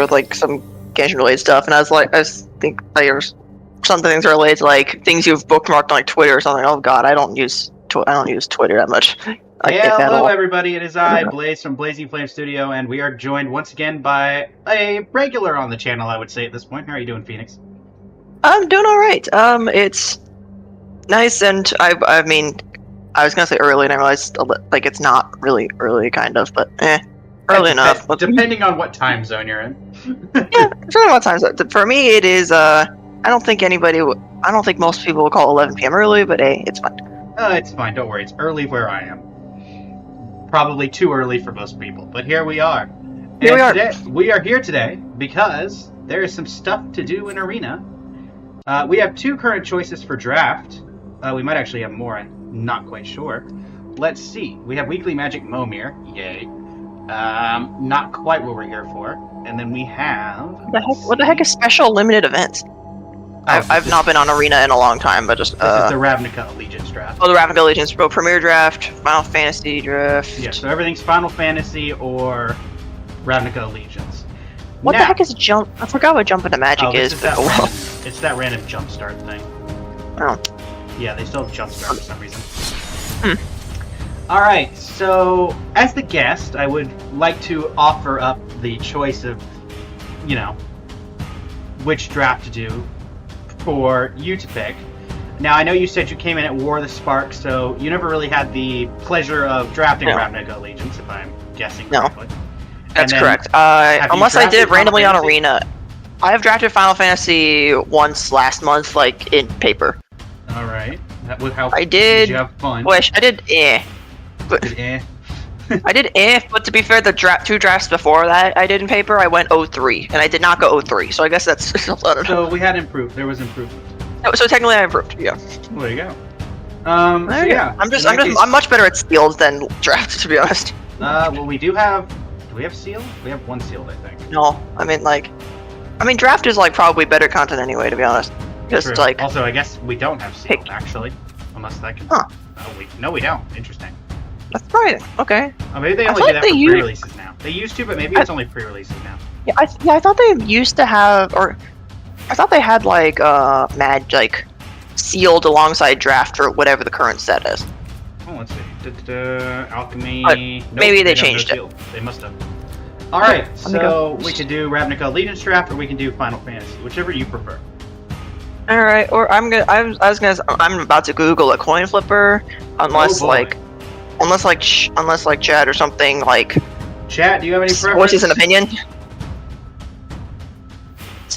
like some Genshin related stuff, and I think like some things are related to like things you've bookmarked on like Twitter or something. Oh God, I don't use Twitter that much. Hello everybody, it is I, Blaze from Blazing Flame Studio, and we are joined once again by a regular on the channel, I would say at this point. How are you doing, Phoenix? I'm doing alright. It's nice, and I mean, I was gonna say early, and I realized like it's not really early, kind of, but early enough. Depending on what time zone you're in. Yeah, depending on what time zone. For me, it is. I don't think most people will call 11 p.m. early, but hey, it's fine. It's fine. Don't worry. It's early where I am. Probably too early for most people, but here we are. We are here today because there is some stuff to do in Arena. We have 2 current choices for draft. We might actually have more. I'm not quite sure. Let's see. We have Weekly Magic Momir. Yay. Not quite what we're here for. And then we have... What the heck is special limited events? I've not been on Arena in a long time, but just... This is the Ravnica Allegiance draft. Oh, the Ravnica Allegiance Premier draft, Final Fantasy draft... Yeah, so everything's Final Fantasy or Ravnica Allegiance. What the heck is Jump? I forgot what Jump into Magic is. It's that random Jumpstart thing. Oh. Yeah, they still have Jumpstart for some reason. Alright, so as the guest, I would like to offer up the choice of, you know, which draft to do for you to pick. Now, I know you said you came in at War of the Spark, so you never really had the pleasure of drafting Ravnica Allegiance, if I'm guessing correctly. That's correct. Unless I did it randomly on Arena. I have drafted Final Fantasy once last month, like, in paper. Alright. Did you have fun? I did But I did but to be fair, the 2 drafts before that I did in paper, I went 0-3, and I did not go 0-3, so I guess that's... So we had improved. There was improvement. So technically I improved, yeah. Well, there you go. Yeah. I'm much better at seals than drafts, to be honest. Well, we do have... Do we have seal? We have 1 sealed, I think. No, I mean, draft is, like, probably better content anyway, to be honest. Just, like... Also, I guess we don't have seal, actually. Unless that can... Huh. No, we don't. Interesting. That's right. Okay. Oh, maybe they only do that for pre-releases now. They used to, but maybe it's only pre-releases now. Yeah, I thought they used to have, or I thought they had like sealed alongside draft for whatever the current set is. Oh, let's see. Alchemy. Nope, maybe they changed it. They must have. All right, so we can do Ravnica Allegiance draft, or we can do Final Fantasy, whichever you prefer. All right, or I'm about to Google a coin flipper, unless like chat or something like. Chat, do you have any preference? Voices an opinion.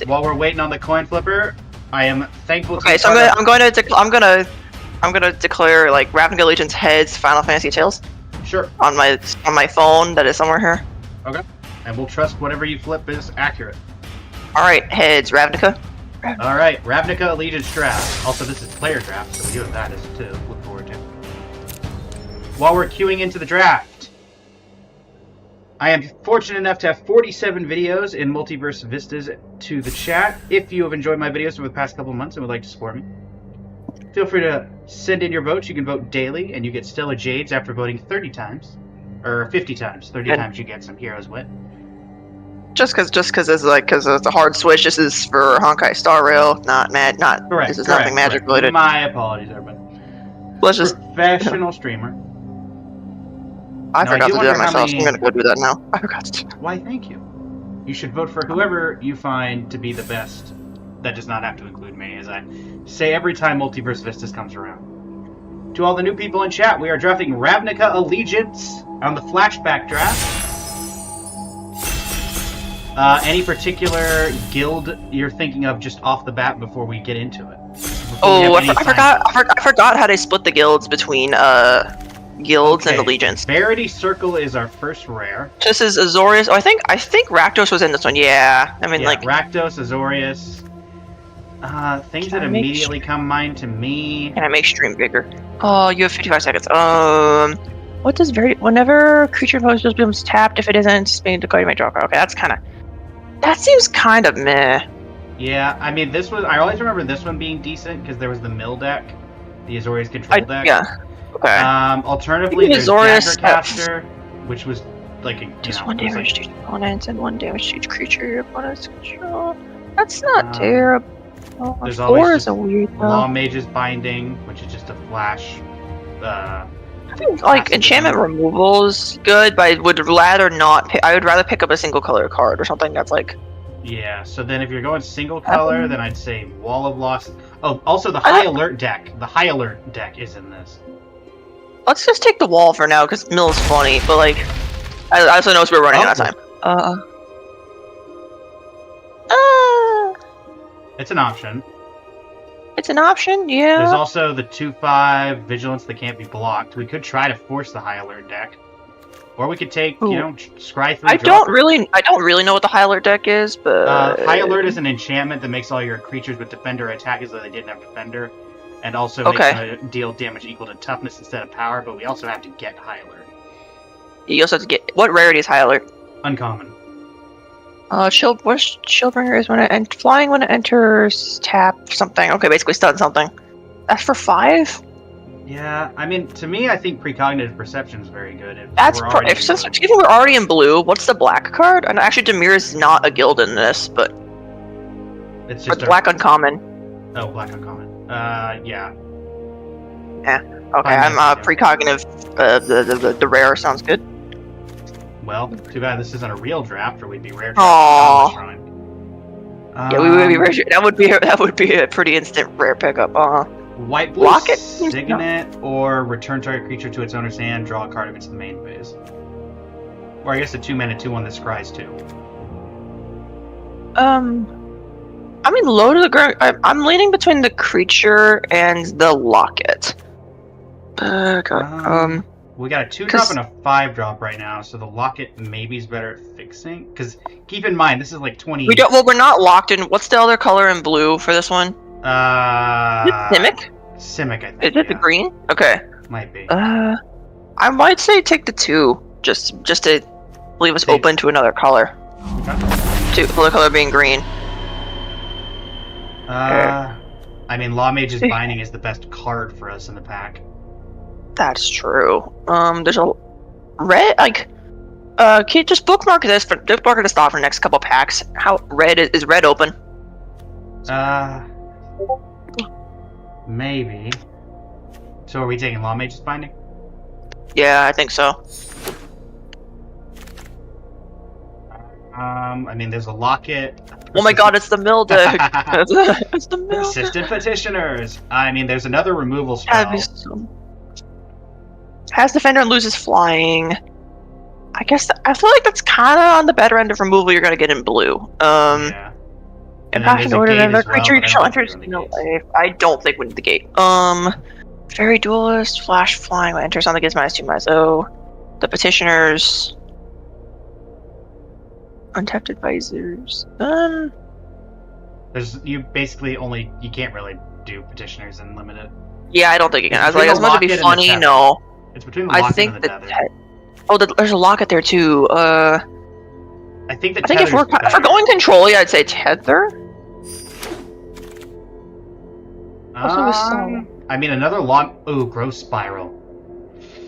While we're waiting on the coin flipper, I am thankful. Okay, so I'm gonna declare like Ravnica Allegiance heads, Final Fantasy tails. Sure. On my phone that is somewhere here. Okay. And we'll trust whatever you flip is accurate. All right, heads, Ravnica. All right, Ravnica Allegiance draft. Also, this is player draft, so we do have that to look forward to. While we're queuing into the draft, I am fortunate enough to have 47 videos in Multiverse Vistas to the chat. If you have enjoyed my videos over the past couple of months and would like to support me, feel free to send in your votes. You can vote daily, and you get Stella Jades after voting 30 times. Or 50 times. 30 times you get some Heroes Wit. Just because it's a hard switch. This is for Honkai Star Rail, Correct. This is nothing magic related. My apologies, everybody. Let's just professional streamer. I forgot to do that myself. So I'm gonna go do that now. I forgot to. Why? Thank you. You should vote for whoever you find to be the best. That does not have to include me, as I say every time Multiverse Vistas comes around. To all the new people in chat, we are drafting Ravnica Allegiance on the flashback draft. Any particular guild you're thinking of just off the bat before we get into it? I forgot how to split the guilds between guilds and allegiance. Verity Circle is our first rare. This is Azorius. Oh, I think Rakdos was in this one. Yeah, I mean like Rakdos, Azorius. Things that immediately come mind to me. Can I make stream bigger? Oh, you have 55 seconds. What does whenever creature opposed becomes tapped, if it isn't, Spain declare my draw card. Okay, that seems kind of meh. Yeah, I mean I always remember this one being decent because there was the mill deck, the Azorius control deck. Yeah. Okay. Alternatively, there's Daggercaster, which was like a Just one damage to each opponent and 1 damage to each creature your opponent's control. That's Um, not terrible. there's 4 always is just a weird Law Mage's Binding, which is just a flash. I think like passive enchantment event. removal is good, but I would rather not. I would rather pick up a single color card or something that's like. Yeah, so then if you're going single color, then I'd say Wall of Lost. Oh, also the I High don't- Alert deck. The High Alert deck is in this. Let's just take the wall for now because Mill's funny, but like, I also noticed we're running out of time. It's an option. It's an option, yeah. There's also the 2/5 Vigilance that can't be blocked. We could try to force the High Alert deck. Or we could take, Ooh. Scry 3 I don't really know what the High Alert deck is, but High Alert is an enchantment that makes all your creatures with Defender attack as though they didn't have Defender, and also makes them deal damage equal to Toughness instead of Power. But we also have to get High Alert. You also have to get what rarity is High Alert? Uncommon. Shieldbringer is flying when it enters. Tap something. Okay, basically stun something. That's for 5. Yeah, I mean, to me, I think Precognitive Perception is very good. Since we're already in blue, what's the black card? And actually, Dimir is not a guild in this, but it's just black uncommon. Oh, black uncommon. Yeah. Okay, I'm precognitive. The rare sounds good. Well, too bad this isn't a real draft, or we'd be rare. Aww. Yeah, we would be rare. That would be a pretty instant rare pickup. White Blue Locket? Signet, or return target creature to its owner's hand, draw a card if it's the main phase. Or I guess a 2-mana 2/1 that scries too. I mean, low to the ground. I'm leaning between the creature and the locket. We got a 2-drop and a 5-drop right now, so the locket maybe is better at fixing. Because keep in mind, this is like 20. We're not locked in. What's the other color in blue for this one? Is it Simic? Simic, I think. Is it the green? Okay. Might be. I might say take the 2, just to leave us open to another color. Okay. To the color being green. I mean, Law Mage's Binding is the best card for us in the pack. That's true. There's a red, can you just bookmark this for this thought for the next couple packs? How red is red open? Maybe. So are we taking Law Mage's Binding? Yeah, I think so. I mean, there's a locket. Oh my god, it's the mill deck. It's the mill deck. Persistent Petitioners. I mean, there's another removal spell. Has Defender and loses flying. I guess I feel like that's kind of on the better end of removal you're gonna get in blue. Yeah. In fashion order, another creature you shall enter no life. I don't think we need the gate. Fairy Duelist, Flash Flying, when enters on the gets -2/-0. The Petitioners. Untapped Advisors. There's you can't really do Petitioners in limited. Yeah, I don't think you can. I was like, as much as it'd be funny, no. It's between the locket and the tether. There's a locket there too. I think if we're going control, yeah, I'd say tether. I mean, another Growth Spiral.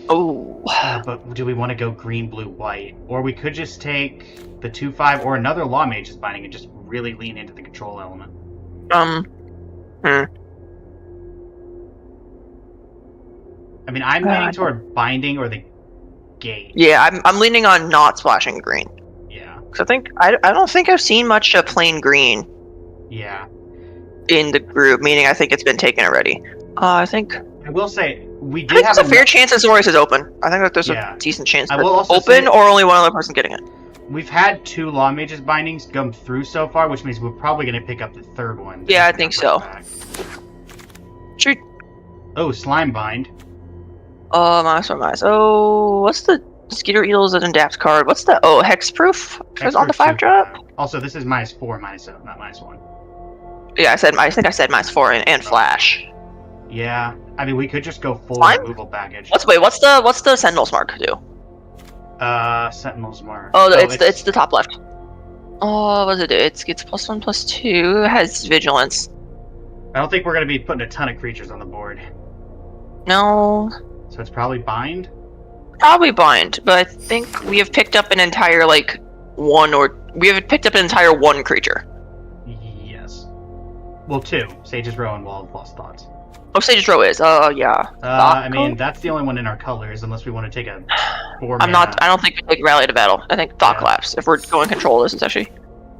Oh. But do we want to go green, blue, white? Or we could just take the 2/5 or another Law Mage's Binding and just really lean into the control element. I mean, I'm leaning toward Binding or the Gate. Yeah, I'm leaning on not splashing green. Yeah. Because I don't think I've seen much plain green. Yeah. In the group, meaning I think it's been taken already. I will say we did have a fair chance that Zoris is open. I think that there's a decent chance that it's open or only one other person getting it. We've had 2 Law Mage's Bindings come through so far, which means we're probably going to pick up the 3rd one. Yeah, I think so. Shoot. Oh, Slime Bind. -1/-. Oh, what's the Skeeter Eels and Adapt card? What's the Hexproof? It's on the 5-drop. Also, this is -4, -0, not -1. Yeah, I think I said -4 and Flash. Yeah, I mean we could just go full removal package. What's the Sentinel's Mark do? Sentinel's Mark. Oh, it's the top left. Oh, what does it do? It gets +1/+2. It has Vigilance. I don't think we're gonna be putting a ton of creatures on the board. No. So it's probably Bind. Probably bind, but I think we have picked up an entire one creature. Yes. Well, 2. Sage's Row and Wall of Lost Thoughts. Oh, Sage's Row is. Yeah. I mean, that's the only one in our colors, unless we want to take a 4 I don't think we take Rally to Battle. I think Thought Collapse, if we're going control this, especially.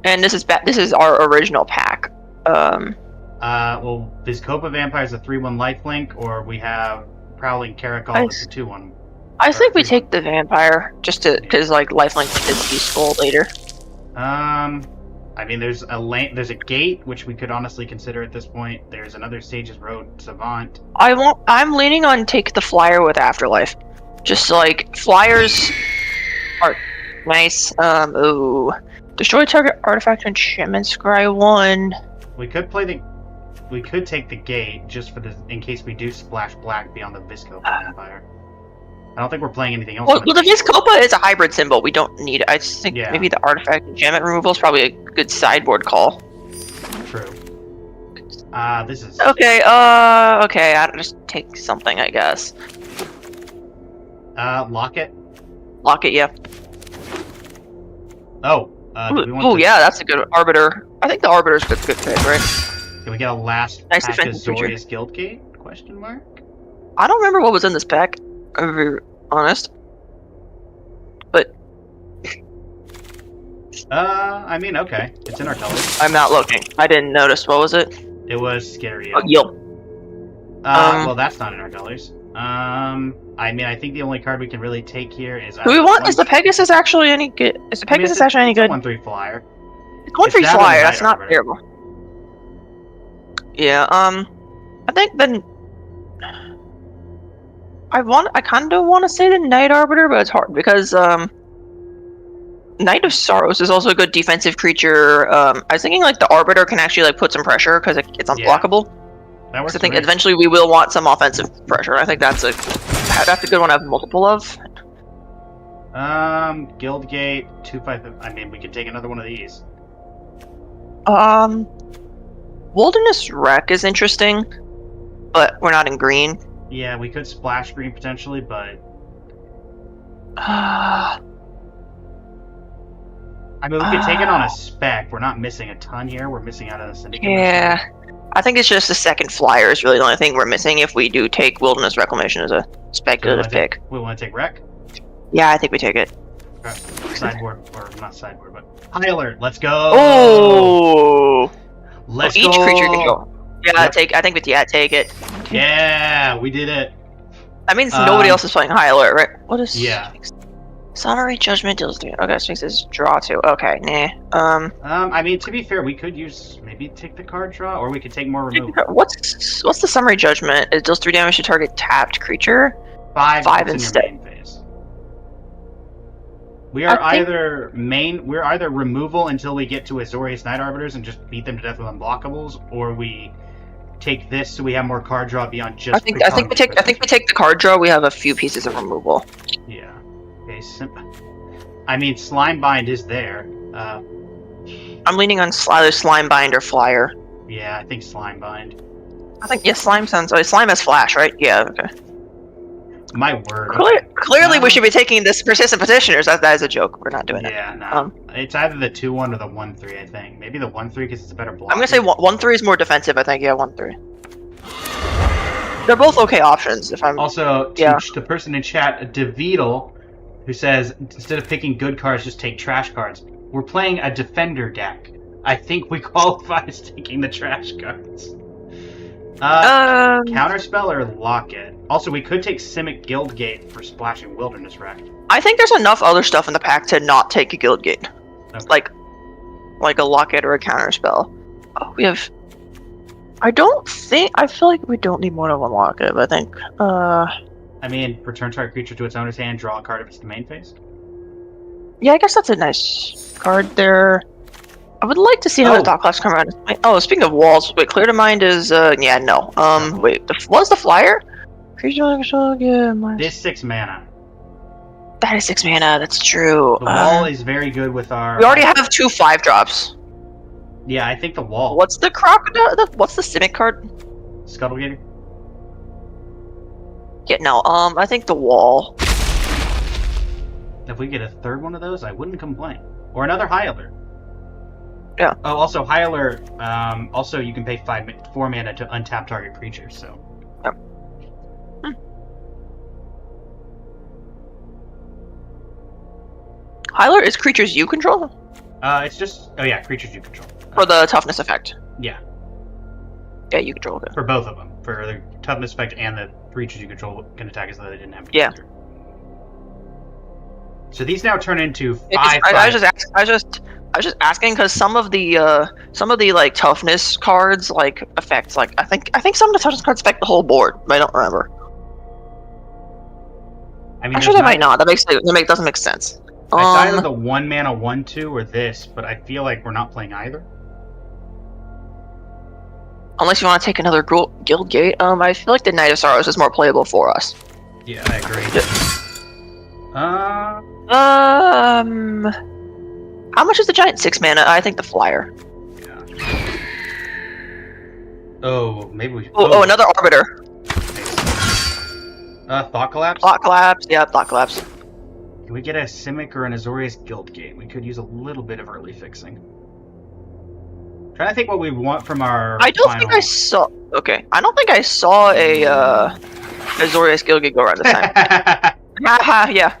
And this is our original pack. Well, Vizkopa Vampire's a 3/1 lifelink, or we have Prowling Caracol as a 2/1. I think we take the Vampire, because like lifelink is useful later. I mean, there's a gate, which we could honestly consider at this point. There's another Sage's Road Savant. I'm leaning on take the Flyer with Afterlife. Just like flyers are nice. Ooh. Destroy target artifact or enchantment, scry 1. We could take the gate just in case we do splash black beyond the Vizkopa Vampire. I don't think we're playing anything else. Well, the Vizkopa is a hybrid symbol. We don't need it. I just think maybe the artifact enchantment removal is probably a good sideboard call. True. This is... Okay, I'll just take something, I guess. Locket? Locket, yeah. Oh, yeah, that's a good Arbiter. I think the Arbiter's a good pick, right? Can we get a last nice pack of defensive Azorius Guildgate? Question mark? I don't remember what was in this pack, to be honest. But... I mean, okay. It's in our colors. I'm not looking. I didn't notice. What was it? It was Scary. Oh, Yield. Well, that's not in our colors. I mean, I think the only card we can really take here is... Do we want... Is the Pegasus actually any good? Is the Pegasus actually any good? It's a 1/3 flyer. It's 1/3 flyer, that's not terrible. Yeah, I think then... I kind of want to say the Night Arbiter, but it's hard because, Night of Sorrows is also a good defensive creature. I was thinking, like, the Arbiter can actually, like, put some pressure because it's unblockable. That works. I think eventually we will want some offensive pressure. I think that's a good one to have multiple of. Guildgate, 2/5. I mean, we could take another one of these. Wilderness Wreck is interesting, but we're not in green. Yeah, we could splash green potentially, but... I mean, we could take it on a spec. We're not missing a ton here. We're missing out on the Syndicate. Yeah. I think it's just the second flyer is really the only thing we're missing if we do take Wilderness Reclamation as a speculative pick. We want to take Wreck? Yeah, I think we take it. Okay. Sideboard, or not sideboard, but High Alert. Let's go! Oh! Let's each go! creature can go. Yeah, Yep. take it. Yeah, we did it. That means nobody else is playing High Alert, right? What is... Yeah. Summary Judgment deals 3. Okay, Sphinx is draw 2. Okay, nah. I mean, to be fair, we could maybe take the card draw, or we could take more removal. What's the Summary Judgment? It deals 3 damage to target tapped creature. 5 instead. In your main phase. We are either removal until we get to Azorius Night Arbiters and just beat them to death with unblockables, or we take this so we have more card draw beyond just. I think we take the card draw. We have a few pieces of removal. Yeah. Okay. I mean, Slime Bind is there. I'm leaning on either Slime Bind or Flyer. Yeah, I think Slime Bind. I think Slime sounds. Slime has Flash, right? Yeah. Okay. My word. Clearly, we should be taking this Persistent Petitioners. That is a joke. We're not doing that. Yeah, no. It's either the 2/1 or the 1/3. I think maybe the 1/3 because it's a better block. I'm gonna say 1/3 is more defensive. I think. Yeah, 1/3. They're both okay options. If I'm also the person in chat, Devidal, who says instead of picking good cards, just take trash cards. We're playing a defender deck. I think we qualify as taking the trash cards. Counterspell or Locket. Also, we could take Simic Guildgate for splashing Wilderness Wreck. I think there's enough other stuff in the pack to not take a Guildgate. Okay. Like a Locket or a Counterspell. Oh, we have... I feel like we don't need more than one Locket, but I think, I mean, return target creature to its owner's hand, draw a card if it's the main phase. Yeah, I guess that's a nice card there. I would like to see another Thought Collapse come around. Oh, speaking of walls, wait, Clear to Mind is, yeah, no. Wait, what's the flyer? This 6 mana. That is 6 mana, that's true. The wall is very good with our... We already have 2 5-drops. Yeah, I think the wall. What's the crocodile? What's the Simic card? Scuttlegator? Yeah, no, I think the wall. If we get a third one of those, I wouldn't complain. Or another High Alert. Yeah. Oh, also High Alert. Also, you can pay 4 mana to untap target creature. So. Yep. High Alert is creatures you control It's just creatures you control. for the toughness effect. Yeah. Yeah, you control it. For both of them, for the toughness effect and the creatures you control can attack as though they didn't have to. Yeah. So these now turn into 5. I was just asking because some of the like toughness cards like affect like I think some of the toughness cards affect the whole board, but I don't remember. I mean, actually, they might not. Doesn't make sense. It's either the 1 mana 1/2 or this, but I feel like we're not playing either. Unless you want to take another Guild Gate. I feel like the Knight of Sorrows is more playable for us. Yeah, I agree. How much is the giant 6 mana? I think the flyer. Yeah. Oh, maybe we. Oh, another Arbiter. Thought Collapse? Thought Collapse. Yeah, Thought Collapse. Can we get a Simic or an Azorius Guild Gate? We could use a little bit of early fixing. Trying to think what we want from our. I don't think I saw. Okay, I don't think I saw a Azorius Guild Gate go around this time. Haha, yeah.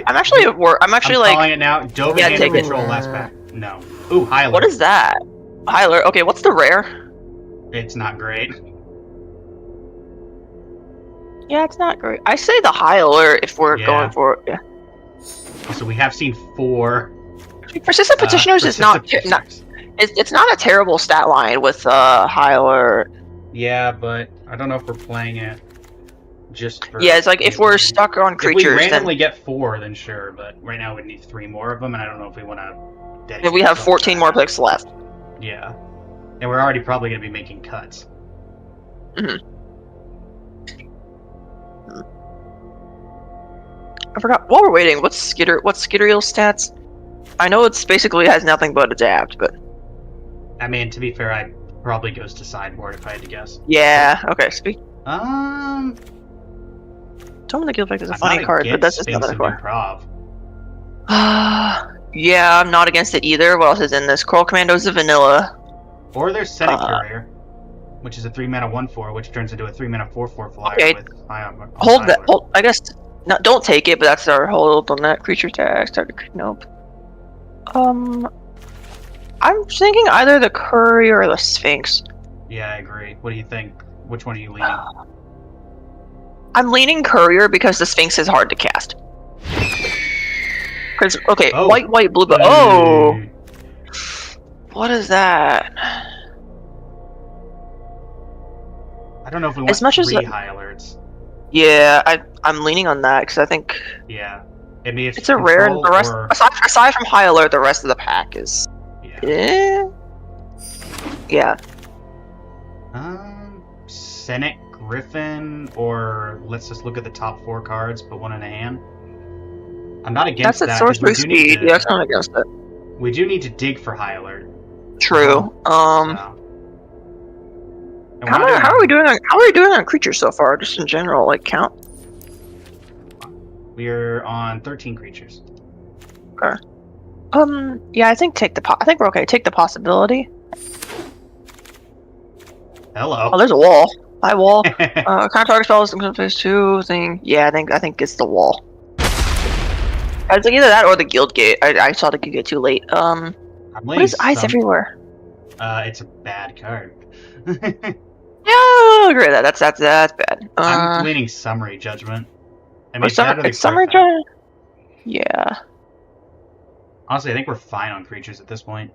I'm actually calling it now. Dover Yeah, Handle take it. Control last pack. No. Ooh, High Alert. What is that? High Alert. Okay, what's the rare? It's not great. Yeah, it's not great. I say the High Alert if we're going for it. Yeah. So we have seen 4. Persistent Petitioners is not. It's not a terrible stat line with High Alert. Yeah, but I don't know if we're playing it just for. Yeah, it's like if we're stuck on creatures. If we randomly get 4, then sure. But right now we need 3 more of them, and I don't know if we want to. We have 14 more picks left. Yeah, and we're already probably going to be making cuts. Mm-hmm. I forgot. While we're waiting, what's Skittereel's stats? I know it's basically has nothing but adapt, but. I mean, to be fair, I probably goes to sideboard if I had to guess. Yeah. Okay. Speak. I'm Tome of the Guild Effect is a funny card, but that's just another card. Yeah, I'm not against it either. What else is in this? Coral Commando's a vanilla. Or there's Senate Courier, which is a 3 mana 1/4, which turns into a 3 mana 4/4 flyer with high on. Hold that. I guess. No, don't take it, but that's our hold on that creature tag. Nope. I'm thinking either the Courier or the Sphinx. Yeah, I agree. What do you think? Which one are you leaning? I'm leaning Courier because the Sphinx is hard to cast. White, blue, but what is that? I don't know if we want 3 High Alerts. Yeah, I'm leaning on that because I think. Yeah, I mean it's a rare. And the rest, aside from High Alert, the rest of the pack is. Yeah. Senate Griffin, or let's just look at the top 4 cards, put 1 in a hand. I'm not against that. That's a sorcery speed. Yeah, I'm not against it. We do need to dig for High Alert. True. So. How are we doing on creatures so far? Just in general, like count. We're on 13 creatures. Okay. Yeah, I think I think we're okay. Take the possibility. Hello. Oh, there's a wall. Hi, wall. Counter target spells in phase 2 thing. Yeah, I think it's the wall. I was like either that or the Guild Gate. I saw the Guild Gate too late. What is Eyes Everywhere? It's a bad card. Yeah, I'll agree with that. That's bad. I'm leaning Summary Judgment. I mean, it's Summary Judgment. Yeah. Honestly, I think we're fine on creatures at this point.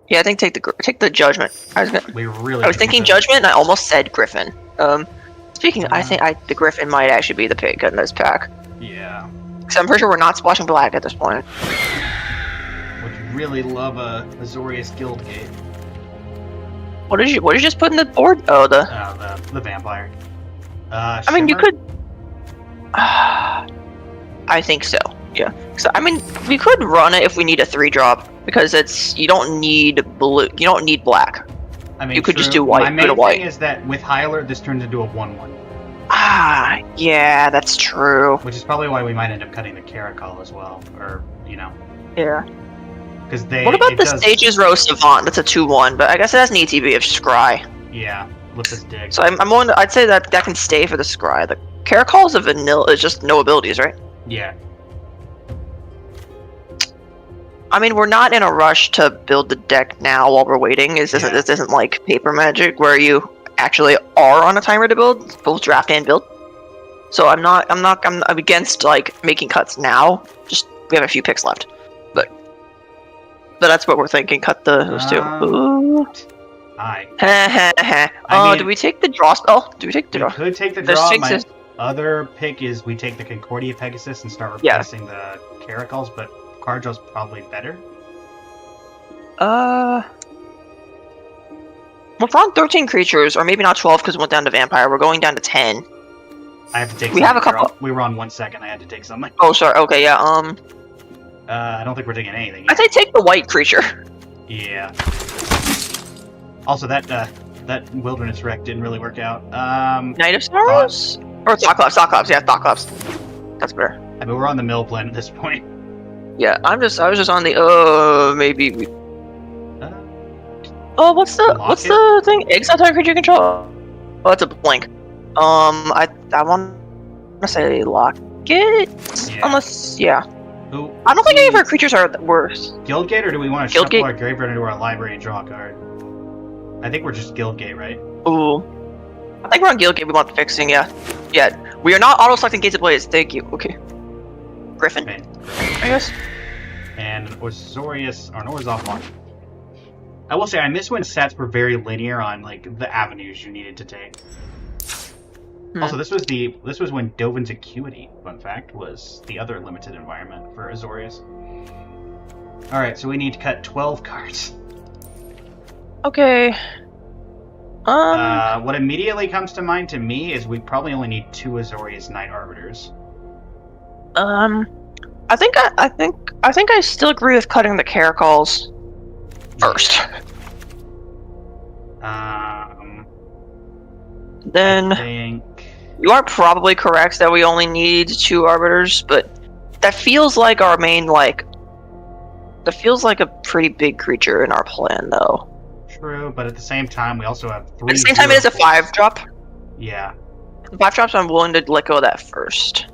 Yeah, I think take the Judgment. I was thinking Judgment, and I almost said Griffin. Speaking, I think the Griffin might actually be the pick in this pack. Yeah. Because I'm pretty sure we're not splashing black at this point. Would really love a Azorius Guild Gate. What did you just put in the board? Oh, the vampire. I mean, you could. I think so. Yeah. So I mean, we could run it if we need a 3-drop because you don't need blue. You don't need black. I mean, you could just do white. My main thing is that with High Alert, this turns into a 1/1. Yeah, that's true. Which is probably why we might end up cutting the Caracol as well, or Yeah. because they. What about it the does- Stages Row Savant? That's a 2/1, but I guess it has an ETB of Scry. Yeah, with this dig. So I'm willing to, I'd say that can stay for the Scry. The Caracol is a vanilla. It's just no abilities, right? Yeah. I mean, we're not in a rush to build the deck now while we're waiting. This isn't like Paper Magic where you actually are on a timer to build, both draft and build. So I'm against like making cuts now. Just we have a few picks left, but that's what we're thinking. Cut those two. Ooh. Aye. Oh, mean, do we take the draw spell? Do we take the We draw? could take the The draw. Sphinx My is- other pick is we take the Concordia Pegasus and start replacing the Caracols, but card draw's probably better. We're on 13 creatures, or maybe not 12 because we went down to Vampire. We're going down to 10. I have to take. We have a something. couple- We were on 1 second. I had to take something. Oh, sorry. Okay, yeah. I don't think we're taking anything. I say take the white creature. Yeah. Also, that Wilderness Wreck didn't really work out. Knight of Sorrows? Or Thought-Claps, yeah, Thought-Claps. That's better. I mean, we're on the mill plan at this point. Yeah, I was just on the, maybe we... Oh, what's the thing? Exile target creature control? Oh, that's a blink. I want to say lock it? Yeah. Unless, yeah. Ooh, I don't think any of our creatures are worse. Guildgate, or do we want to Guildgate. shuffle our graveyard into our library and draw a card? I think we're just Guildgate, right? Ooh. I think we're on Guildgate, we want the fixing, yeah. Yeah, we are not auto-selecting Gates of Blaze, thank you. Okay. Griffin, Okay. I guess. And Osorius, or Orzhov Lock. I will say, I miss when sets were very linear on like the avenues you needed to take. Also, this was when Dovin's Acuity, fun fact, was the other limited environment for Azorius. Alright, so we need to cut 12 cards. Okay. What immediately comes to mind to me is we probably only need 2 Azorius Night Arbiters. I think I still agree with cutting the Caracols first. Then I think... you are probably correct that we only need 2 Arbiters, but that feels like our main that feels like a pretty big creature in our plan, though. True, but at the same time, we also have 3... At the same time, it is a 5-drop. Yeah. 5-drops, I'm willing to let go of that first.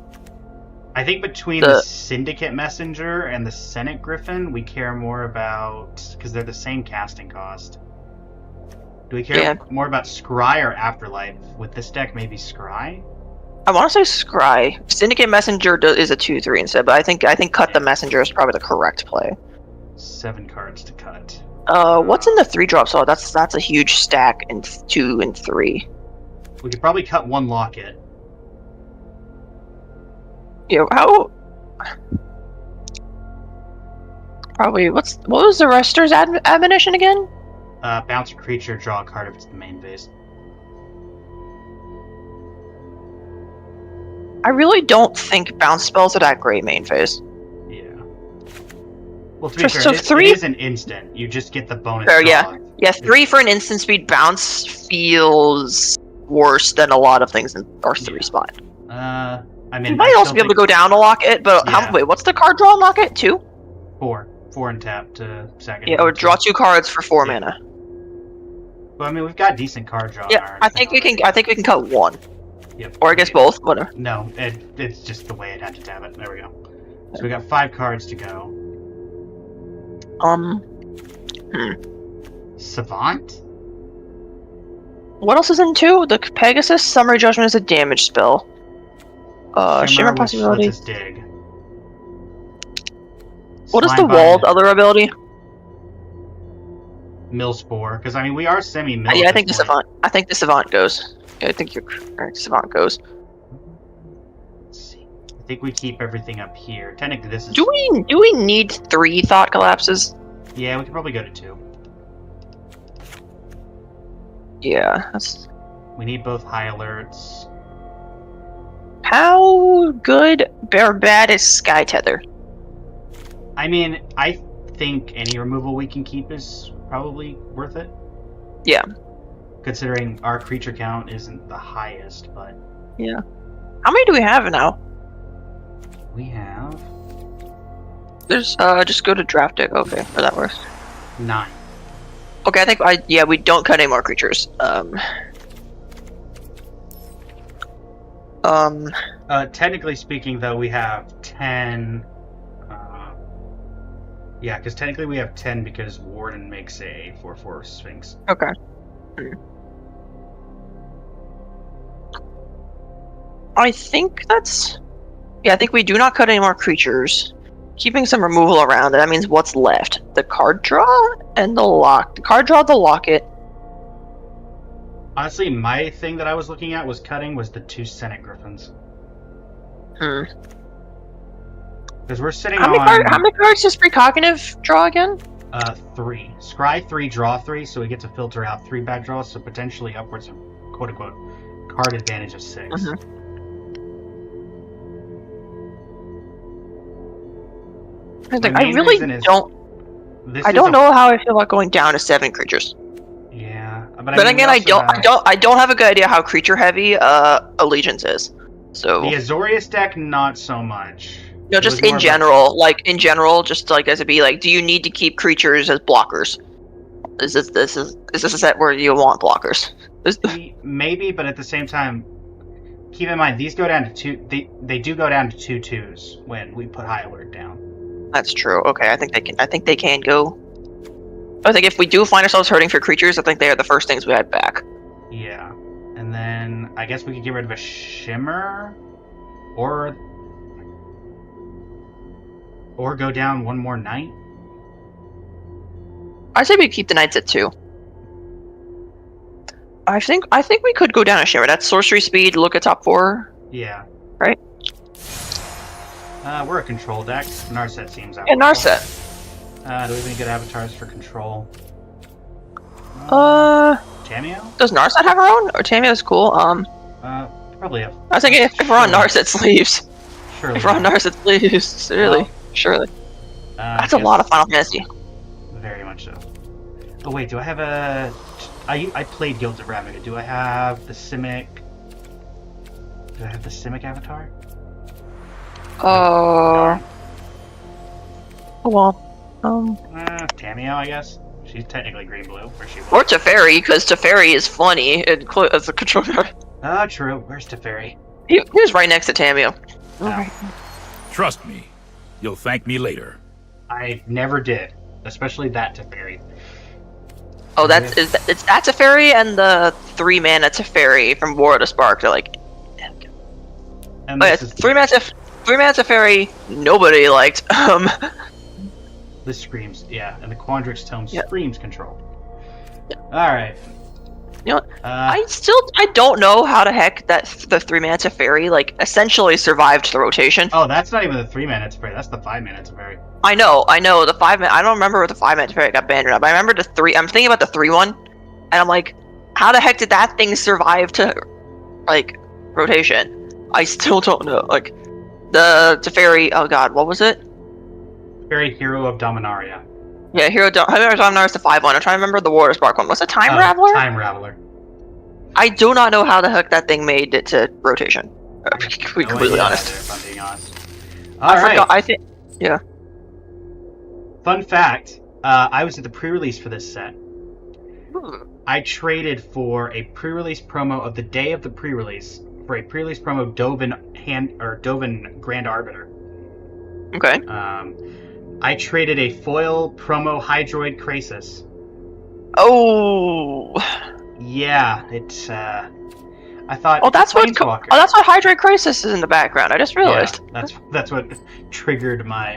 I think between the Syndicate Messenger and the Senate Griffin, we care more about... because they're the same casting cost. Do we care more about Scry or Afterlife? With this deck, maybe Scry? I want to say Scry. Syndicate Messenger is a 2/3 instead, but I think cut the Messenger is probably the correct play. 7 cards to cut. What's in the 3-drops? Oh, that's a huge stack in 2 and 3. We could probably cut 1 Locket. Yeah, how? Probably. What was the Rester's admonition again? Bounce a creature, draw a card if it's the main phase. I really don't think bounce spells are that great main phase. Yeah. Well, to be fair, So it 3 is an instant. You just get the bonus Fair, draw. Yeah, 3 for an instant speed bounce feels worse than a lot of things in our 3 spot. I mean, You might also be able to go down to lock it, but wait, what's the card draw on lock it? 2? 4 and tap to second. Yeah, or draw 2 cards for 4 mana. Well, I mean, we've got decent card draw. Yeah, I think we can cut 1. Yep. Or I guess both, whatever. No, it's just the way it had to tap it. There we go. So we got 5 cards to go. Savant? What else is in 2? The Pegasus Summary Judgment is a damage spell. Shimmer which Possibility. lets us dig. What is the Slimebind, walled other ability? Millspore, because I mean we are semi-mill. Yeah, I at think this the point. Savant. I think the Savant goes. Yeah, I think you're correct. Savant goes. Let's see. I think we keep everything up here. Technically, this is. Do we need 3 Thought Collapses? Yeah, we could probably go to 2. Yeah, that's. We need both high alerts. How good or bad is Sky Tether? I mean, I think any removal we can keep is probably worth it. Yeah. Considering our creature count isn't the highest, but... Yeah. How many do we have now? We have There's just go to draft deck. Okay, or that works. 9. Okay, I think we don't cut any more creatures. Technically speaking, though, we have 10. Yeah, because technically we have 10 because Warden makes a 4/4 Sphinx. Okay. I think that's... Yeah, I think we do not cut any more creatures. Keeping some removal around, that means what's left? The card draw and the lock. The card draw, the locket. Honestly, my thing that I was looking at was cutting was the 2 Senate Griffins. Because we're sitting how many cards does Precognitive draw again? 3. Scry 3, draw 3, so we get to filter out 3 bad draws, so potentially upwards of quote-unquote card advantage of 6. I really don't... I don't know how I feel about going down to 7 creatures. Yeah, but again, I don't have a good idea how creature heavy Allegiance is. So the Azorius deck, not so much. No, just in general, just like as it be like, do you need to keep creatures as blockers? Is this a set where you want blockers? Maybe, but at the same time, keep in mind these go down to 2. They do go down to 2/2s when we put High Alert down. That's true. Okay, I think they can go. I think if we do find ourselves hurting for creatures, I think they are the first things we add back. Yeah, and then I guess we could get rid of a Shimmer, or go down one more Knight. I say we keep the Knights at 2. I think we could go down a Shimmer. That's sorcery speed. Look at top 4. Yeah. Right. We're a control deck. Narset seems out. Yeah, Narset. Do we have any good avatars for control? Tameo? Does Narset have her own? Or Tameo's cool? Probably have. I was thinking if we're on Narset sleeves. Surely. If we're on Narset sleeves, really. Surely. That's a lot of Final Fantasy. Very much so. Oh wait, do I have a... I played Guilds of Ravnica. Do I have the Simic... Do I have the Simic avatar? Oh well. Tameo, I guess. She's technically green-blue, where she was. Or Teferi, because Teferi is funny as a controller. Oh, true. Where's Teferi? He was right next to Tameo. Trust me. You'll thank me later. I never did. Especially that Teferi. Oh, it's that Teferi and the 3-mana Teferi from War of the Spark. They're like... And yeah, 3-mana Teferi, nobody liked. This screams, yeah, and the Quandrix Tome screams control. Yeah. Alright. You know what? I don't know how the heck that the 3-mana Teferi, essentially survived the rotation. Oh, that's not even the 3-mana Teferi, that's the 5-mana Teferi. I know, the 5-mana, I don't remember if the 5-mana Teferi got banned or not, but I remember the 3, I'm thinking about the 3-1, and I'm like, how the heck did that thing survive to, rotation? I still don't know, the Teferi, oh god, what was it? Teferi, Hero of Dominaria. Yeah, Hero of Dominaria is the 5-1. I'm trying to remember the War of Spark one. What's a Time Raveler? Time Raveler. I do not know how the heck that thing made it to rotation. To be completely honest. If I'm being honest. Yeah. Fun fact, I was at the pre-release for this set. I traded for a pre-release promo of the day of the pre-release for a pre-release promo of Dovin Grand Arbiter. Okay. I traded a foil promo Hydroid Krasis. Oh. Yeah, it's I thought. Oh, that's what. That's why Hydroid Krasis is in the background. I just realized. Yeah, that's what triggered my.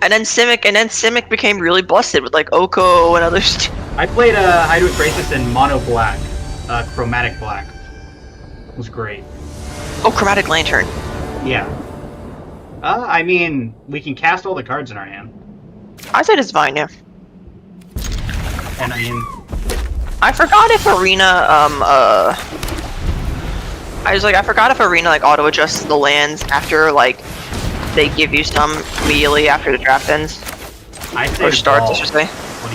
And then Simic became really busted with Oko and others. I played Hydroid Krasis in mono black, chromatic black. It was great. Oh, Chromatic Lantern. Yeah. I mean, we can cast all the cards in our hand. I said it's fine, yeah. And I mean... I forgot if Arena, I forgot if Arena, auto-adjusts the lands after, they give you some immediately after the draft ends. I say or starts, wall. I should say.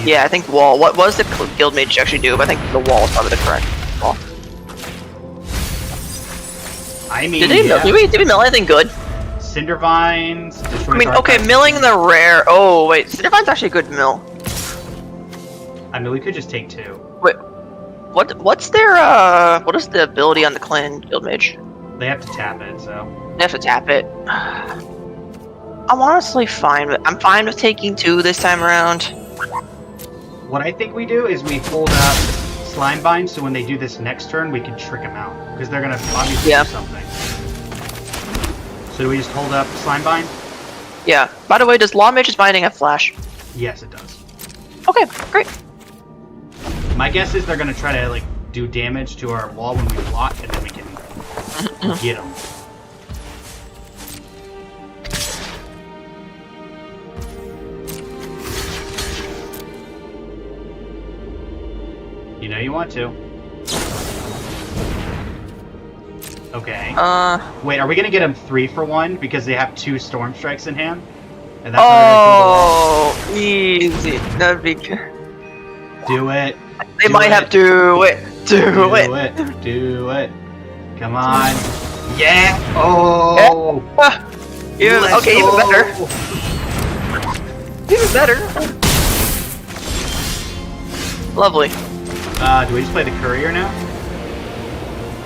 Yeah, I think wall. What was the Guildmage actually do? But I think the wall is probably the correct wall. I mean, Did we mill anything good? Cinder vines. I mean, okay, milling the rare. Oh wait, Cinder Vine's actually a good mill. I mean, we could just take 2. Wait, what's their what is the ability on the clan guild mage? They have to tap it, so. They have to tap it. I'm honestly fine with. I'm fine with taking 2 this time around. What I think we do is we hold up slime bind, so when they do this next turn, we can trick them out because they're gonna obviously do something. So do we just hold up slime bind? Yeah. By the way, does Law Mage's Binding have flash? Yes, it does. Okay, great. My guess is they're gonna try to like do damage to our wall when we block, and then we can get them. You know you want to. Okay. Wait, are we gonna get them 3 for 1 because they have 2 storm strikes in hand? And that's oh, easy. That'd be good. Do it. They might have to do it. Do it. Come on. Yeah. Oh. Yeah. Let's Okay, even go. better. Even better. Lovely. Do we just play the courier now?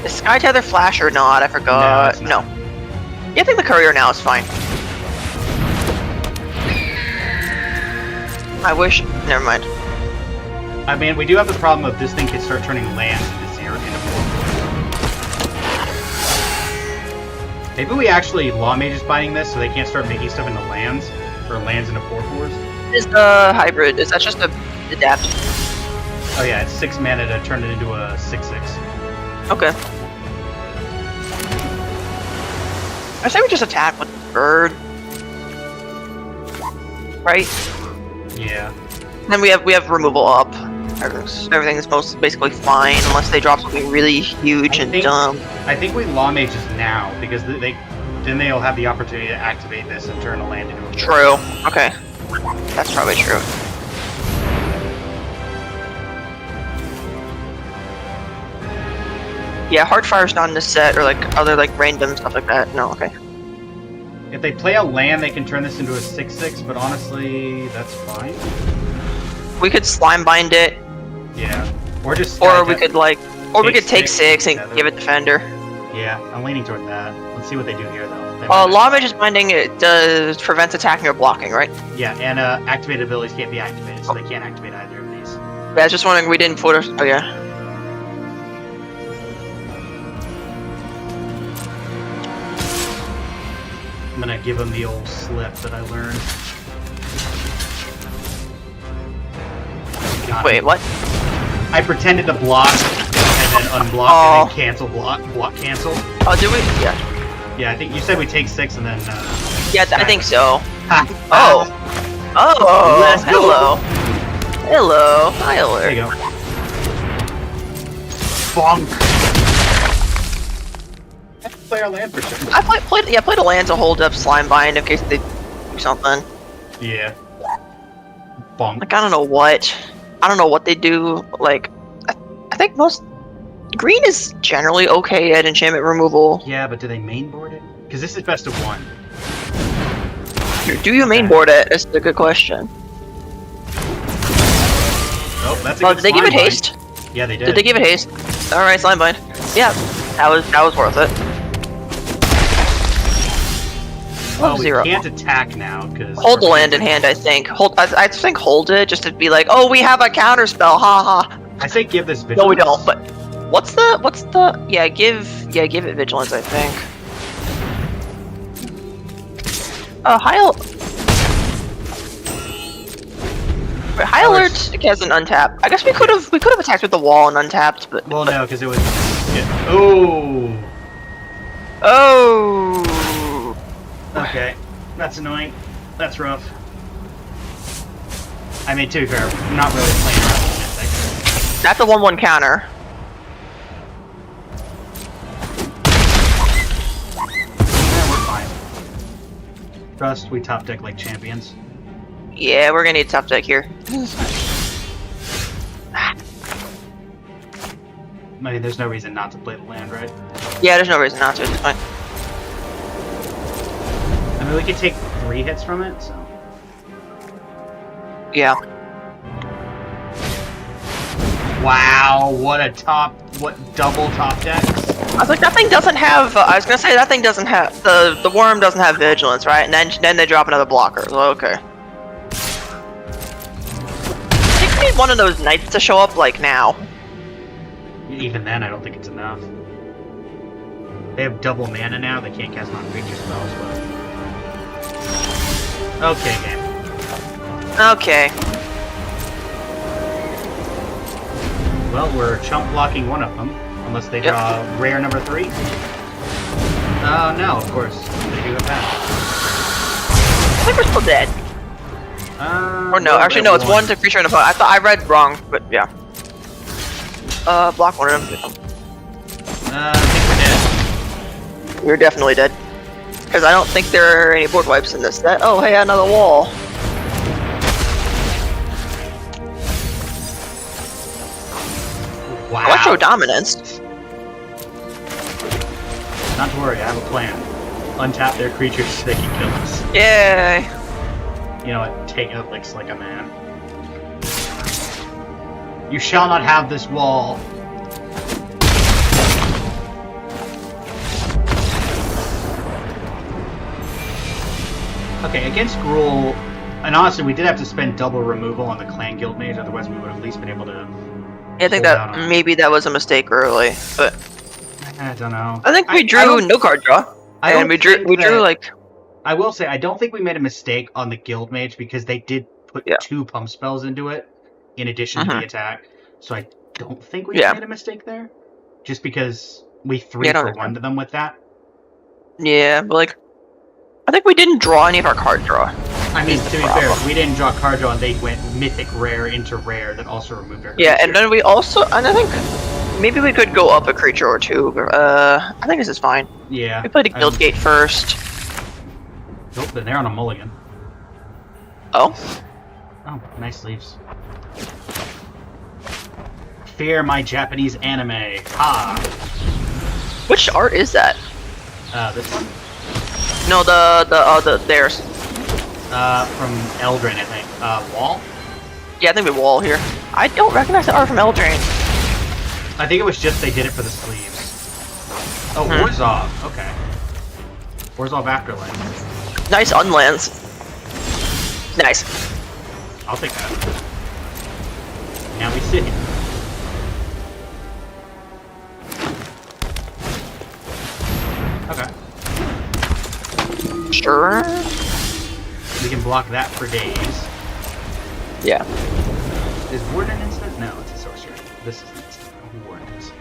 Is Sky Tether flash or not? I forgot. No. Yeah, I think the courier now is fine. I wish. Never mind. I mean, we do have the problem of this thing can start turning land into 0 into 4. Maybe we actually Law Mage's binding this so they can't start making stuff into lands or lands into 4/4s. Is the hybrid? Is that just a adapt? Oh yeah, it's 6 mana to turn it into a 6/6. Okay. I say we just attack with the bird, right? Yeah. Then we have removal up. Everything's basically fine unless they drop something really huge and dumb. I think we Law Mages now because then they'll have the opportunity to activate this and turn a land into a. True. Okay. That's probably true. Yeah, Heartfire's not in this set, or like other like random stuff like that. No, okay. If they play a land, they can turn this into a 6/6, but honestly, that's fine. We could slime bind it. Yeah. Or just. Or we could like, or we could take 6 and together. give it Defender. Yeah, I'm leaning toward that. Let's see what they do here, though. Law Mage's Binding it does prevents attacking or blocking, right? Yeah, and activated abilities can't be activated, so they can't activate either of these. Yeah, I was just wondering we didn't put our. Oh yeah. I'm gonna give them the old slip that I learned. Got Wait, him. what? I pretended to block and then unblock and then cancel block cancel. Oh, do we? Yeah. Yeah, I think you said we take 6 and then. Yeah, I think so. Ha. Oh. Oh. Let's go. Hello. Hello. Hi, There alert. you go. Bonk. I have to play our land for sure. I played a land to hold up slime bind in case they do something. Yeah. Bonk. Like I don't know what they do. Like I think most green is generally okay at enchantment removal. Yeah, but do they mainboard it? Because this is best of 1. Do you mainboard it? That's a good question. Oh, that's a Oh, good did they give it slime bind. haste? Yeah, they did. Did they give it haste? All right, slime bind. Yeah, that was worth it. Oh, we 0. can't attack now because Hold the land in hand, I think. I think hold it just to be like, oh, we have a counter spell, haha. I say give this vigilance. No, we don't. But what's the? Yeah, give it vigilance, I think. High alert has an untap. I guess we could have attacked with the wall and untapped, but Well, no, because it was. Yeah. Oh. oh. Okay, that's annoying. That's rough. I mean, to be fair, I'm not really playing around with Mythic. That's a 1/1 counter. Yeah, we're fine. Trust, we top deck like champions. Yeah, we're gonna need top deck here. I mean, there's no reason not to play the land, right? Yeah, there's no reason not to. It's fine. I mean, we could take 3 hits from it, so... Yeah. Wow, what double top decks? I was like, that thing doesn't have. I was gonna say that thing doesn't have the worm doesn't have vigilance, right? And then they drop another blocker. So, okay. I think we need one of those knights to show up like now. Even then, I don't think it's enough. They have double mana now. They can't cast non-creature spells, but okay, game. Okay. Well, we're chump blocking one of them, unless they draw rare number 3. Oh no, of course they do have that. I think we're still dead. Or no, actually no, it's one to creature and opponent. I thought I read wrong, but yeah. Block one of them. I think we're dead. We're definitely dead. Because I don't think there are any board wipes in this set. Oh, hey, another wall. Wow. Electro Dominance. Not to worry, I have a plan. Untap their creatures so they can kill us. Yay. You know what? Take it licks like a man. You shall not have this wall. Okay, against Gruul, and honestly, we did have to spend double removal on the Clan Guild Mage, otherwise we would have at least been able to... I think that maybe that was a mistake early, but... I don't know. I think we drew no card draw. And we drew like... I will say, I don't think we made a mistake on the Guild Mage because they did put 2 pump spells into it in addition to the attack. So I don't think we made a mistake there. Just because we 3-for-1 to them with that. Yeah, but like... I think we didn't draw any of our card draw. I mean, to be fair, we didn't draw card draw and they went mythic rare into rare that also removed our creature. Yeah, and then we also... And I think... Maybe we could go up a creature or two. I think this is fine. Yeah. We played a Guild Gate first. Nope, then they're on a mulligan. Oh? Oh, nice leaves. Fear my Japanese anime. Ha! Which art is that? This one? No, theirs. From Eldraine, I think. Wall? Yeah, I think we wall here. I don't recognize the art from Eldraine. I think it was just they did it for the sleeves. Oh, Orzhov. Okay. Orzhov Afterlife. Nice unlands. Nice. I'll take that. Now we sit. Okay. Sure. We can block that for days. Yeah. Is Ward an instant? No, it's a sorcery. This is an instant. Ward is.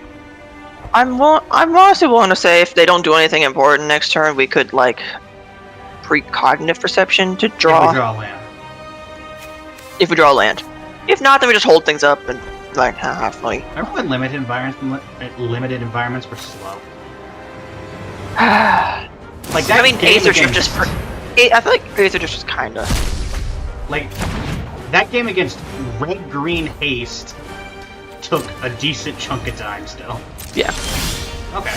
I'm honestly willing to say if they don't do anything important next turn, we could like precognitive perception to draw. If we draw land. If we draw land. If not, then we just hold things up and like, haha, funny. Remember when limited environments were slow? Like that. I mean, Aether Drift just. I feel like Aether Drift just kinda. Like that game against Red Green Haste took a decent chunk of time still. Yeah. Okay.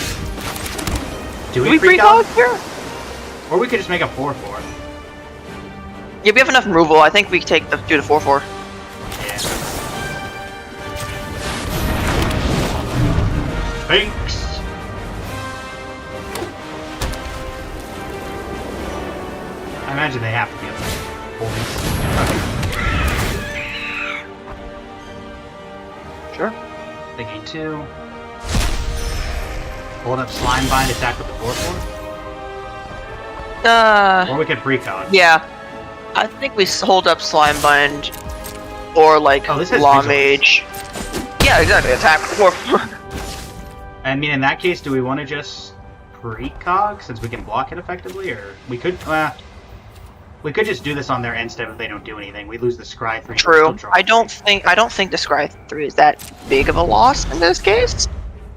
Do we precog here? Or we could just make a 4/4. Yeah, we have enough removal. I think we can do the 4/4. Yeah. Thanks. I imagine they have to be able to hold these. Okay. Sure. They gain 2. Hold up Slime Bind, attack with the 4/4. Or we could precog. Yeah. I think we hold up Slime Bind or like Law Mage. Yeah, exactly. Attack with 4/4. I mean, in that case, do we want to just precog since we can block it effectively, or we could? We could just do this on their end step if they don't do anything. We lose the Scry 3. True. I don't think the Scry 3 is that big of a loss in this case.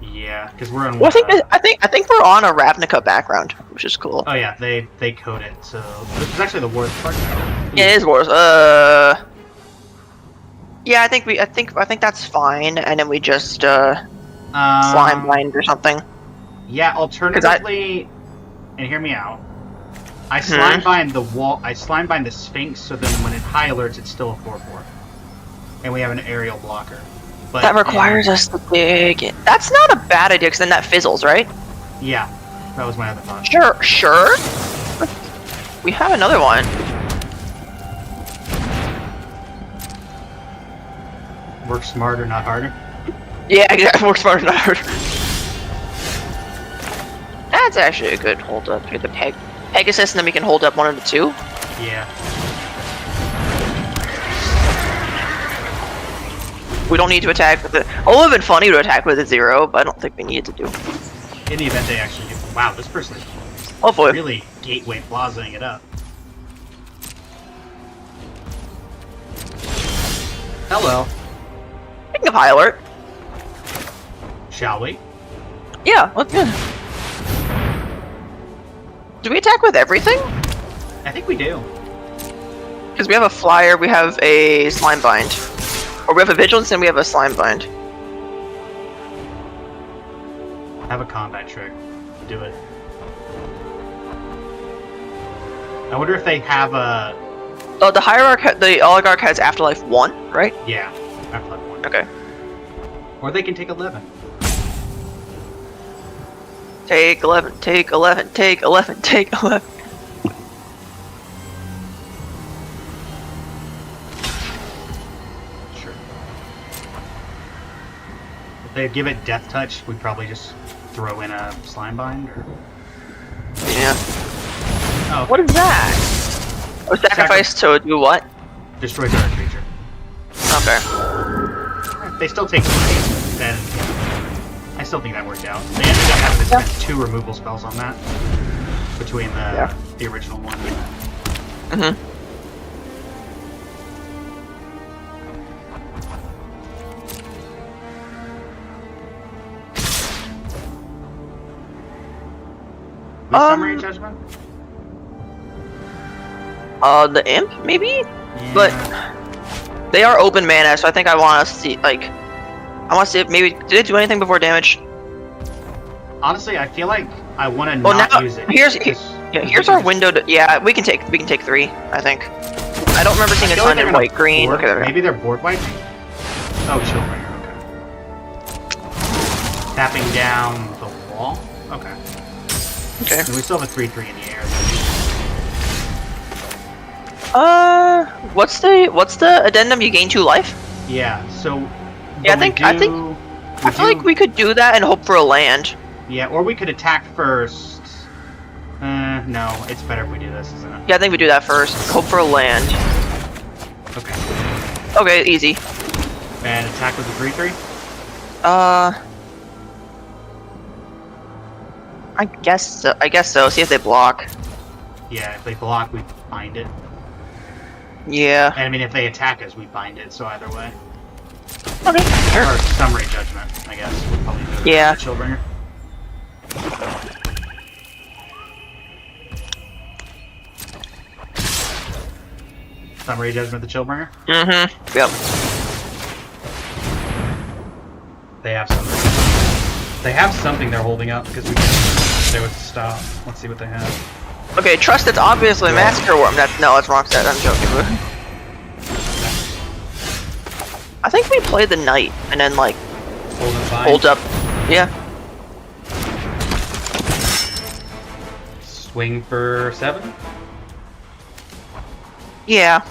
Yeah, because we're on. Well, I think we're on a Ravnica background, which is cool. Oh yeah, they code it. So this is actually the worst part. Yeah, it is worse. Yeah, I think that's fine, and then we just slime bind or something. Yeah, alternatively, and hear me out. I slime bind the wall. I slime bind the Sphinx, so then when it high alerts, it's still a 4/4, and we have an aerial blocker. But That requires us to dig it. That's not a bad idea, because then that fizzles, right? Yeah, that was my other thought. Sure. We have another one. Work smarter, not harder. Yeah, exactly. Work smarter, not harder. That's actually a good hold up here. The Pegasus, and then we can hold up one of the two. Yeah. We don't need to attack with it. It would have been funny to attack with a 0, but I don't think we need to do. In the event they actually do. Wow, this person is Hopefully. really gateway plazaing it up. Hello. Speaking of high alert. Shall we? Yeah, let's go. Do we attack with everything? I think we do. Because we have a flyer, we have a slime bind. Or we have a vigilance and we have a slime bind. I have a combat trick. Do it. I wonder if they have a... Oh, the hierarch, the oligarch has afterlife 1, right? Yeah, Afterlife 1. Okay. Or they can take 11. Take 11, take 11, take 11, take 11. Sure. If they give it Death Touch, we'd probably just throw in a Slime Bind, or... Yeah. Oh, What is that? Oh, sacrifice to do what? destroy target creature. Okay. If they still take 3, then I still think that worked out. They ended up having to spend 2 removal spells on that between the original one. Mm-hmm. Summary Judgment? The imp, maybe? Yeah. But they are open mana, so I think I want to see, like, I want to see if maybe, did it do anything before damage? Honestly, I feel like I want to Well, not now, use it. here's our window to, yeah, we can take 3, I think. I don't remember seeing a ton in white, green. Okay, there we go. Maybe they're board wiping? Oh, Chillbringer, okay. Tapping down the wall? Okay. Okay. And we still have a 3/3 in the air. What's the addendum? You gain 2 life? Yeah, so... Yeah, but I feel like we could do that and hope for a land. Yeah, or we could attack first. No, it's better if we do this, isn't it? Yeah, I think we do that first. Hope for a land. Okay. Okay, easy. And attack with the 3/3? I guess so. See if they block. Yeah, if they block, we bind it. Yeah. And I mean, if they attack us, we bind it, so either way. Okay. Sure. Or Summary Judgment, I guess. We'll probably do it. Yeah. Chillbringer. Summary Judgment, the Chillbringer? Mm-hmm. Yep. They have something. They have something they're holding up because we they would stop. Let's see what they have. Okay, trust it's obviously Massacre Worm. No, it's wrong set. I'm joking. I think we play the knight and then like Hold and bind. hold up. Yeah. Swing for 7? Yeah.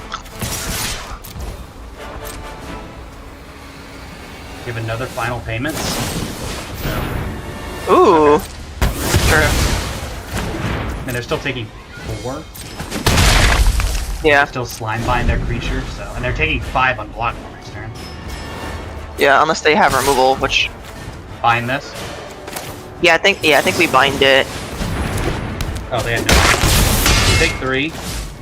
Give another final payments. Ooh. Sure. And they're still taking 4. Yeah. Still slime bind their creature, so and they're taking 5 on block for next turn. Yeah, unless they have removal, which Bind this. yeah, I think we bind it. Oh, they had no. You take 3.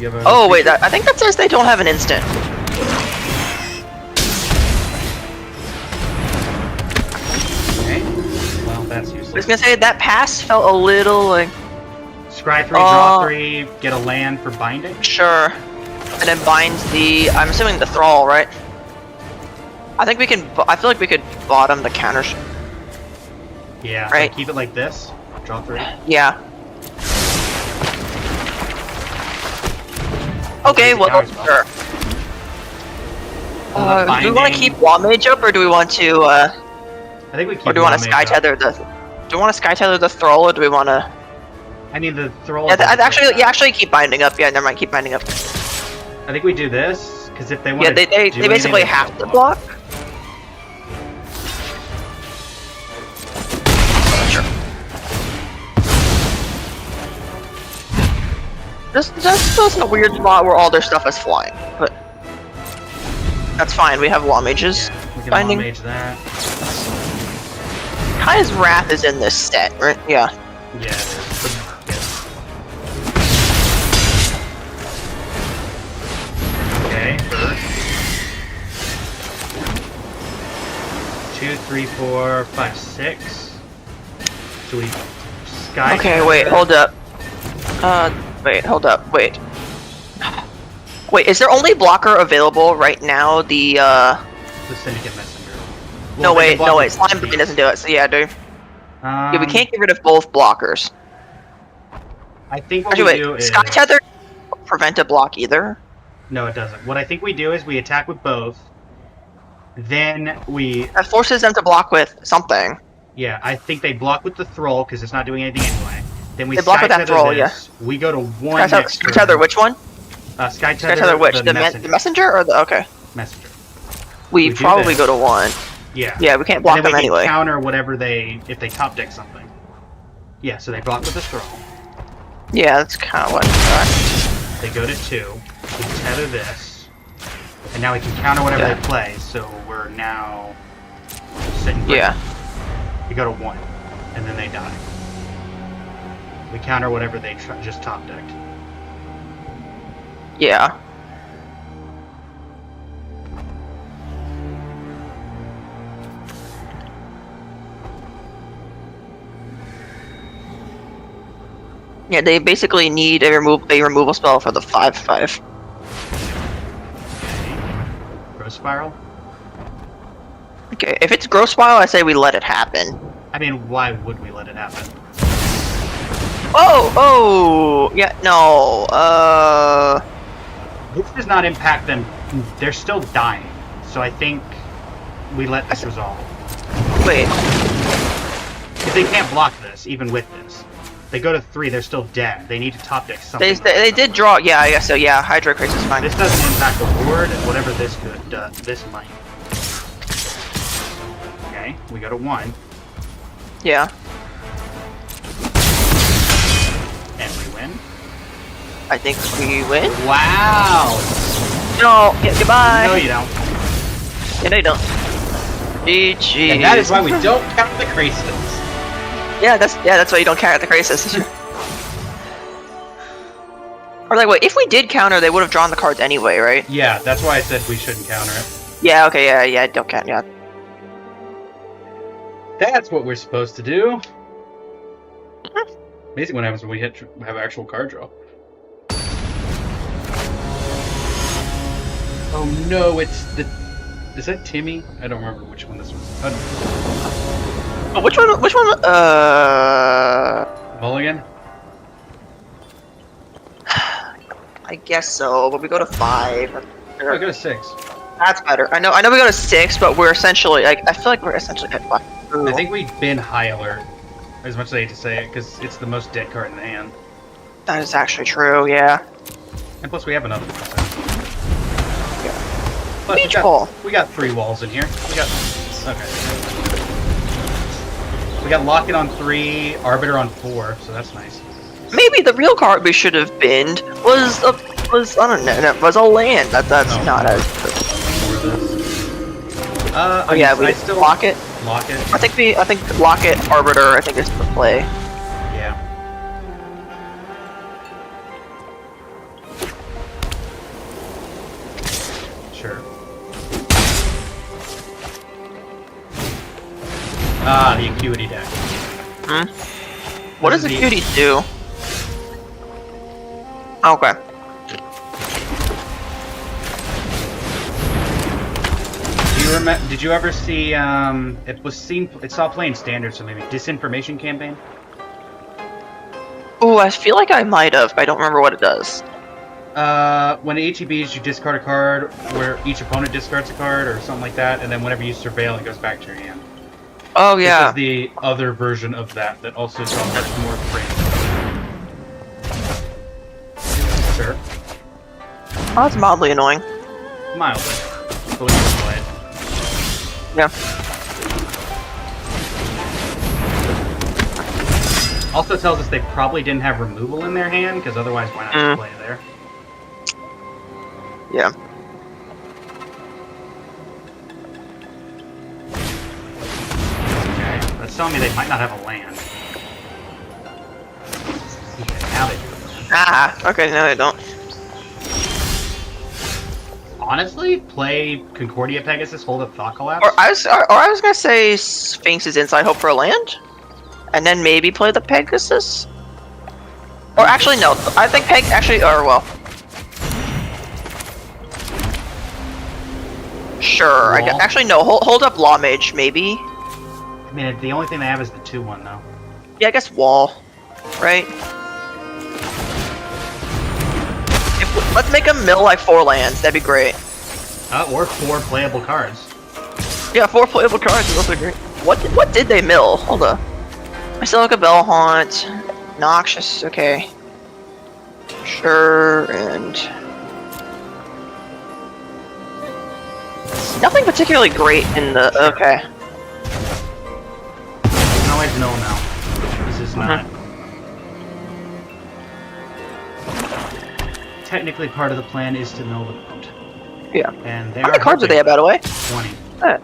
You have a Oh wait, creature. I think that says they don't have an instant. Okay. Well, that's I was useless. gonna say that pass felt a little like Scry 3, draw 3, get a land for binding. sure, and then binds the. I'm assuming the thrall, right? I think we can. I feel like we could bottom the counters. Yeah, Right. so keep it like this. Draw 3. Yeah. Okay, Use the well, counter spell. sure. Do we want to keep Wall Mage up, or do we want to, I think we keep or do we want to Wall Sky Mage up. Tether the? Do we want to Sky Tether the Thrall, or do we want to? I mean, the Thrall... Yeah, doesn't actually, work yeah, out. actually, keep binding up. Yeah, never mind, keep binding up. I think we do this, because if they want Yeah, to they basically anything, have they'll to block. Sure. This is a weird spot where all their stuff is flying, but that's fine. We have Law Mages. Yeah, we can Binding. Law Mage that. Kai's Wrath is in this set, right? Yeah. Yeah, it is. Okay, first. 2, 3, 4, 5, 6. So we Sky. Okay, wait, hold up. Wait, hold up, wait. Wait, is there only blocker available right now? The Syndicate Messenger. no Well, they wait, can block no with wait, Slime Beam doesn't do it. So yeah, dude. Yeah, we Um, can't get rid of both blockers. I think what Actually, we do wait, is Sky Tether prevent a block either. no, it doesn't. What I think we do is we attack with both. Then we That forces them to block with something. yeah, I think they block with the Thrall because it's not doing anything anyway. Then we They block Sky with that Tether Thrall, this. We go to 1 Sky Tether, next Sky Tether, turn. which one? Sky Sky Tether, Tether, which? the The messenger. messenger or the okay? Messenger. We do probably this. go to 1. Yeah. Yeah, we can't And block then them we can anyway. counter whatever if they top deck something. Yeah, so they block with the Thrall. Yeah, that's kind of what. They go to 2. We tether this. And now we can counter whatever Yeah. they play, so we're now sitting pretty. Yeah. We go to 1. And then they die. We counter whatever they just top decked. Yeah. Yeah, they basically need a removal spell for the 5/5. Growth Spiral? Okay, if it's Growth Spiral, I say we let it happen. I mean, why would we let it happen? Oh, yeah, no, This does not impact them. They're still dying. So I think we let this resolve. wait, Because they can't block this, even with this. They go to 3, they're still dead. They need to top deck something. they did draw, yeah, I guess so, yeah, Hydra Crisis is fine. This doesn't impact the board, and whatever this could, this might. Okay, we go to 1, Yeah, and we win. I think we win. Wow! No, yeah, goodbye. No, you don't. Yeah, they don't. GG. And that is why we don't count the Krasis. Yeah, that's why you don't counter the Crisis. Or like, wait, if we did counter, they would have drawn the cards anyway, right? Yeah, that's why I said we shouldn't counter it. Yeah, okay, yeah, don't count, yeah. That's what we're supposed to do. Amazing what happens when we have actual card draw. Oh no, it's the... Is that Timmy? I don't remember which one this was. Oh, which one, Mulligan? I guess so, but we go to 5. Oh, I go to 6. That's better. I know we go to 6, but we're essentially, like, I feel like we're essentially at 5. I think we've been high alert. As much as I hate to say it, because it's the most dead card in the hand. That is actually true, yeah. And plus we have another one. So. Yeah. Plus, Beach ball. we got 3 walls in here. Okay. We got Locket on 3, Arbiter on 4, so that's nice. Maybe the real card we should have binned was I don't know, was a land. That's Oh. not as. Oh Oh yeah, we still lock it. Lock it. I think Locket, Arbiter, I think is the play. Yeah. Sure. Ah, the Acuity deck. Hmm? What does This the is cutie do? Okay. Did you ever see? It saw playing standard, so maybe Disinformation Campaign. Ooh, I feel like I might have, but I don't remember what it does. When it HEBs, you discard a card where each opponent discards a card or something like that, and then whenever you surveil, it goes back to your hand. Oh yeah. This is the other version of that also saw much more frame. Sure. Oh, that's mildly annoying. Mildly. But we can play it. Yeah. Also tells us they probably didn't have removal in their hand, because otherwise why not just play it there? Yeah. Okay, that's telling me they might not have a land. Okay, now they do. Ah, okay, no they don't. Honestly, play Concordia Pegasus, hold up Thought Collapse. Or I was gonna say Sphinx's Inside Hope for a land, and then maybe play the Pegasus. Or actually no, I think Sure. Actually no. Hold up Law Mage maybe. I mean, the only thing they have is the 2/1 though. Yeah, I guess Wall, right? Let's make a mill like 4 lands. That'd be great. Or 4 playable cards. Yeah, 4 playable cards is also great. What did they mill? Hold up. I still like a Bell Haunt. Noxious. Okay. Sure and. Nothing particularly great in the. Okay. You can always mill now. This is not. Technically, part of the plan is to mill the boat. Yeah. And how many cards are they, by the way? 20.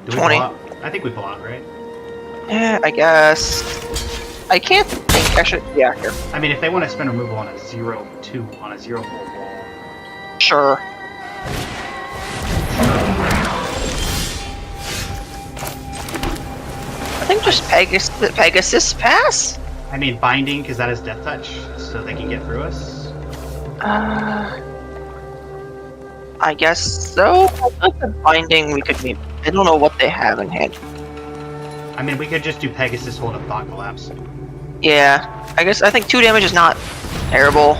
20. I think we pull out, right? Yeah, I guess. I can't think. Actually, yeah, here. I mean, if they want to spend removal on a 0/2 on a 0/4 wall. Sure. I think just Pegasus pass? I mean, binding, because that is Death Touch, so they can get through us. I guess so. I feel like the binding we could maybe. I don't know what they have in hand. I mean, we could just do Pegasus, hold up Thought Collapse. Yeah, I think 2 damage is not terrible.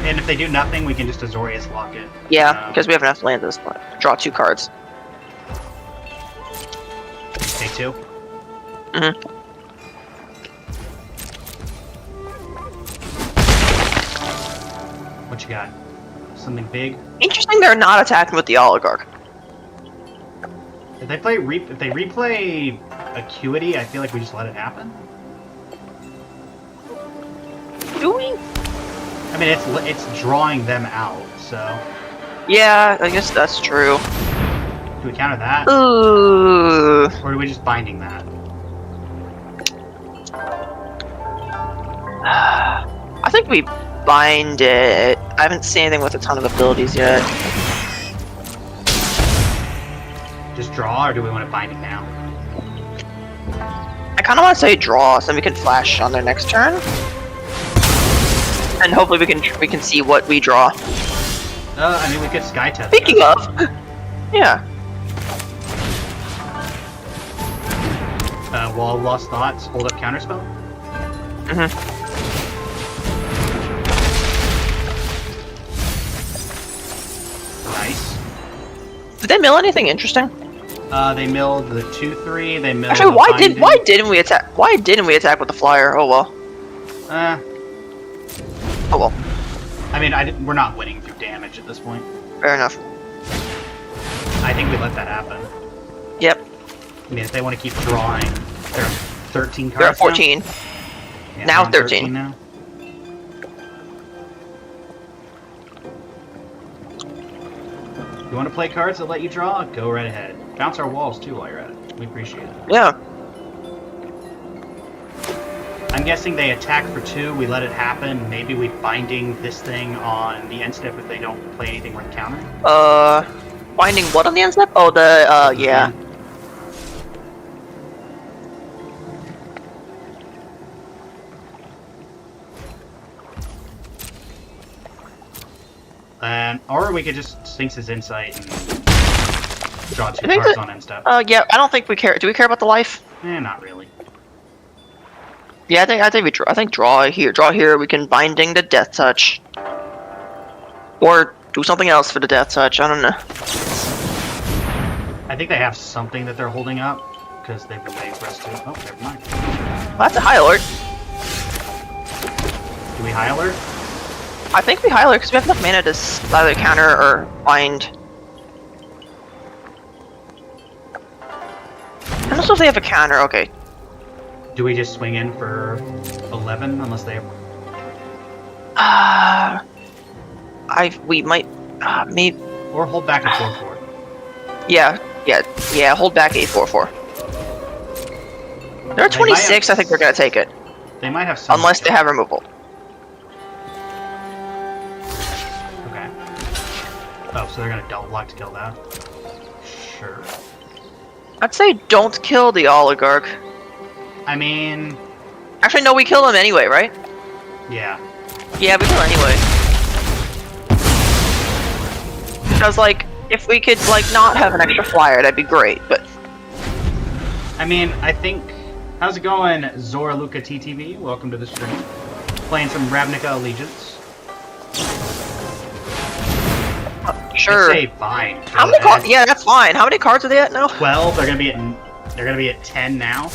And if they do nothing, we can just Azorius lock it. Yeah, because we have enough land at this point. Draw 2 cards. Take 2. What you got? Something big? Interesting. They're not attacking with the Oligarch. If they replay Acuity, I feel like we just let it happen. Do we? I mean, it's drawing them out, so. Yeah, I guess that's true. Do we counter that? Ooh. Or are we just binding that? I think we bind it. I haven't seen anything with a ton of abilities yet. Just draw, or do we want to bind it now? I kind of want to say draw, so we can flash on their next turn, and hopefully we can see what we draw. I mean, we could Sky Test. Speaking of, yeah. Wall of Lost Thoughts, hold up Counterspell. Nice. Did they mill anything interesting? They milled the 2/3. They milled. Actually, why didn't we attack? Why didn't we attack with the flyer? Oh well. Oh well. I mean, we're not winning through damage at this point. Fair enough. I think we let that happen. Yep. I mean, if they want to keep drawing, they're 13 cards. They're at 14. Yeah, Now they're on 13. Now. You want to play cards that let you draw? Go right ahead. Bounce our walls too while you're at it. We appreciate it. Yeah. I'm guessing they attack for 2, we let it happen, maybe we binding this thing on the end step if they don't play anything worth countering. Binding what on the end step? Oh, yeah. Or we could just Sphinx's Insight and draw 2 I think cards that- on end step. Yeah, I don't think we care. Do we care about the life? Not really. Yeah, I think we draw. I think draw here. Draw here. We can binding the death touch, or do something else for the death touch. I don't know. I think they have something that they're holding up because they've been waiting for us to. Oh, never mind. Well, that's a High Alert. Do we high alert? I think we High Alert because we have enough mana to either counter or bind. I don't know if they have a counter. Okay. Do we just swing in for 11 unless they have... We might, maybe. Or hold back a 4/4. Yeah. Hold back 8/4/4. They're at 26. I think they're gonna take it, They might have some. unless they have removal. Okay. Oh, so they're gonna double block to kill that. Sure. I'd say don't kill the Oligarch. I mean, Actually, no, we kill him anyway, right? yeah. Yeah, we kill anyway. Because, like, if we could, like, not have an extra flyer, that'd be great, but... I mean, I think... How's it going, Zora Luca TTV? Welcome to the stream. Playing some Ravnica Allegiance. Sure. I say fine. How many cards? Yeah, that's fine. How many cards are they at now? 12. They're gonna be at 10 now.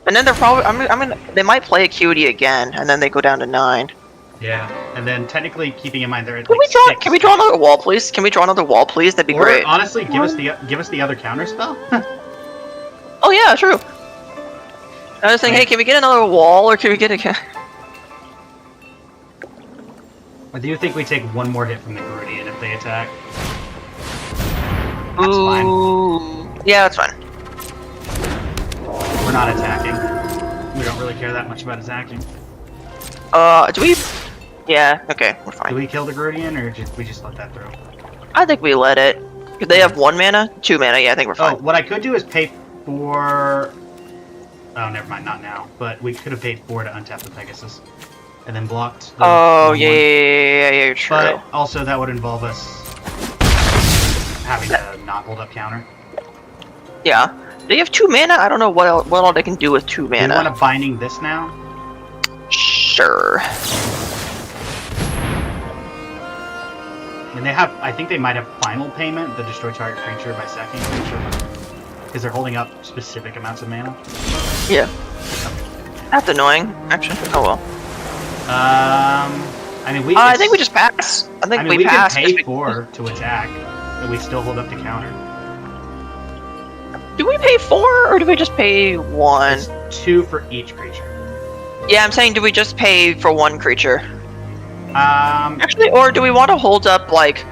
And then they're probably... I mean, they might play Acuity again, and then they go down to 9. Yeah. And then technically, keeping in mind they're at Can like we draw? 6. Can we draw another wall, please? Can we draw another wall, please? That'd be Or great. honestly, give us the other counter spell. Oh yeah, true. I was thinking, hey, can we get another wall, or can we get a? Or do you think we take one more hit from the Grudian if they attack? Ooh. Yeah, that's fine. We're not attacking. We don't really care that much about attacking. Do we? Yeah. Okay, we're Do fine. we kill the Grudian, or we just let that through? I think we let it. Could they have 1 mana? 2 mana? Yeah, I think we're Oh, fine. what I could do is pay for... Oh, never mind, not now. But we could have paid 4 to untap the Pegasus. And then blocked the Oh, one. yeah, true. But also that would involve us having to not hold up counter. Yeah. They have 2 mana? I don't know what all they can do with 2 Do you mana. want to binding this now? Sure. And they have... I think they might have final payment, the destroy target creature by sacking creature. Because they're holding up specific amounts of mana. Yeah. That's annoying, actually. Oh well. I mean, I think we just pass. I think we can pass. pay 4 to attack, but we still hold up to counter. Do we pay 4 or do we just pay 1? It's 2 for each creature. Yeah, I'm saying, do we just pay for 1 creature? Um, Actually, or do we want to hold up, like,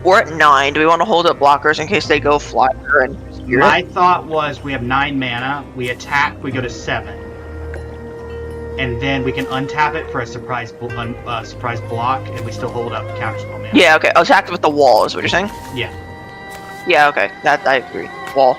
we're at 9. Do we want to hold up blockers in case they go flyer and spirit? my thought was we have 9 mana, we attack, we go to 7. And then we can untap it for a surprise block, and we still hold up counterspell mana. Yeah, okay. Attack with the wall is what you're saying? Yeah. Yeah, okay. That, I agree. Wall.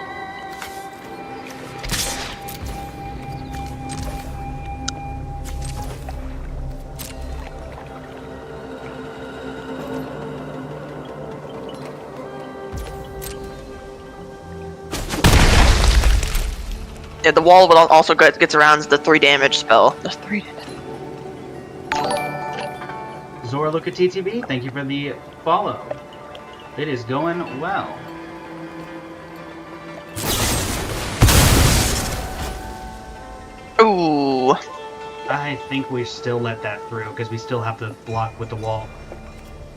Yeah, the wall will also gets around the 3 damage spell. The 3 damage. Zora Luca TTV, thank you for the follow. It is going well. Ooh. I think we still let that through, because we still have to block with the wall.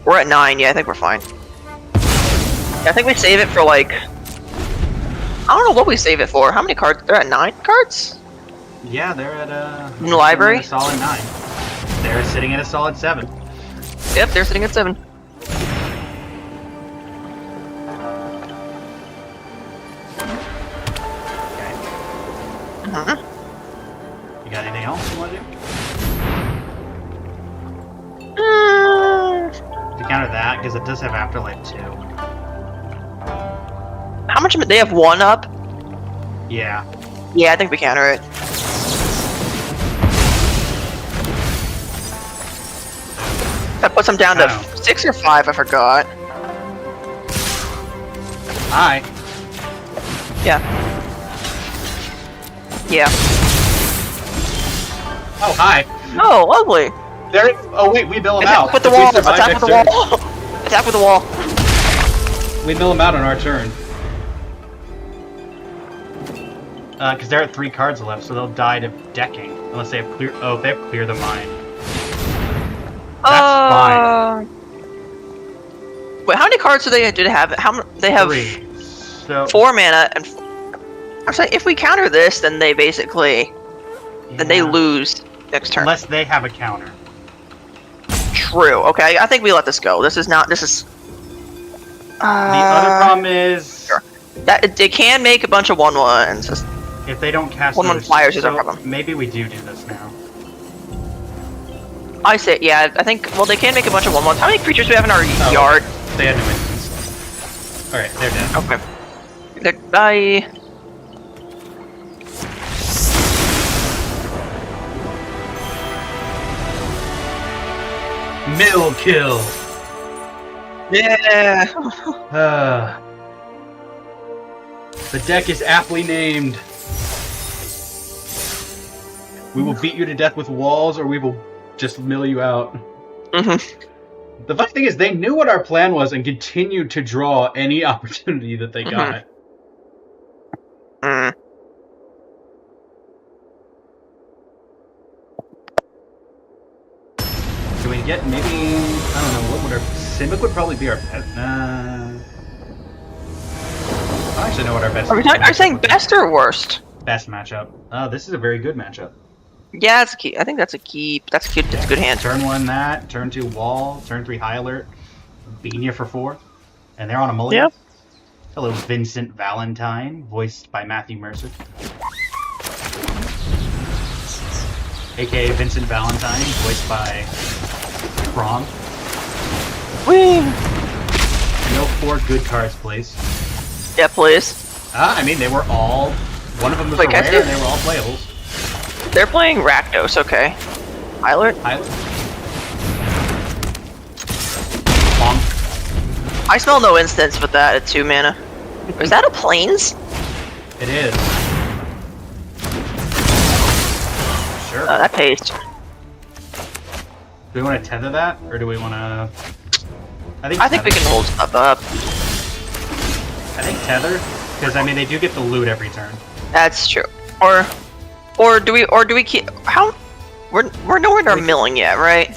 We're at 9, yeah, I think we're fine. Yeah, I think we save it for, like... I don't know what we save it for. How many cards? They're at 9 cards? Yeah, they're at In the library? a solid 9. They're sitting at a solid 7. Yep, they're sitting at 7. Okay. Uh-huh. You got anything else you want to do? To counter that, because it does have Afterlife too. How much? They have 1 up? Yeah. Yeah, I think we counter it. That puts them down to Oh. 6 or 5, I forgot. Hi. Yeah. Yeah. Oh, hi. Oh, lovely. There. Oh wait, we mill him out. Attack with the We wall. survived Attack with the next wall. Attack with the wall. turn. We mill him out on our turn. Because they're at 3 cards left, so they'll die to decking unless they have clear. Oh, they have clear the mind. That's fine. Wait, how many cards do they have? They have 3. So 4 mana and. I'm saying if we counter this, then they basically then they yeah. lose next turn. Unless they have a counter. True. Okay, I think we let this go. This is not. This is. The other problem is that they can make a bunch of 1/1s. if they don't cast 1/1 those, flyers is our so problem. maybe we do this now. I say, yeah. I think. Well, they can make a bunch of 1/1s. How many creatures do we have in our yard? They had no instance. Alright, they're dead. Okay. Bye. Mill kill! Yeah. The deck is aptly named. We will beat you to death with walls, or we will just mill you out. The funny thing is, they knew what our plan was and continued to draw any opportunity that they got. Can we get maybe, I don't know, what would our Simic would probably be our pet. I don't actually know what our best. Are you saying best or worst? Best matchup. This is a very good matchup. Yeah, it's a key. I think that's a key. That's good. That's a good hand. Turn 1 that, turn 2 wall, turn 3 high alert, beating you for 4, and they're on a mulligan. Yeah. Hello, Vincent Valentine, voiced by Matthew Mercer. AKA Vincent Valentine, voiced by Crom. Whee! No 4 good cards, please. Yeah, please. I mean, they were all. One of them was Wait, a can I rare, see and they were all playables. They're playing Rakdos. Okay. Pilot. Bonk. I smell no instance with that at 2 mana. Is that a plains? It is. Sure. Oh, that pays. Do we want to tether that, or do we want to? I think we can hold stuff up. I think tether, because I mean they do get the loot every turn. That's true. Or do we keep how? We're nowhere near milling yet, right?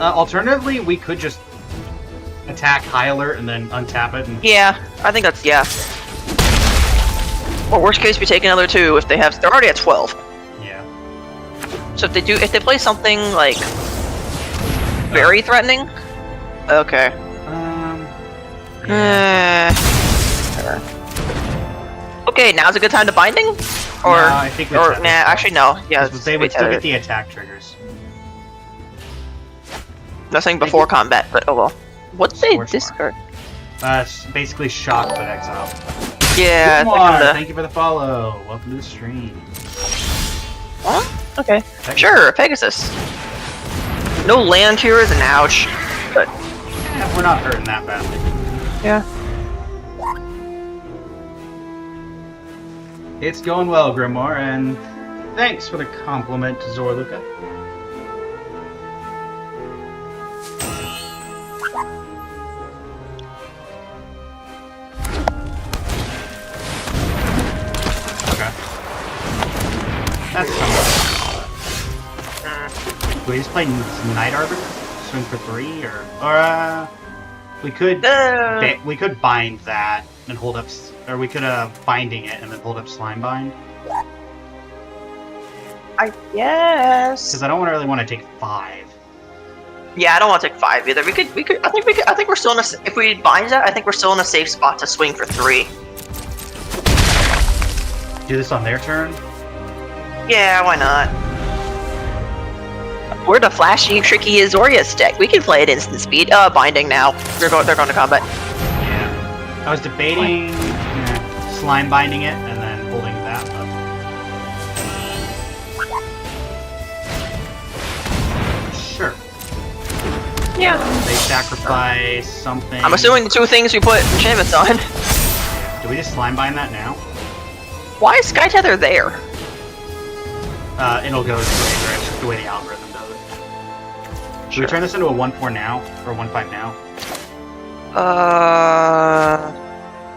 Alternatively, we could just attack high alert and then untap it. And... Yeah, I think that's yeah. Or worst case, we take another 2 if they have. They're already at 12. Yeah. So if they play something like very threatening, okay. Okay, now's a good time to binding, or no, I think we or tether nah. still. Actually, no. Yeah, They would still get the attack triggers. Nothing before combat, but oh well. What's they Force discard? Basically shock but exile. Yeah, I think Kumar, I'm the- thank you for the follow. Welcome to the stream. Huh? Okay. Pegasus. Sure, Pegasus. No land here is an ouch, but Yeah, we're not hurting that badly. yeah. It's going well, Grimoire, and thanks for the compliment to Zorluka. Okay. That's somewhat. Do we just play Night Arbiter? Swing for 3, or we could we could bind that and hold up, or we could binding it and then hold up Slime Bind. I guess. Because I don't really want to take 5. Yeah, I don't want to take 5 either. We could. I think we're still in a. If we bind that, I think we're still in a safe spot to swing for 3. Do this on their turn. Yeah, why not? We're the flashy, tricky Azorius deck. We can play at instant speed. Binding now. They're going to combat. Yeah. I was debating slime binding it and then holding that up. Sure. Yeah. They sacrifice something. I'm assuming the 2 things we put enchantments on. Do we just slime bind that now? Why is Sky Tether there? It'll go the way direction, the way the algorithm does it. Should we turn this into a 1-4 now? Or 1-5 now?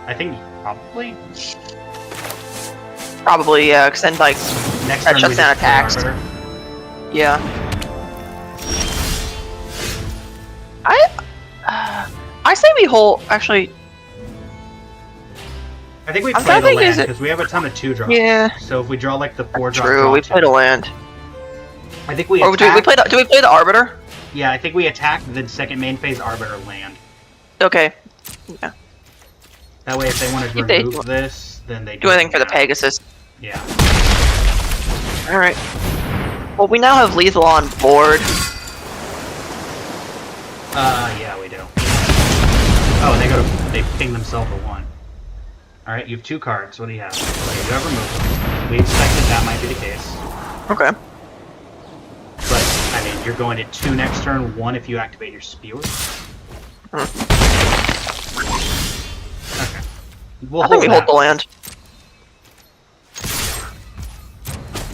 I think probably. Probably, yeah, because then, like, Next that turn shuts we down just play attacks. Arbiter. Yeah. I say we hold. Actually, I think we I'm play the thinking, land is it- because we have a ton of 2-drop. yeah. So if we draw like the 4-drop, True. We played a land. I think we Or do we attack. play the? Do we play the Arbiter? Yeah, I think we attack, then second main phase Arbiter land. Okay. That way, if they want to If they remove this, then they Do anything for the that. Pegasus. Yeah. All right. Well, we now have lethal on board. Yeah, we do. Oh, and they ping themselves a 1. Alright, you have 2 cards. What do you have? Okay, you have removal. We expected that might be the case. Okay. But, I mean, you're going to 2 next turn, 1 if you activate your spear. Okay. We'll I think we hold the land.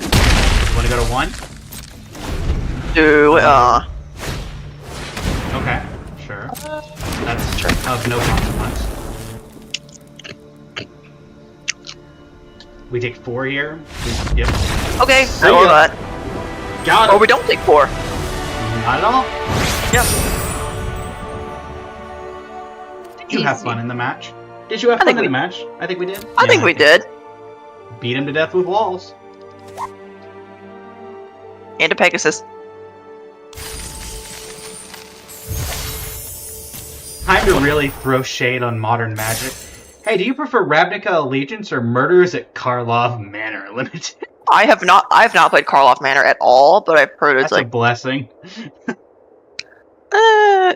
You want to go to 1? Do Okay, sure. That's of no consequence. We take 4 here. Yep. Okay. See Roll ya. that. Got Or it. we don't take 4. Not at all. Yep. Did you have Easy. fun in the match? Did you have I fun think in the we- match? I think we did. I think we did. Beat him to death with walls. And a Pegasus. Time to really throw shade on modern magic. Hey, do you prefer Ravnica Allegiance or Murders at Karlov Manor Limited? I have not played Karloff Manor at all, but I've heard it's That's a like blessing.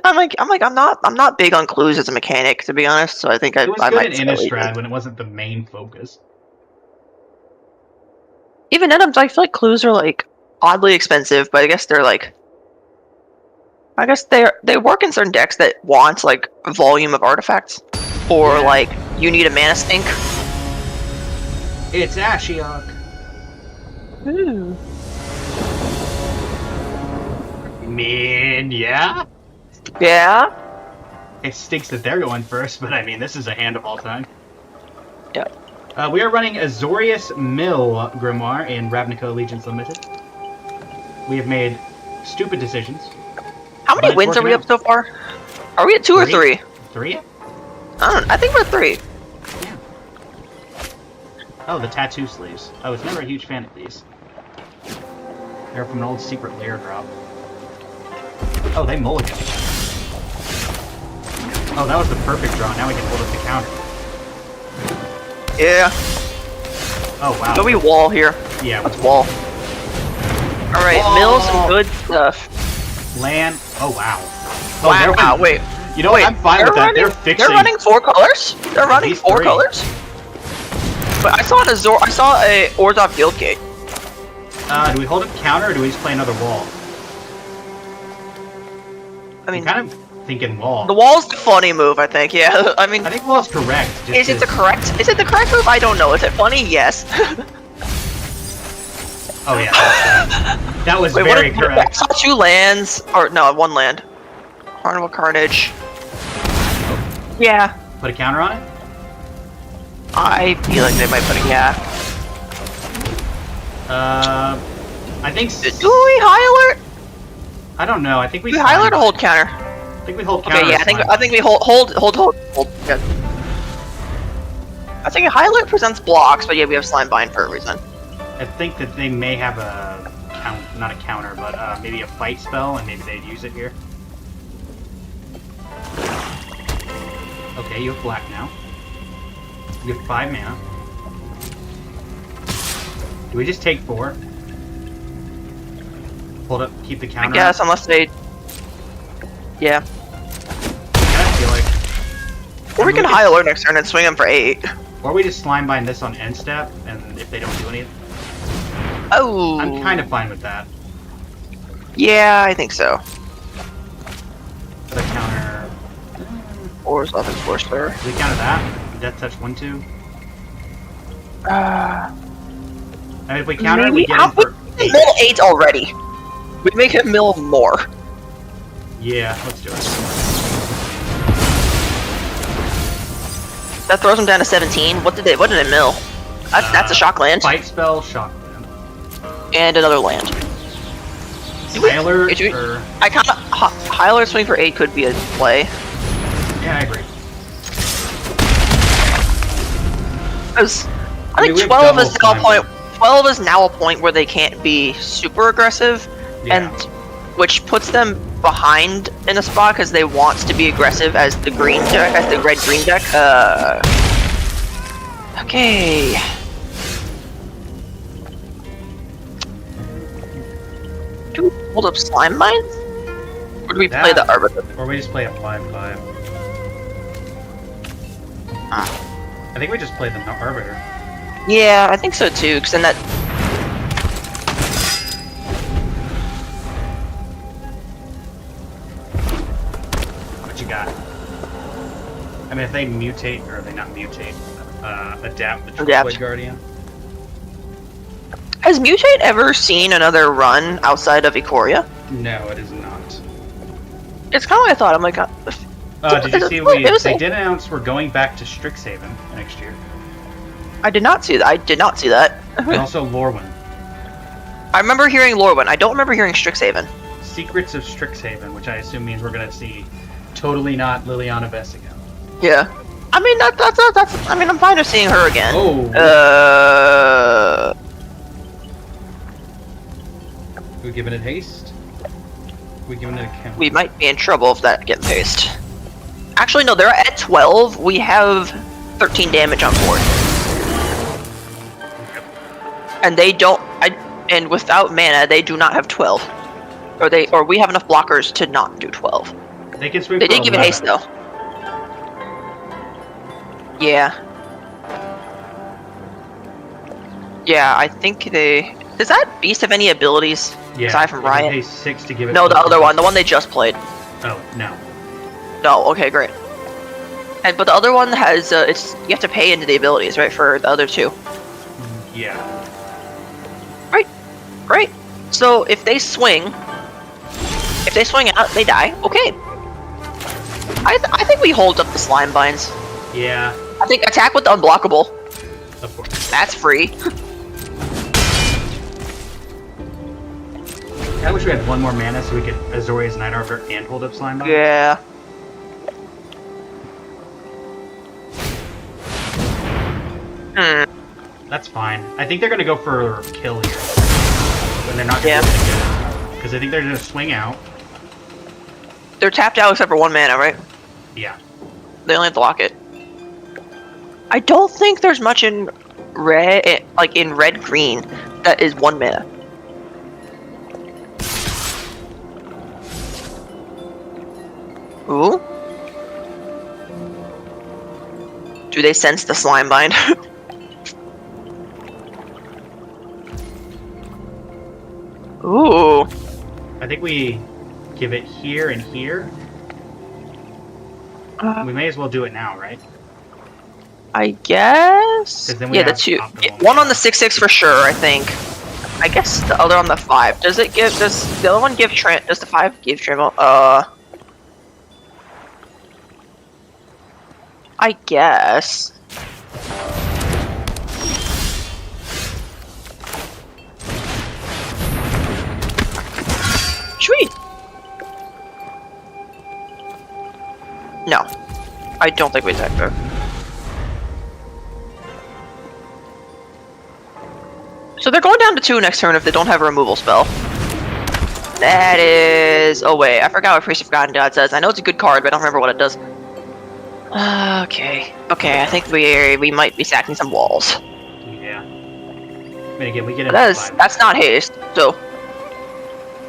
I'm not big on clues as a mechanic, to be honest. So I think It was I good might in still leave Innistrad it. when it wasn't the main focus. Even then, I feel like clues are like oddly expensive, but I guess they're like. I guess they work in certain decks that want like a volume of artifacts, or Yeah. like you need a mana sink. It's Ashiok. Ooh. Man, yeah? Yeah. It stinks that they're going first, but I mean, this is a hand of all time. Yeah. We are running Azorius Mill Grimoire in Ravnica Allegiance Limited. We have made stupid decisions. How But many it's wins are we working up so far? Are we at 2 or 3? 3? I think we're 3. Yeah. Oh, the tattoo sleeves. I was never a huge fan of these. They're from an old secret lair drop. Oh, they mulligan. Oh, that was the perfect draw. Now we can hold up the counter. Yeah. Oh, wow. So we wall here. Yeah, Let's wall. All right, Wall. mill some good stuff. land. Oh, wow. Oh, Wow. they're- Wait. You know what? I'm fine with that. They're fixing. They're running 4 colors. They're running least 4 3. colors. But I saw I saw a Orzhov Guildgate. Do we hold up counter or do we just play another wall? I mean, I'm kind of thinking wall. the wall's the funny move. I think. Yeah. I mean, I think wall's correct. Just is it the 'cause- correct? Is it the correct move? I don't know. Is it funny? Yes. Oh yeah, that was Wait, very I correct. saw 2 lands, or no, 1 land. Carnival Carnage. Yeah, Put a counter on it. I feel like they might put a I think. Do we high alert? I don't know. I think we. Do we high alert or slime hold counter? bind. I think we hold counter. Okay, yeah, or I slime think we hold. Yeah. I think a high alert presents blocks, but yeah, we have slime bind for a reason. bind. I think that they may have a not a counter, but maybe a fight spell, and maybe they'd use it here. Okay, you have black now. You have 5 mana. Do we just take 4? Hold up, keep the I counter. guess, unless they. Yeah. I feel like. Or we can high alert next turn and swing them for 8. Or we just slime bind this on end step, and if they don't do anything. Oh. I'm kind of fine with that. Yeah, I think so. The counter. Or is nothing forced there. Do we counter that? Death touch 1/2. I mean, if we counter, maybe we get in for we 8. mill 8 already. We make him mill more. Yeah, let's do it. That throws him down to 17. What did they mill? That's a shock land. Fight spell, shock land. And another land. Hyler, Did we- or... I kinda Hyler swing for 8 could be a play. Yeah, I agree. Because I mean, think we have 12 is double now a point. 12 is now a point where they can't be super aggressive, Yeah. and which puts them behind in a spot because they want to be aggressive as the green deck, as the red green deck. Okay. Do we hold up slime mines? Or do we play the That- arbiter? Or we just play a 5/5. Ah. I think we just play the Arbiter. Yeah, I think so too. Because then that. What you got? I mean, if they mutate, or they not mutate, adapt the Adapt. Triple Guardian. Has Mutate ever seen another run outside of Ikoria? No, it is not. It's kind of what I thought. I'm like, Did you see they did announce we're going back to Strixhaven next year. I did not see that. I did not see that. And also Lorwyn. I remember hearing Lorwyn. I don't remember hearing Strixhaven. Secrets of Strixhaven, which I assume means we're going to see totally not Liliana Vesica. Yeah. I mean, that's. I mean, I'm fine with seeing her again. Oh. We giving it haste? We giving it a count? We might be in trouble if that gets paced. Actually, no. They're at 12. We have 13 damage on board, and they don't. And without mana, they do not have 12. Or we have enough blockers to not do 12. They can swing They for did give it 11. haste though. Yeah. Yeah, I think they. Does that beast have any abilities Yeah. aside from you can Riot? pay 6 to give it. No, the plus other one, the one they just played. Oh no. No, okay, great. But the other one has it's you have to pay into the abilities, right? For the other two. Yeah. Right. So if they swing out, they die. Okay. I think we hold up the slime binds. Yeah. I think attack with the unblockable. Of course. That's free. I wish we had one more mana so we could Azorius Night Arbiter and hold up Slime Bomb. Yeah. Hmm. That's fine. I think they're gonna go for kill here. When they're not gonna Yeah. do anything good. Because I think they're gonna swing out. They're tapped out except for 1 mana, right? Yeah. They only have to lock it. I don't think there's much in red, like in red green, that is 1 mana. Ooh. Do they sense the slime bind? Ooh. I think we give it here and here. We may as well do it now, right? I guess. 'Cause then we Yeah, the have two. optimal. One on the 6/6 for sure. I think. I guess the other on the 5. Does it give? Does the other one give? Does the 5 give Trimble? I guess. Sweet. No, I don't think we attack her. So they're going down to 2 next turn if they don't have a removal spell. That is... Oh wait, I forgot what Priest of Forgotten God says. I know it's a good card, but I don't remember what it does. Okay. Okay, I think we might be sacking some walls. Yeah. I mean, again, we get it. That's not haste, so...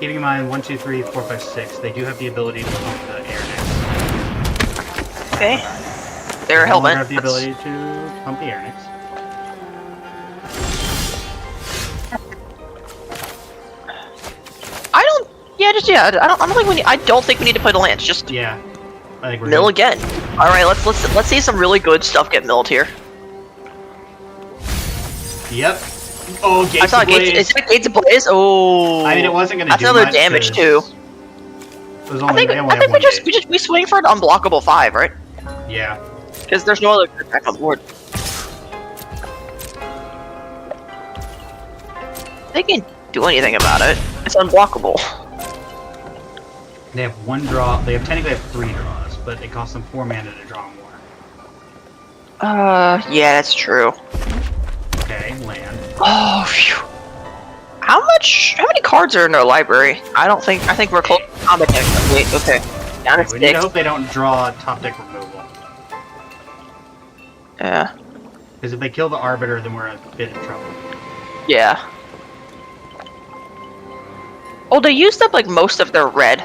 Keeping in mind, 1, 2, 3, 4, 5, 6, they do have the ability to pump the air next. Okay. They're They no longer helmet. have the ability to pump the air next. I don't... Yeah, just... Yeah, I don't think we need... I don't think we need to play the lance. Just Yeah. I think we're mill good. again. Alright, let's see some really good stuff get milled here. Yep. Oh, Gates I saw Ablaze. Gates. Is that Gates Ablaze? Oh. I mean, it wasn't gonna I do feel much. their damage 'cause too. It was I only, think they only I had think one gauge. we swing for an unblockable 5, right? Yeah. Because there's no other back on board. They can do anything about it. It's unblockable. They have one draw. They have technically have 3 draws, but it costs them 4 mana to draw more. Yeah, that's true. Okay, land. Oh, phew. How many cards are in their library? I think we're close to combat deck. Wait, okay. Down to We need to 6. hope they don't draw top deck removal. Yeah. Because if they kill the Arbiter, then we're in a bit of trouble. Yeah. Oh, they used up, like, most of their red.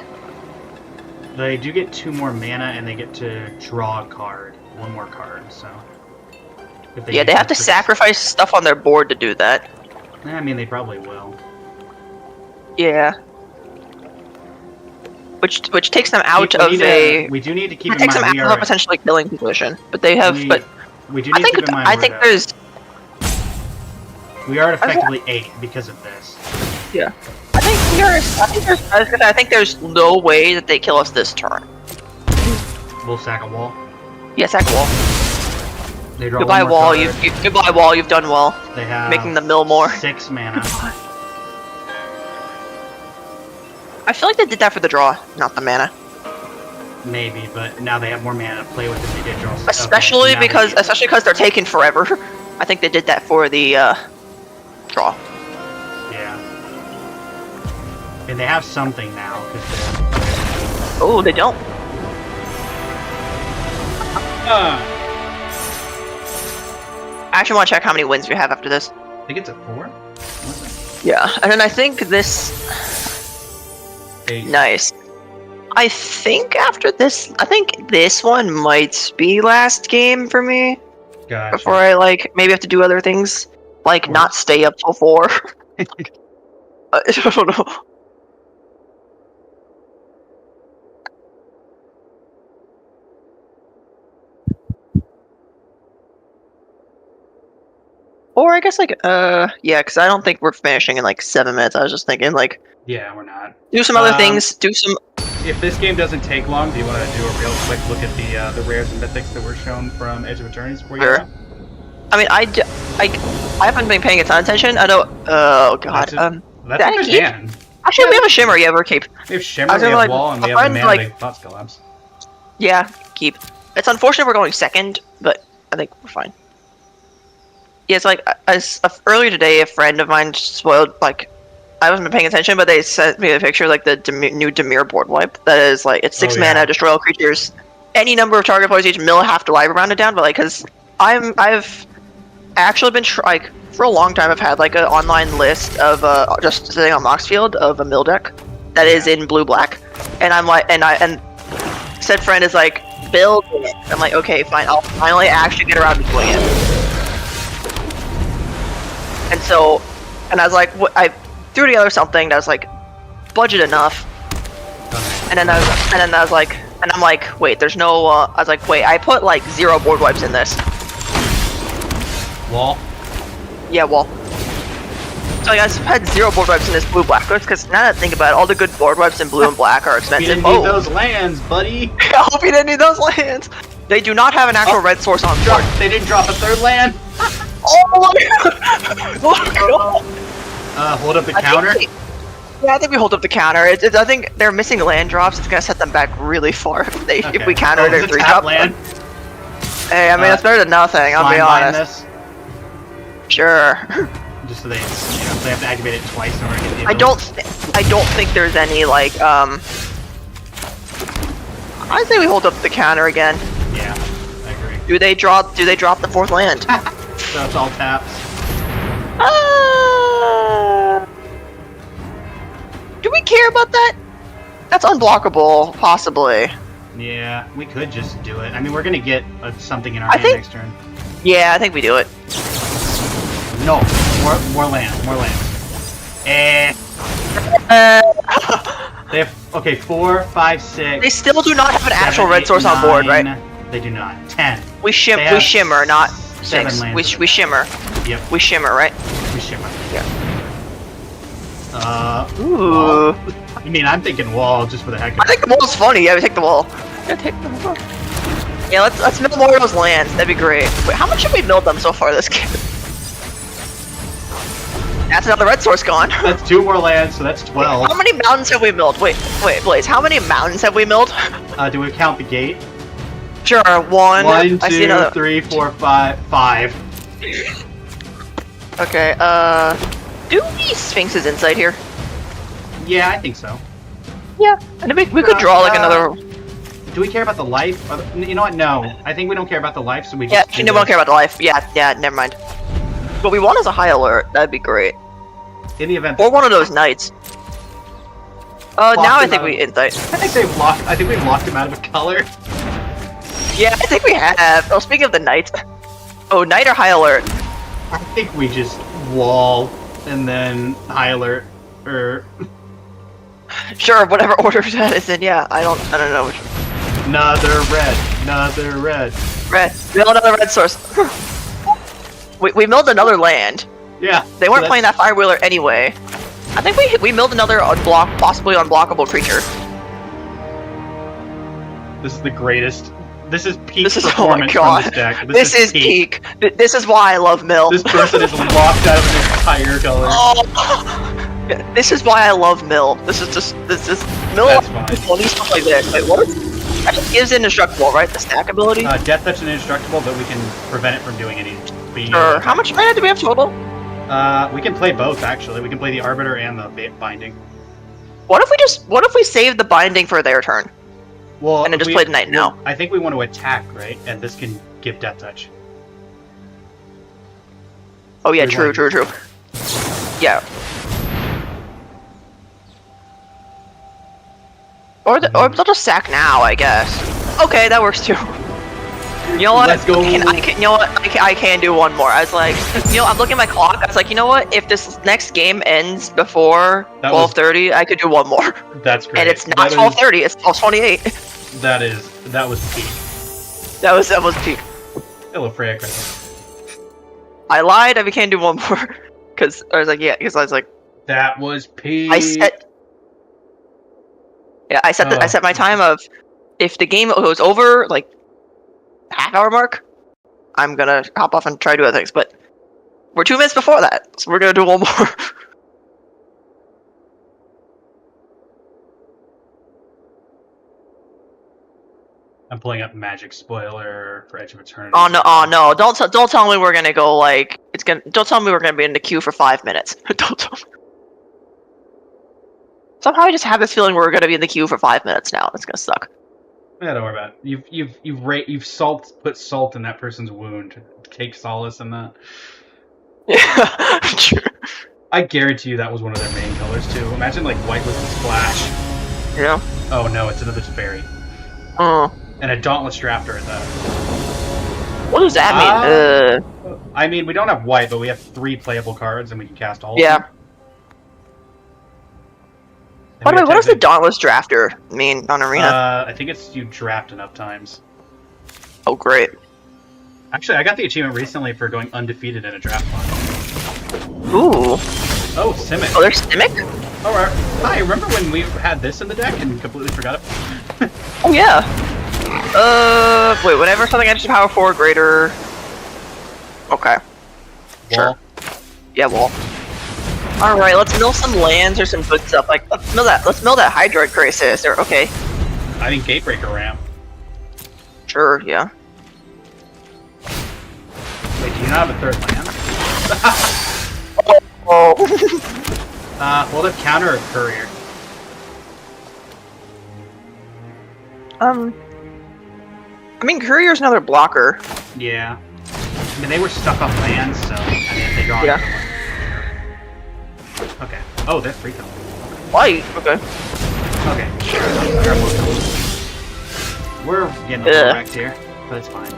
They do get 2 more mana, and they get to draw a card. 1 more card, so... If Yeah, use they have to this- sacrifice stuff on their board to do that. I mean, they probably will. Yeah. Which takes them out We of need a... we do need to keep It in takes them mind out of a potentially killing position. But they have... we, but we do I need to think keep in mind I think there's... we are at effectively 8 because of this. Yeah. I think there's no way that they kill us this turn. We'll sack a wall. Yeah, sack wall. They draw Goodbye one more wall, card. goodbye wall, you've done well. They have Making the mill more. 6 mana. I feel like they did that for the draw, not the mana. Maybe, but now they have more mana to play with if they did draw. Especially okay, now because they're taking forever. I think they did that for the draw. yeah. And they have something now because Oh, they don't. I actually want to check how many wins we have after this. I think it's a 4. What's Yeah, and then I think this. it? 8. Nice. I think after this, I think this one might be last game for me Gotcha. before I like maybe have to do other things, like not stay up till 4. I don't know. Or I guess like yeah, because I don't think we're finishing in like 7 minutes. I was just thinking like Yeah, we're not. do some other things, do some. If this game doesn't take long, do you want to do a real quick look at the rares and mythics that were shown from Edge of Eternities for you? Sure. I mean, I haven't been paying a ton of attention. I don't. Oh god. That's that a good keep? hand. Actually, we have a shimmer. Yeah, we're keep. We have I Shimmer, was we have like, Wall, and we a have the friend, mana like- big Thoughts Collapse. Yeah, keep. It's unfortunate we're going second, but I think we're fine. Yeah, it's like earlier today, a friend of mine spoiled like. I wasn't paying attention, but they sent me a picture of, like the new Dimir board wipe. That is like it's 6 Oh, yeah. mana, destroy all creatures, any number of target players each mill half to library round it down. But like, cause I've actually been like for a long time I've had like an online list of just sitting on Moxfield of a mill deck that is in blue black, and I'm like, and said friend is like build it. I'm like, okay, fine, I'll finally actually get around to doing it. And so, and I was like, I threw together something that was like budget enough, and then I was like, and I'm like, wait, there's no. I was like, wait, I put like 0 board wipes in this. Wall. Yeah, well. So I guys had 0 board wipes in this blue black because now that I think about it, all the good board wipes in blue and black are You expensive. didn't need those lands, buddy. I hope you didn't need those lands. They do not have an actual red source on board. They didn't drop a 3rd land. Oh my god! Oh god! Hold up the I think counter. I think we hold up the counter. I think they're missing land drops. It's gonna set them back really far if Okay. we counter their it's a 3 tap drop. land. Hey, I mean it's better than nothing. I'll be Slime bind honest. this, Sure. just so they have to activate it twice in order to get the I ability. don't think there's any like I say we hold up the counter again. Yeah, I agree. Do they drop the 4th land? So it's all taps. Do we care about that? That's unblockable, possibly. Yeah, we could just do it. I mean, we're gonna get something in our I hand think- next turn. Yeah, I think we do it. No, more land. They have okay, 4, 5, 6. They still do not have an actual 7, red 8, source on board, right? 9. They do not. 10. We They have shimmer, not. 7 6. lands. We shimmer. Yep, We shimmer, right? we shimmer. Yeah. Ooh. Wall. I mean, I'm thinking wall just for the heck of I it. think the wall's funny. Yeah, we take the wall. Yeah, take the wall. Yeah, let's mill more of those lands. That'd be great. Wait, how much have we milled them so far this game? That's another red source gone. That's 2 more lands, so that's 12. How many mountains have we milled? Wait, Blaze. How many mountains have we milled? Do we count the gate? Sure, 1. 1, I see 2, another. 3, 4, 5. Okay. Do these sphinxes inside here? Yeah, I think so. Yeah. And we could draw like another. Do we care about the life? You know what? No. I think we don't care about the life, so we Yeah, just. we don't care about the life. Yeah, never mind. What we want is a high alert. That'd be great. In the event. Or one of those knights. Now I think we insight. I think we've locked him out of a color. Yeah, I think we have. Oh, speaking of the knights. Oh, knight or high alert? I think we just wall and then high alert or Sure, whatever order that is in. Yeah, I don't know which. another red. Red. Mill another red source. we milled another land. Yeah. They so weren't that's- playing that fire wheeler anyway. I think we milled another possibly unblockable creature. This is the greatest. This is peak This is, oh my performance from god. this deck. This is peak. This is why I love Mill. This person is locked out of an entire color. Oh, this is why I love Mill. This is Mill. That's fine. Well, these stuff like this. Wait, what is? That just gives indestructible, right? The stack ability. Death Touch and Indestructible, but we can prevent it from doing any. Sure. How much mana do we have total? We can play both actually. We can play the Arbiter and the Binding. What if we save the binding for their turn? Well, And then just play the Knight now. I think we want to attack, right? And this can give Death Touch. Oh yeah, We true. want- Yeah. Or they'll just sack now, I guess. Okay, that works too. You know what? Let's go. You know what? I can do one more. I was like, you know, I'm looking at my clock. I was like, you know what? If this next game ends before That was- 12:30, I could do one more. That's great. And it's not That is- 12:30. It's 12:28. That was peak. That was peak. Hello, Freya Crystal. I lied. We can't do one more because I was like, yeah, because I was like, That was peak. I set. Yeah, I set my time of if the game goes over like half-hour mark, I'm gonna hop off and try to do other things. But we're 2 minutes before that, so we're gonna do one more. I'm pulling up Magic Spoiler for Edge of Eternity. Oh no! Don't tell me we're gonna go like it's gonna. Don't tell me we're gonna be in the queue for 5 minutes. Don't tell me. Somehow I just have this feeling we're gonna be in the queue for 5 minutes now. It's gonna suck. Yeah, don't worry about it. You've put salt in that person's wound. Take solace in that. Yeah, true. I guarantee you that was one of their main colors too. Imagine like white with a splash. Yeah. Oh no, it's another Teferi. And a Dauntless Drafter at that. What does that mean? I mean, we don't have white, but we have 3 playable cards, and we can cast all Yeah. of them. And By the we way, what does the attack Dauntless Drafter mean on Arena? I think it's you draft enough times. Oh, great. Actually, I got the achievement recently for going undefeated in a draft mod. Ooh. Oh, Simic. Oh, there's Simic? Alright. Hi, remember when we had this in the deck and completely forgot it? Oh, yeah. Wait, whenever something enters power 4 or greater... Okay. Sure. Wall. Yeah, well. Alright, let's mill some lands or some good stuff. Like, let's mill that Hydroid Crisis, or, okay. I think Gatebreaker Ramp. Sure, yeah. Wait, do you not have a 3rd land? Oh. Well, the counter Courier. I mean, Courier's another blocker. Yeah. I mean, they were stuck on lands, so I mean, if they draw Yeah. another one. Okay. Oh, they're 3 color. White, okay. Okay. I got 1 color. We're getting a little wrecked here, but it's fine.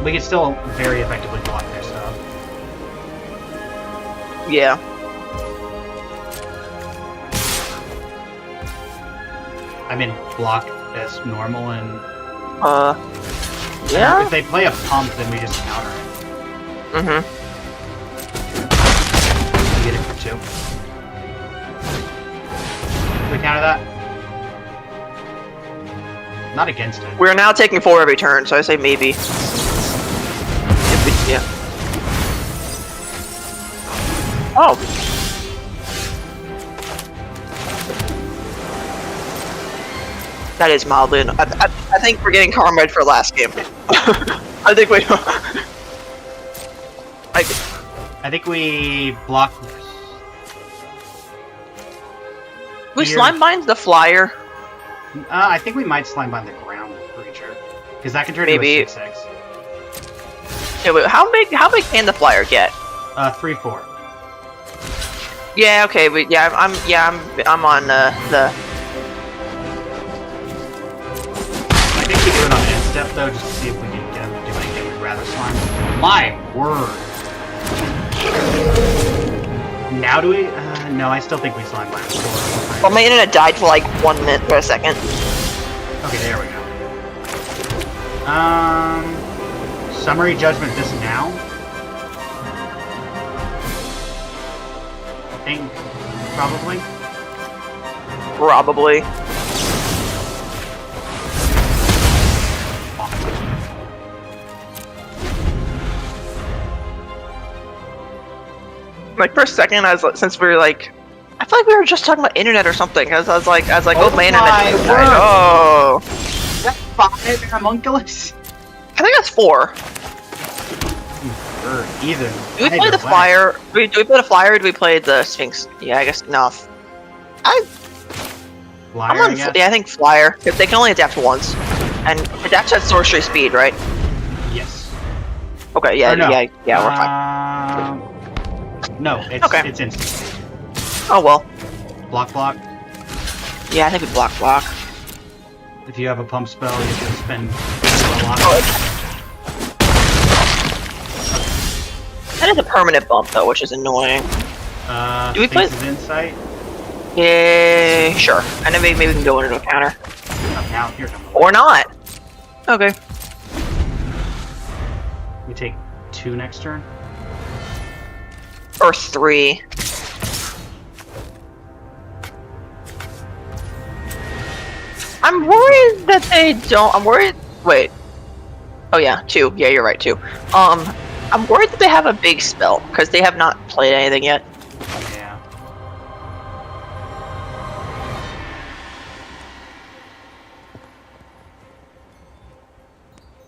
We can still very effectively block their stuff. Yeah. I mean, block as normal and... Yeah. If they play a pump, then we just counter it. Mm-hmm. We get it for 2. Can we counter that? Not against it. We're now taking 4 every turn, so I say maybe. If we, yeah. Oh. That is mildly enough. I think we're getting Comrade for last game. I think we. I think we block. We Here. slime bind the flyer. I think we might slime by the ground creature because that can turn Maybe. into a 6/6. Yeah, wait, how big can the flyer get? 3/4. Yeah, okay, I'm on the. I think we do it on end step though, just to see if we can get him to do anything we'd rather slime. My word. Now do we? No, I still think we slime by 4. Well, my internet died for like 1 minute for a second. Okay, there we go. Summary judgment this now. I think probably. Probably. Like for a second, I was like, since we were like, I feel like we were just talking about internet or something. Cause I was like, oh my internet just died. Oh, Is that 5 homunculus? I think that's 4. Either. Do we play the flyer? Do we play the flyer? Or do we play the Sphinx? Yeah, I guess no. Flyer, I guess? Yeah, I think flyer. Because they can only adapt once, and adapt at sorcery speed, right? Yes. Okay, yeah, Or no. yeah, we're fine. No, it's Okay. it's instant. Oh well. Block. Yeah, I think we block. If you have a pump spell, you can spend a lot. That is a permanent bump though, which is annoying. Do we play- Sphinx's Insight? Yeah, sure. And then maybe we can go into a counter. Oh, now, here comes the Or not. Okay. We take 2 next turn. Or 3. I'm worried that they don't. I'm worried. Wait. Oh yeah, 2. Yeah, you're right, 2. I'm worried that they have a big spell because they have not played anything yet. Yeah.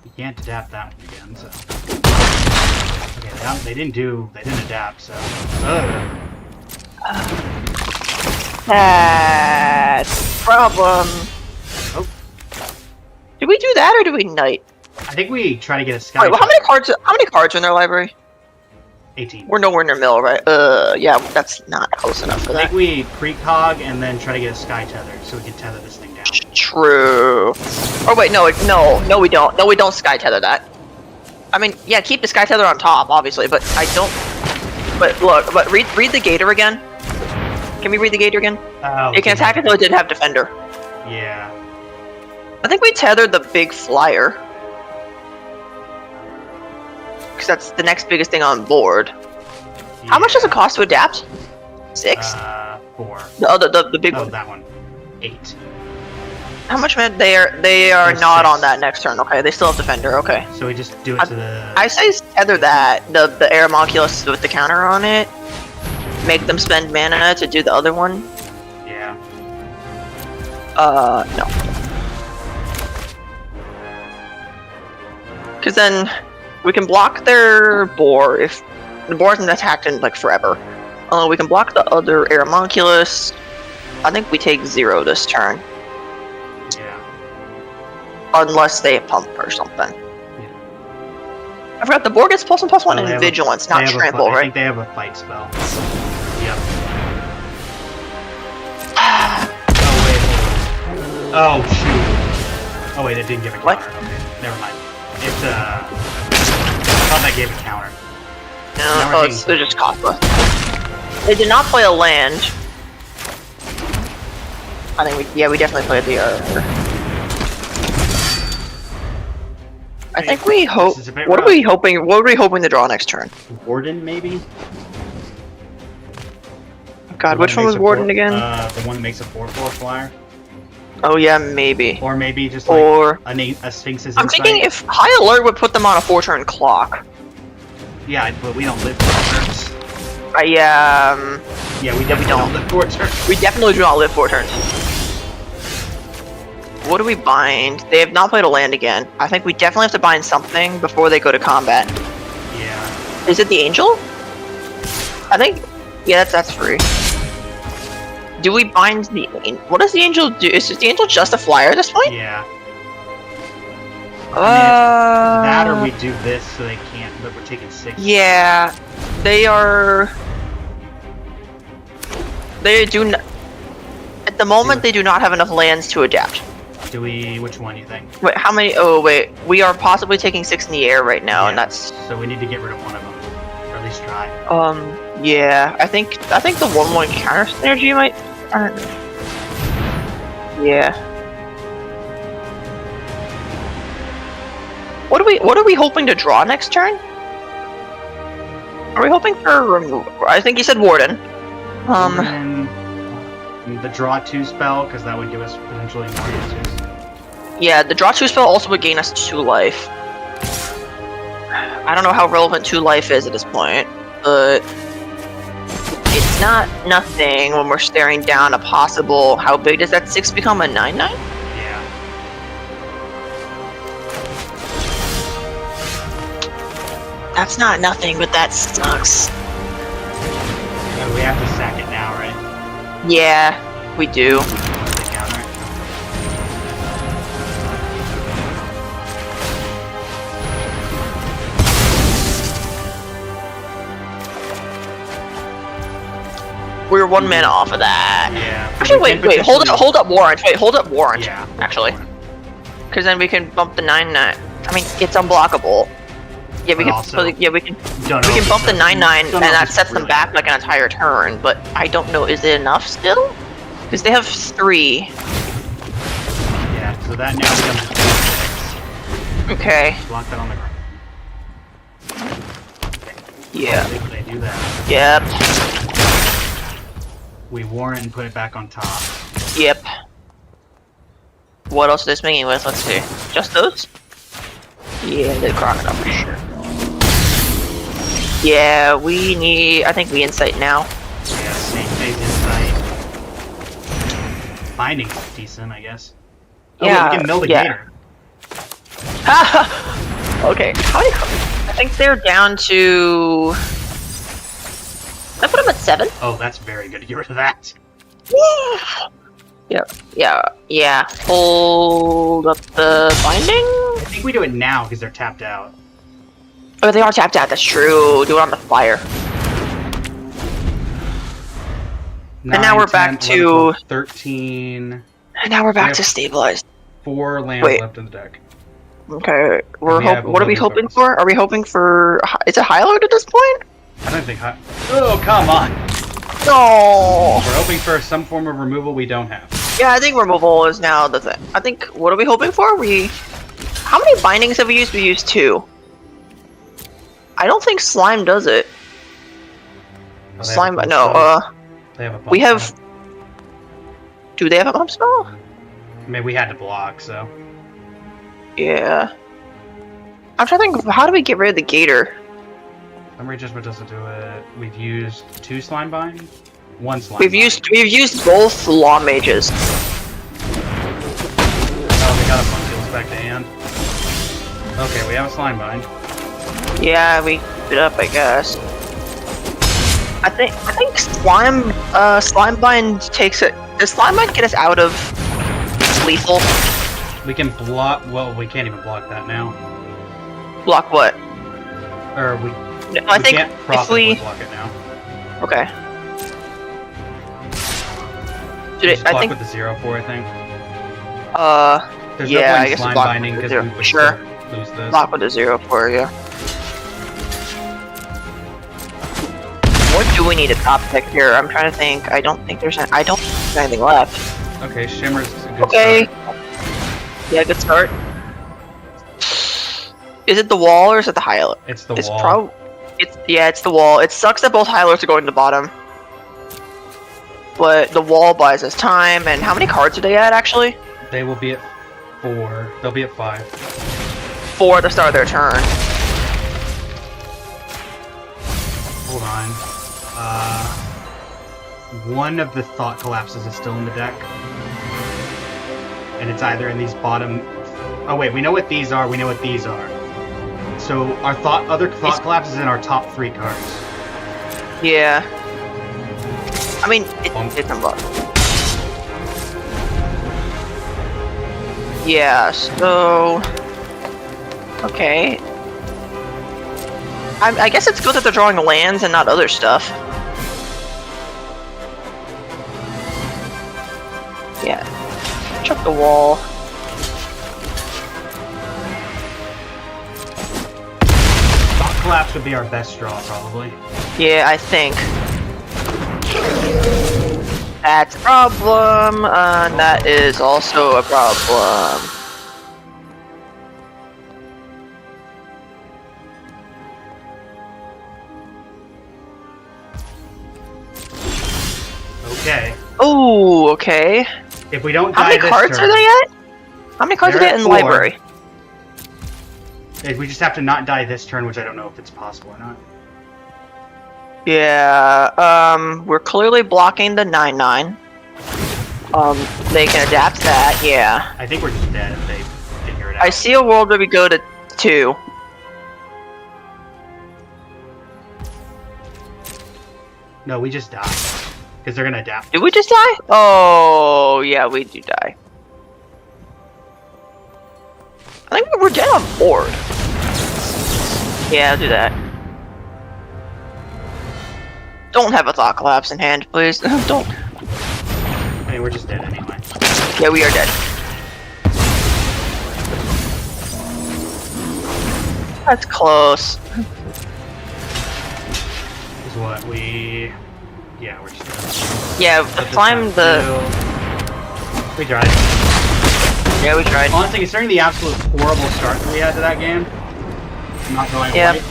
You can't adapt that one again, so. Okay, they didn't adapt, so. That's problem. Oh. Did we do that or did we knight? I think we try to get a sky. Wait, well, how many cards are in their library? 18. We're nowhere near mill, right? Yeah, that's not close enough for I that. think we precog and then try to get a sky tether so we can tether this thing down. True. Oh wait, no, we don't. No, we don't sky tether that. I mean, yeah, keep the sky tether on top, obviously, but I don't. But look, read the gator again. Can we read the gator again? Oh, It can attack until it did have defender. Yeah. I think we tethered the big flyer. Because that's the next biggest thing on board. How much does it cost to adapt? 6? 4. The big Oh, one. that one. 8. How much man? They are There's not 6. on that next turn. Okay, they still have defender. Okay. So we just do it to the. I say tether that the air homunculus with the counter on it. Make them spend mana to do the other one. Yeah. No. Because then we can block their boar if the boar isn't attacked in like forever. We can block the other air homunculus. I think we take 0 this turn. Yeah. Unless they pump or something. Yeah. I forgot the boar gets +1/+1 Oh, they in have vigilance, They not have a trample, I right? think they have a fight spell. Yep. Oh wait. Oh shoot. Oh wait, it didn't give a counter. What? Okay, never mind. It's I thought that gave a counter. No, they're just costless. They did not play a land. I think we definitely played the I think we hope. This is a bit What are rough. we hoping? What are we hoping to draw next turn? Warden, maybe? God, The which that one was makes a Warden four- again? The one that makes a 4/4 flyer. Oh yeah, maybe. Or maybe just like Or a Sphinx's I'm Insight. thinking if High Alert would put them on a 4-turn clock. Yeah, but we don't live 4 turns. Yeah, Yeah, we definitely don't. don't live 4 turns. we definitely do not live 4 turns. What do we bind? They have not played a land again. I think we definitely have to bind something before they go to combat. Yeah. Is it the Angel? I think. Yeah, that's free. Do we bind the? What does the Angel do? Is the Angel just a flyer at this point? Yeah. Uh, That or we do this so they can't, but we're taking 6. Yeah, they are. They do. At the moment, they do not have enough lands to adapt. Do we, which one do you think? Wait, how many? Oh, wait. We are possibly taking 6 in the air right now, and Yeah. that's. So we need to get rid of one of them. Or at least try. Yeah. I think the 1/1 counter synergy might. I don't know. Yeah. What are we hoping to draw next turn? Are we hoping for removal? I think you said Warden. And then the draw 2 spell, because that would give us potentially more uses. Yeah, the draw 2 spell also would gain us 2 life. I don't know how relevant 2 life is at this point, but it's not nothing when we're staring down a possible. How big does that 6 become? A 9/9? Yeah. That's not nothing, but that sucks. We have to sack it now, right? Yeah, we do. The counter. We're 1 mana off of that. Yeah. Actually, We wait, can hold potentially- up warrant. Wait, hold up warrant. Yeah. Actually. Because then we can bump the 9/9. I mean, it's unblockable. Yeah, we But can. also- Yeah, we can. Don't know We if can bump the it's- 9/9, don't and know if that it's sets them really- back like an entire turn. But I don't know. Is it enough still? Because they have 3. Yeah, so that now becomes a 2/6. Okay. Block that on the ground. Yeah. If they do that, Yep. we warrant and put it back on top. Yep. What else are they swinging with? Let's see. Just those? Yeah, the crocodile for sure. Yeah, we need. I think we insight now. Yeah, same phase insight. Binding's decent, I guess. Oh, Yeah, we can mill the yeah. gator. Okay. How many? I think they're down to. I put them at 7. Oh, that's very good to get rid of that. Yeah. Hold up the binding. I think we do it now because they're tapped out. Oh, they are tapped out. That's true. Do it on the flyer. 9, now we're 10, back 11, to- 12, 13. And now we're back Yep. to stabilized. 4 lands Wait. left in the deck. Okay. We have What are we 11 hoping tokens. for? Are we hoping for? Is it high alert at this point? I don't think. Oh, come on! No. We're hoping for some form of removal we don't have. Yeah, I think removal is now the thing. I think. What are we hoping for? How many bindings have we used? We used 2. I don't think slime does it. Oh, they have Slime. a bump No. spell. They have a bump We have. spell. Do they have a bump spell? I mean, we had to block, so. Yeah. I'm trying to think. How do we get rid of the gator? Memory Judgment doesn't do it. We've used 2 slime bind? 1 slime We've bind. used both law mages. Oh, they got a bunch of back to hand. Okay, we have a slime bind. Yeah, we keep it up, I guess. I think slime bind takes it. Does slime bind get us out of lethal? We can block. Well, we can't even block that now. Block what? Or we. No, I we think can't if profitably we. block it now. Okay. Just I block think. with the 0/4, I think. There's Yeah, no I point in guess slime block binding with because the we 0, would sure. still lose this. Block with a 0/4, yeah. What do we need a top pick here? I'm trying to think. I don't think there's anything left. Okay, Shimmer's a good Okay. start. Yeah, good start. Is it the wall or is it the high alert? It's the It's wall. it's the wall. It sucks that both high alerts are going to the bottom. But the wall buys us time, and how many cards are they at, actually? They will be at 4. They'll be at 5. 4 at the start of their turn. Hold on. One of the Thought Collapses is still in the deck. And it's either in these bottom... Oh wait, we know what these are, we know what these are. So our other Thought Collapse is in our top 3 cards. Yeah. I mean, it's unblocked. Yeah, so... Okay. I guess it's good that they're drawing lands and not other stuff. Yeah. Check the wall. Thought Collapse would be our best draw, probably. Yeah, I think. That's a problem. That is also a problem. Okay. Oh, okay. If we don't How die many this cards turn, are they at? How many cards are They're they at in the 4. library? we just have to not die this turn, which I don't know if it's possible or not. Yeah, we're clearly blocking the 9/9. They can adapt that, yeah. I think we're just dead if they figure it out. I see a world where we go to 2. No, we just die. Because they're gonna adapt. Did we just die? Oh, yeah, we do die. I think we're dead on board. Yeah, I'll do that. Don't have a Thought Collapse in hand, please. Don't. I mean, we're just dead anyway. Yeah, we are dead. That's close. Is what we... Yeah, we're just dead. Yeah, But this climb time the... too. We tried. Yeah, we tried. Honestly, considering the absolute horrible start that we had to that game, I'm not going Yeah. white.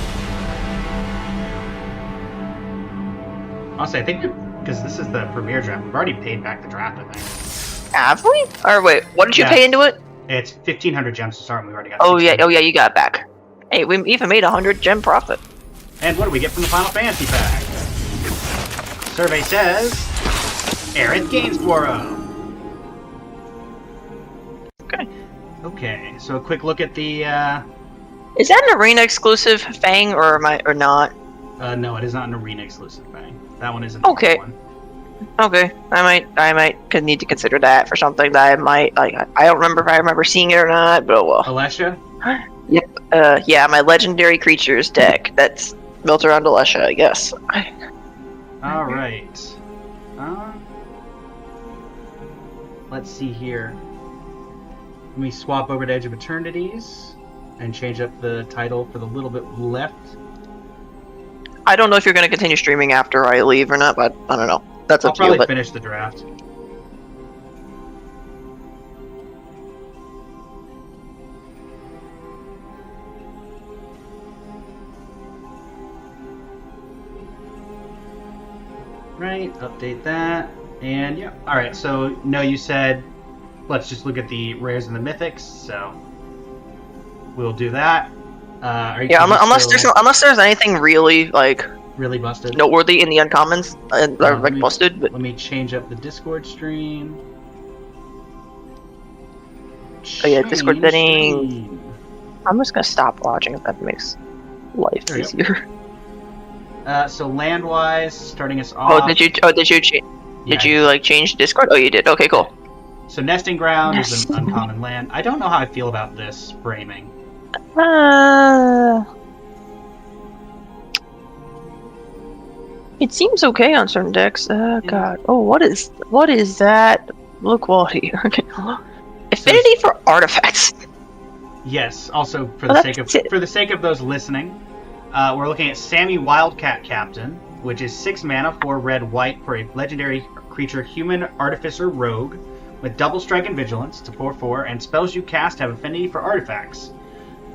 Honestly, I think because this is the premier draft, we've already paid back the draft, I think. Have we? Or wait, what did you Yeah. pay into it? It's 1,500 gems to start, and we've already got Oh yeah, 16. you got it back. Hey, we even made 100 gem profit. And what do we get from the Final Fantasy pack? Survey says... Aerith Gainsborough. Okay. Okay, so a quick look at the... Is that an arena exclusive Fang or not? no, it is not an arena exclusive thing. That one isn't. Okay. One. Okay, I might need to consider that for something that I might like. I don't remember if I remember seeing it or not, but well. Alessia? Yep. Yeah, my legendary creatures deck that's built around Alessia, I guess. Alright. Let's see here. Let me swap over to Edge of Eternities and change up the title for the little bit left. I don't know if you're going to continue streaming after I leave or not, but I don't know. That's I'll up to you. probably But finish the draft. Right, update that. And yeah, alright, so no, you said let's just look at the rares and the mythics, so we'll do that. yeah, unless there's anything really like really busted. noteworthy in the uncommons, or let like me- busted. But Let me change up the Discord stream. Oh, yeah, Discord Change settings. stream. I'm just gonna stop watching if that makes life There you go. easier. So land-wise, starting us off. Oh, did you like change Discord? Oh, you did. Okay, cool. So Nesting Ground is Nesting. an uncommon land. I don't know how I feel about this framing. It seems okay on certain decks. God. Oh, what is that? Low quality. Okay. Affinity for artifacts. Yes. Also, for Oh, the that's sake of those listening, we're looking at Sammy Wildcat Captain, which is 6 mana, 4 red, white for a legendary creature, Human Artificer Rogue, with double strike and vigilance to 4/4, and spells you cast have affinity for artifacts.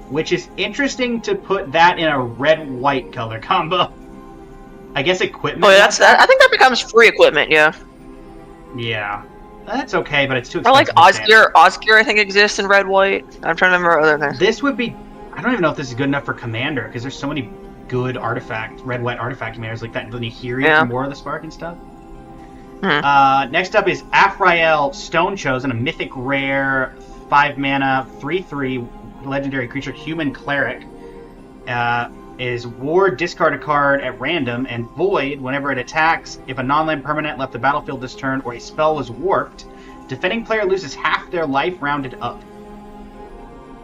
which is interesting to put that in a red-white color combo. I guess equipment. Oh, yeah, I think that becomes free equipment. Yeah. Yeah, that's okay, but it's too Or expensive. like Osgear, I think exists in red white. I'm trying to remember other things. This would be. I don't even know if this is good enough for Commander because there's so many good red-white artifact commanders like that. Nihiri from War of the Spark and stuff. Next up is Afrael Stone Chosen, a mythic rare 5 mana 3/3 legendary creature, human cleric. Is ward, discard a card at random, and void whenever it attacks. If a non-land permanent left the battlefield this turn or a spell was warped, defending player loses half their life rounded up.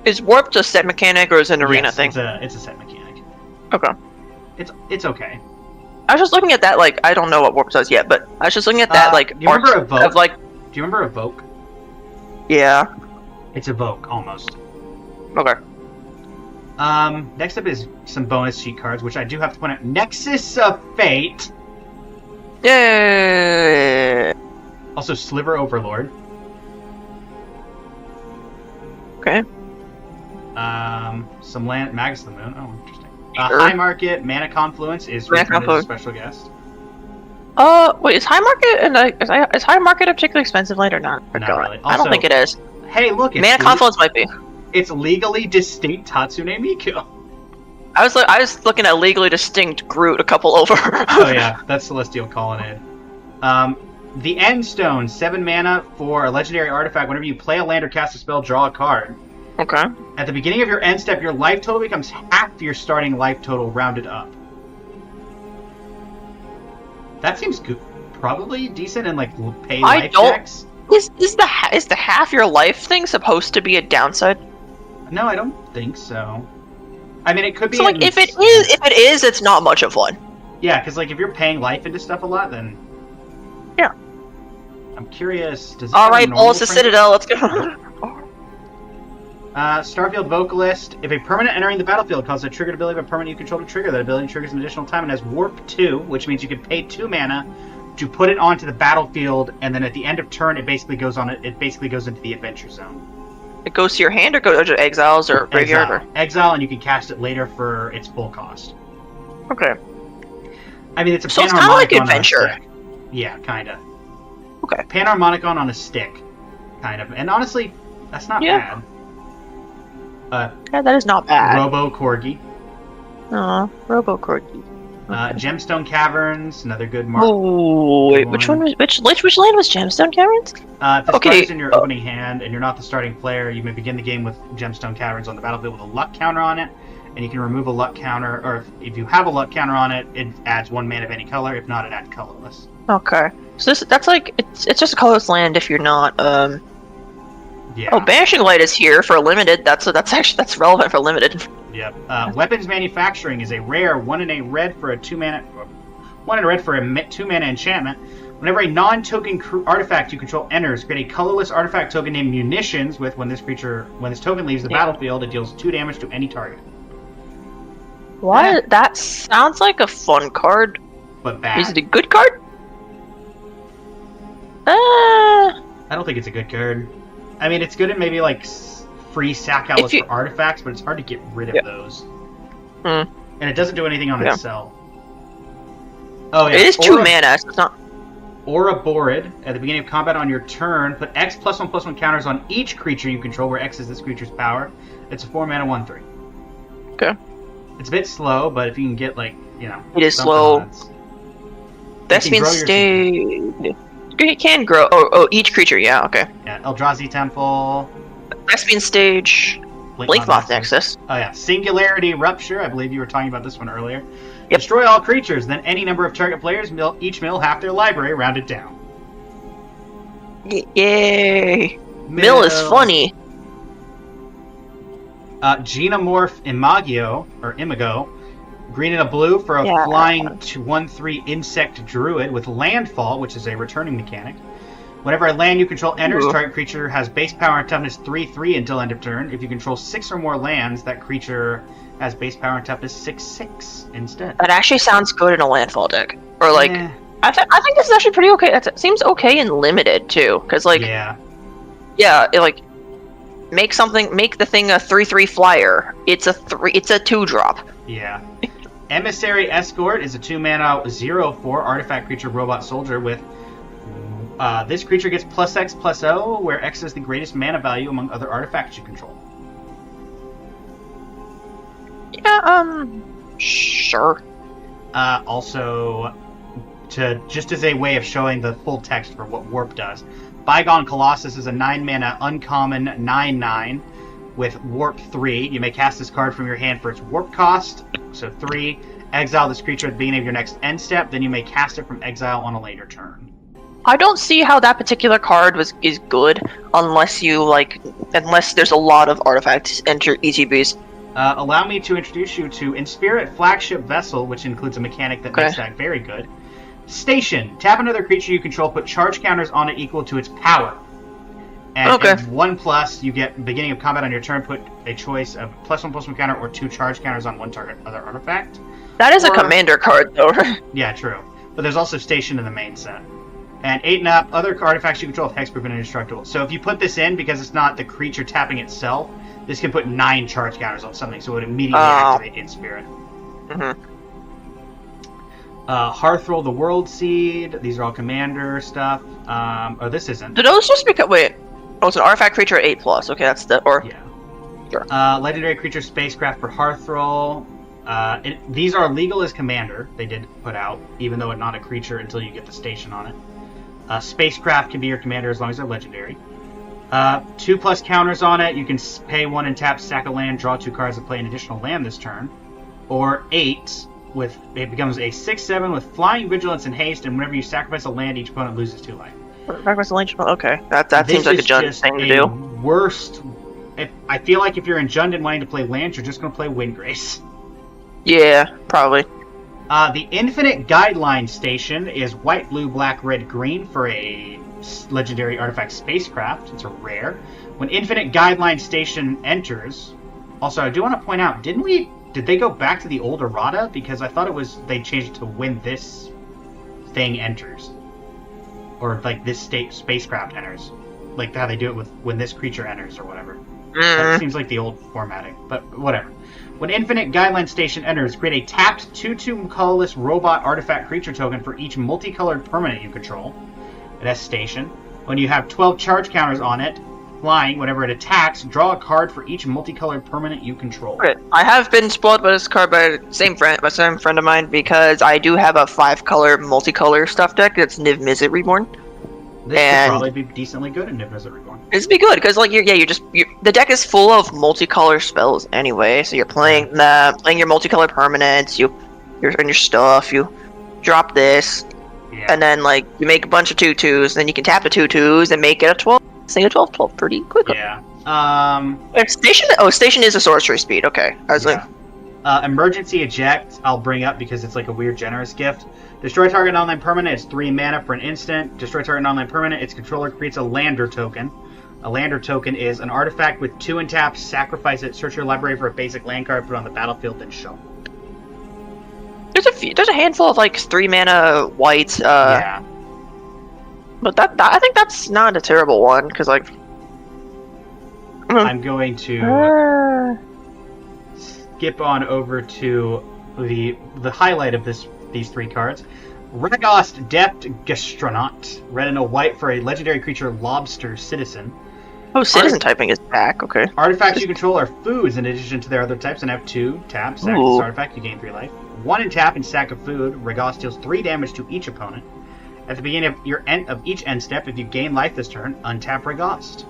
Is warped a set mechanic or is it an arena thing? It's a set mechanic. Okay. It's okay. I was just looking at that, like, I don't know what warp does yet, but I was just looking at that, like, do you remember Evoke? Of, like... Do you remember Evoke? Yeah. It's Evoke, almost. Okay. Next up is some bonus cheat cards, which I do have to point out. Nexus of Fate. Yay! Also, Sliver Overlord. Okay. Some land... Magus of the Moon. Oh, interesting. Sure. High Market Mana Confluence is returned as a special guest. Wait, is High Market and is High Market a particularly expensive land or not? Not really. I don't think it is. Hey, look, Mana Confluence might be. It's legally distinct Tatsune Miku. I was looking at legally distinct Groot a couple over. Oh yeah, that's Celestial calling in. The End Stone, 7 mana for a legendary artifact. Whenever you play a land or cast a spell, draw a card. Okay. At the beginning of your end step, your life total becomes half your starting life total rounded up. That seems good. Probably decent and like pay life checks. Is the half your life thing supposed to be a downside? No, I don't think so. I mean, it could be. So like, if it is, it's not much of one. Yeah, because like if you're paying life into stuff a lot, then yeah. I'm curious. Does it all right, Balls to Citadel. Let's go. Starfield Vocalist. If a permanent entering the battlefield causes a triggered ability of a permanent you control to trigger, that ability triggers an additional time and has Warp 2, which means you can pay 2 mana to put it onto the battlefield, and then at the end of turn, it basically goes on. It basically goes into the adventure zone. It goes to your hand, or goes to exiles or graveyard. Exile, and you can cast it later for its full cost. Okay. I mean, it's a so it's kind of like adventure. Yeah, kind of. Okay. Panharmonicon on a stick, kind of. And honestly, that's not bad. Yeah, that is not bad. Robo Corgi. Robo Corgi. Okay. Gemstone Caverns, another good mark. Oh, wait, which land was Gemstone Caverns? If this card is in your opening hand and you're not the starting player, you may begin the game with Gemstone Caverns on the battlefield with a luck counter on it, and you can remove a luck counter, or if you have a luck counter on it, it adds 1 mana of any color. If not, it adds colorless. Okay, so that's like it's just a colorless land if you're not. Yeah. Oh, Banishing Light is here for limited. That's relevant for limited. Yep. Weapons Manufacturing is a rare 1 and a red for a 2 mana. 1 and a red for a 2 mana enchantment. Whenever a non-token artifact you control enters, create a colorless artifact token named Munitions with when this token leaves the battlefield, it deals 2 damage to any target. What? That sounds like a fun card. But bad. Is it a good card? I don't think it's a good card. I mean, it's good in maybe like free sack outlets for artifacts, but it's hard to get rid of those. And it doesn't do anything on itself. Oh yeah, it is 2 mana. So it's not. Aura Borid. At the beginning of combat on your turn, put X +1/+1 counters on each creature you control, where X is this creature's power. It's a 4 mana 1/3. Okay. It's a bit slow, but if you can get like it is slow. That's been stayed. It can grow. Oh, each creature. Yeah. Okay. Yeah. Eldrazi Temple. Thespian Stage. Blinkmoth Nexus. Oh yeah. Singularity Rupture. I believe you were talking about this one earlier. Yep. Destroy all creatures. Then any number of target players each mill half their library, rounded down. Yay! Mill is funny. Genomorph Imago. Green and a blue for a flying 1/3 insect druid with landfall, which is a returning mechanic. Whenever a land you control enters, target creature has base power and toughness 3/3 until end of turn. If you control 6 or more lands, that creature has base power and toughness 6/6 instead. That actually sounds good in a landfall deck. Or like, I think this is actually pretty okay. It seems okay in limited too, because like, make the thing a 3/3 flyer. It's a 2-drop. Yeah. Emissary Escort is a 2-mana 0/4 artifact creature robot soldier with this creature gets +X/+O, where X is the greatest mana value among other artifacts you control. Yeah, sure. Also, just as a way of showing the full text for what Warp does, Bygone Colossus is a 9-mana uncommon 9/9 with Warp 3. You may cast this card from your hand for its Warp cost, so 3. Exile this creature at the beginning of your next end step, then you may cast it from exile on a later turn. I don't see how that particular card is good unless there's a lot of artifacts enter ETBs. Allow me to introduce you to Inspirit Flagship Vessel, which includes a mechanic that makes that very good. Station. Tap another creature you control, put charge counters on it equal to its power. And 1+, you get beginning of combat on your turn, put a choice of +1/+1 counter or 2 charge counters on one target other artifact. That is a commander card, though. Yeah, true. But there's also Station in the main set. And 8 and up, other artifacts you control have hexproof and indestructible. So if you put this in, because it's not the creature tapping itself, this can put 9 charge counters on something, so it would immediately activate in Spirit. Mm-hmm. Hearthrol the World Seed. These are all commander stuff. Oh, this isn't. Do those just become... Wait. Oh, it's an artifact creature at 8+. Okay, that's the... Or... Yeah. Sure. Legendary creature spacecraft for Hearthrol. These are legal as commander, they did put out, even though it's not a creature until you get the station on it. Spacecraft can be your commander as long as they're legendary. 2+ counters on it. You can pay 1 and tap, sack a land, draw 2 cards, and play an additional land this turn. Or 8, it becomes a 6/7 with flying, vigilance, and haste, and whenever you sacrifice a land, each opponent loses 2 life. Okay, that seems like a Jund thing to do. Worst. I feel like if you're in Jund and wanting to play lands, you're just going to play Windgrace. Yeah, probably. The Infinite Guideline Station is white, blue, black, red, green for a legendary artifact spacecraft. It's a rare. When Infinite Guideline Station enters... Also, I do want to point out, did they go back to the old errata? Because I thought they changed it to when this thing enters. Or, like, this spacecraft enters. Like how they do it with when this creature enters or whatever. That seems like the old formatting, but whatever. When Infinite Guideline Station enters, create a tapped 2/2 colorless robot artifact creature token for each multicolored permanent you control. It has Station. When you have 12 charge counters on it, flying, whenever it attacks, draw a card for each multicolored permanent you control. Okay. I have been spoiled by this card by the same friend of mine, because I do have a 5-color multicolor stuff deck that's Niv Mizzet Reborn. This could probably be decently good in Niv Mizzet Reborn. It's be good because the deck is full of multicolor spells anyway. So you're playing your multicolor permanents, you're in your stuff, you drop this, and then you make a bunch of 2/2s, then you can tap the 2/2s and make it a 12. Say a 12 pretty quickly. Yeah. Station is a sorcery speed. Okay. I was Emergency Eject, I'll bring up because it's like a weird generous gift. Destroy target non-land permanent, it's 3 mana for an instant. Destroy target non-land permanent, its controller creates a Lander token. A Lander token is an artifact with 2 and tap, sacrifice it, search your library for a basic land card, put it on the battlefield, then shuffle. There's a handful of 3 mana white. Yeah. But I think that's not a terrible one because I'm going to skip on over to the highlight of these 3 cards. Ragost Depth Gastronaut. Red and a white for a legendary creature, Lobster Citizen. Oh, citizen typing is back, okay. Artifacts you control are foods in addition to their other types and have 2 tap. Sack this artifact, you gain 3 life. 1 and tap and sack a food. Ragost deals 3 damage to each opponent. At the beginning of each end step, if you gain life this turn, untap Ragost.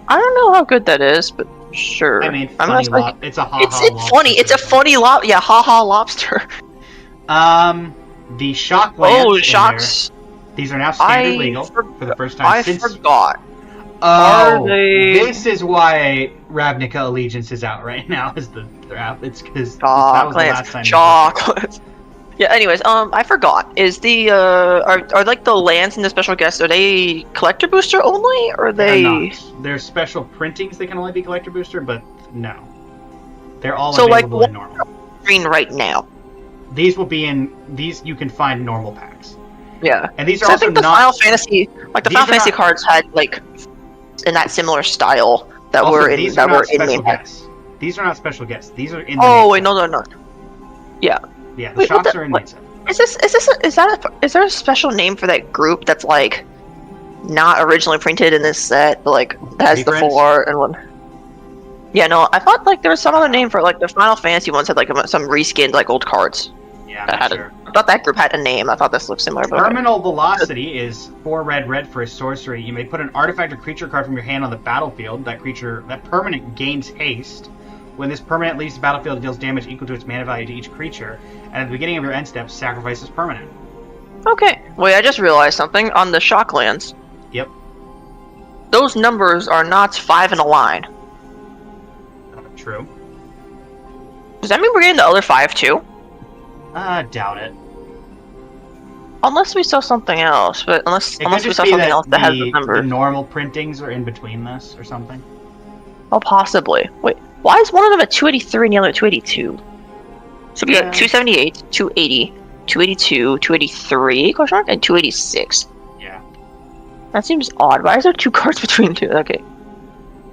I don't know how good that is, but sure. I mean, it's a ha-ha it's funny. It's a funny ha-ha lobster. The shock lands. Oh, shocks. These are now standard legal for the first time I since... forgot. Oh, this is why Ravnica Allegiance is out right now. Is the draft? It's because that was the last time. Chocolate. Yeah. Anyways, I forgot. Is the are the lands and the special guests, are they collector booster only, or are they? They're not. They're special printings. They can only be collector booster, but no, they're all available in normal. Green right now. These will be in these. You can find normal packs. Yeah. And these are So I also think the not... Final Fantasy, like the These Final are Fantasy not- cards had like in that similar style that Also, were in these that are were not in special main pack. guests. These are not special guests. These are in the Oh main wait, set. no, they're not. Yeah. Yeah, the Wait, what shops the- are in what- main set. Is there a special name for that group that's like not originally printed in this set, but like has the Reprints? 4 and 1? Yeah, no, I thought like there was some other name for like the Final Fantasy ones had like some reskinned like old cards. Yeah, I'm That not had sure. I thought that group had a name. I thought this looked similar. But okay. Terminal Velocity is 4 red for a sorcery. You may put an artifact or creature card from your hand on the battlefield. That permanent gains haste. When this permanent leaves the battlefield, it deals damage equal to its mana value to each creature. And at the beginning of your end step, sacrifice this permanent. Okay. Wait, I just realized something on the Shocklands. Yep. Those numbers are not 5 in a line. True. Does that mean we're getting the other 5 too? Doubt it. Unless we saw something else, but unless It could we just saw be something that else that has the the numbers. normal printings are in between this or something. Oh, possibly. Wait, why is one of them at 283 and the other at 282? So we Yeah. got 278, 280, 282, 283, question mark, and 286. Yeah. That seems odd. Why is there 2 cards between 2? Okay.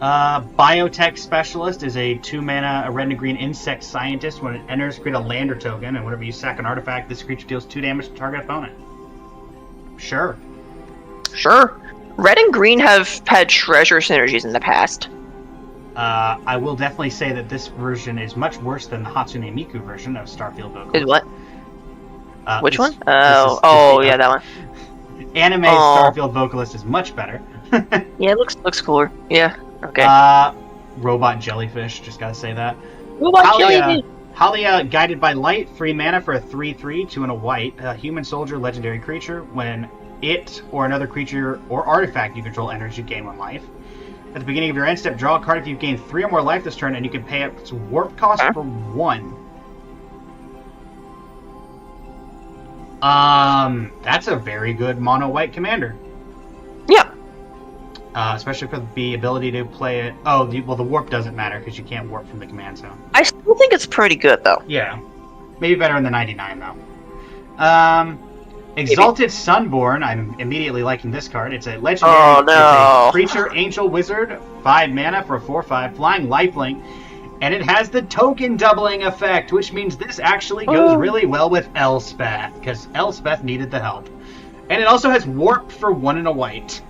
Biotech Specialist is a 2-mana, a red and a green insect scientist. When it enters, create a lander token, and whenever you sack an artifact, this creature deals 2 damage to target opponent. Sure. Sure. Red and green have had treasure synergies in the past. I will definitely say that this version is much worse than the Hatsune Miku version of Starfield Vocalist. Is what? Which one? This Oh, is yeah, that one. Anime Oh. Starfield Vocalist is much better. Yeah, it looks cooler. Yeah. Okay. Robot Jellyfish, just gotta say that. Robot Halia, Jellyfish. Halia, Guided by Light, 3 mana for a 3/3, 2 and a white. A human soldier, legendary creature. When it or another creature or artifact you control enters, you gain 1 life. At the beginning of your end step, draw a card if you've gained 3 or more life this turn, and you can pay up its warp cost for 1. That's a very good mono white commander. Yeah. Especially for the ability to play it. Oh, well, the warp doesn't matter because you can't warp from the command zone. I still think it's pretty good, though. Yeah. Maybe better in the 99, though. Exalted Sunborn. I'm immediately liking this card. It's a legendary. Oh, no. It's a creature, angel, wizard, 5 mana for a 4/5, flying lifelink. And it has the token doubling effect, which means this actually goes really well with Elspeth, because Elspeth needed the help. And it also has warp for 1 and a white.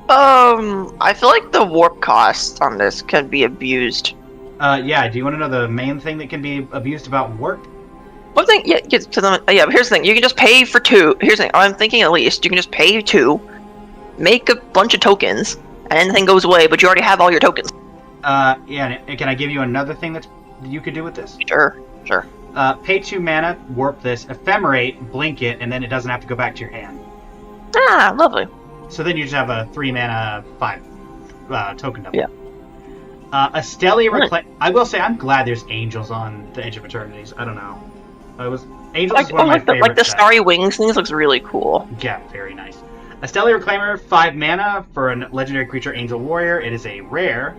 I feel like the warp cost on this can be abused. Yeah, do you want to know the main thing that can be abused about warp? One thing, yeah, but here's the thing. You can just pay for 2. Here's the thing. I'm thinking at least you can just pay 2, make a bunch of tokens, and anything goes away, but you already have all your tokens. Yeah, and can I give you another thing that you could do with this? Sure. Pay 2 mana, warp this, ephemerate, blink it, and then it doesn't have to go back to your hand. Ah, lovely. So then you just have a 3 mana, 5 token double. Yeah. Estelia Right. Reclaim. I will say I'm glad there's angels on the Edge of Eternities. I don't know. Angels Like, is one of my like the favorites. starry wings things looks really cool. Yeah, very nice. Estelia Reclaimer, 5 mana for a legendary creature, Angel Warrior. It is a rare.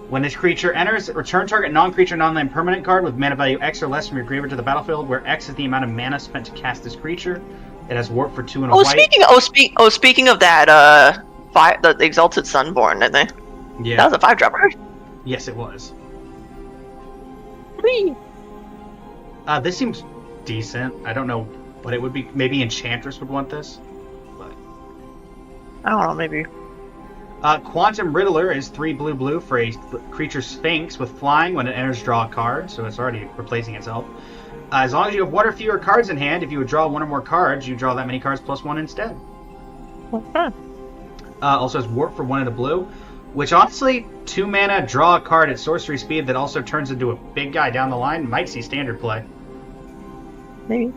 When this creature enters, return target non-creature non-land permanent card with mana value X or less from your graveyard to the battlefield, where X is the amount of mana spent to cast this creature. It has warp for 2 and a white. Speaking of that, the Exalted Sunborn, didn't they? Yeah. That was a 5-drop, right? Yes, it was. Whee! This seems decent. I don't know what it would be. Maybe Enchantress would want this. But I don't know, maybe. Quantum Riddler is 3 blue for a creature Sphinx with flying. When it enters, draw a card, so it's already replacing itself. As long as you have 1 or fewer cards in hand, if you would draw 1 or more cards, you draw that many cards plus 1 instead. Okay. Also has warp for 1 and a blue, which honestly, 2 mana, draw a card at sorcery speed that also turns into a big guy down the line, might see standard play. Maybe.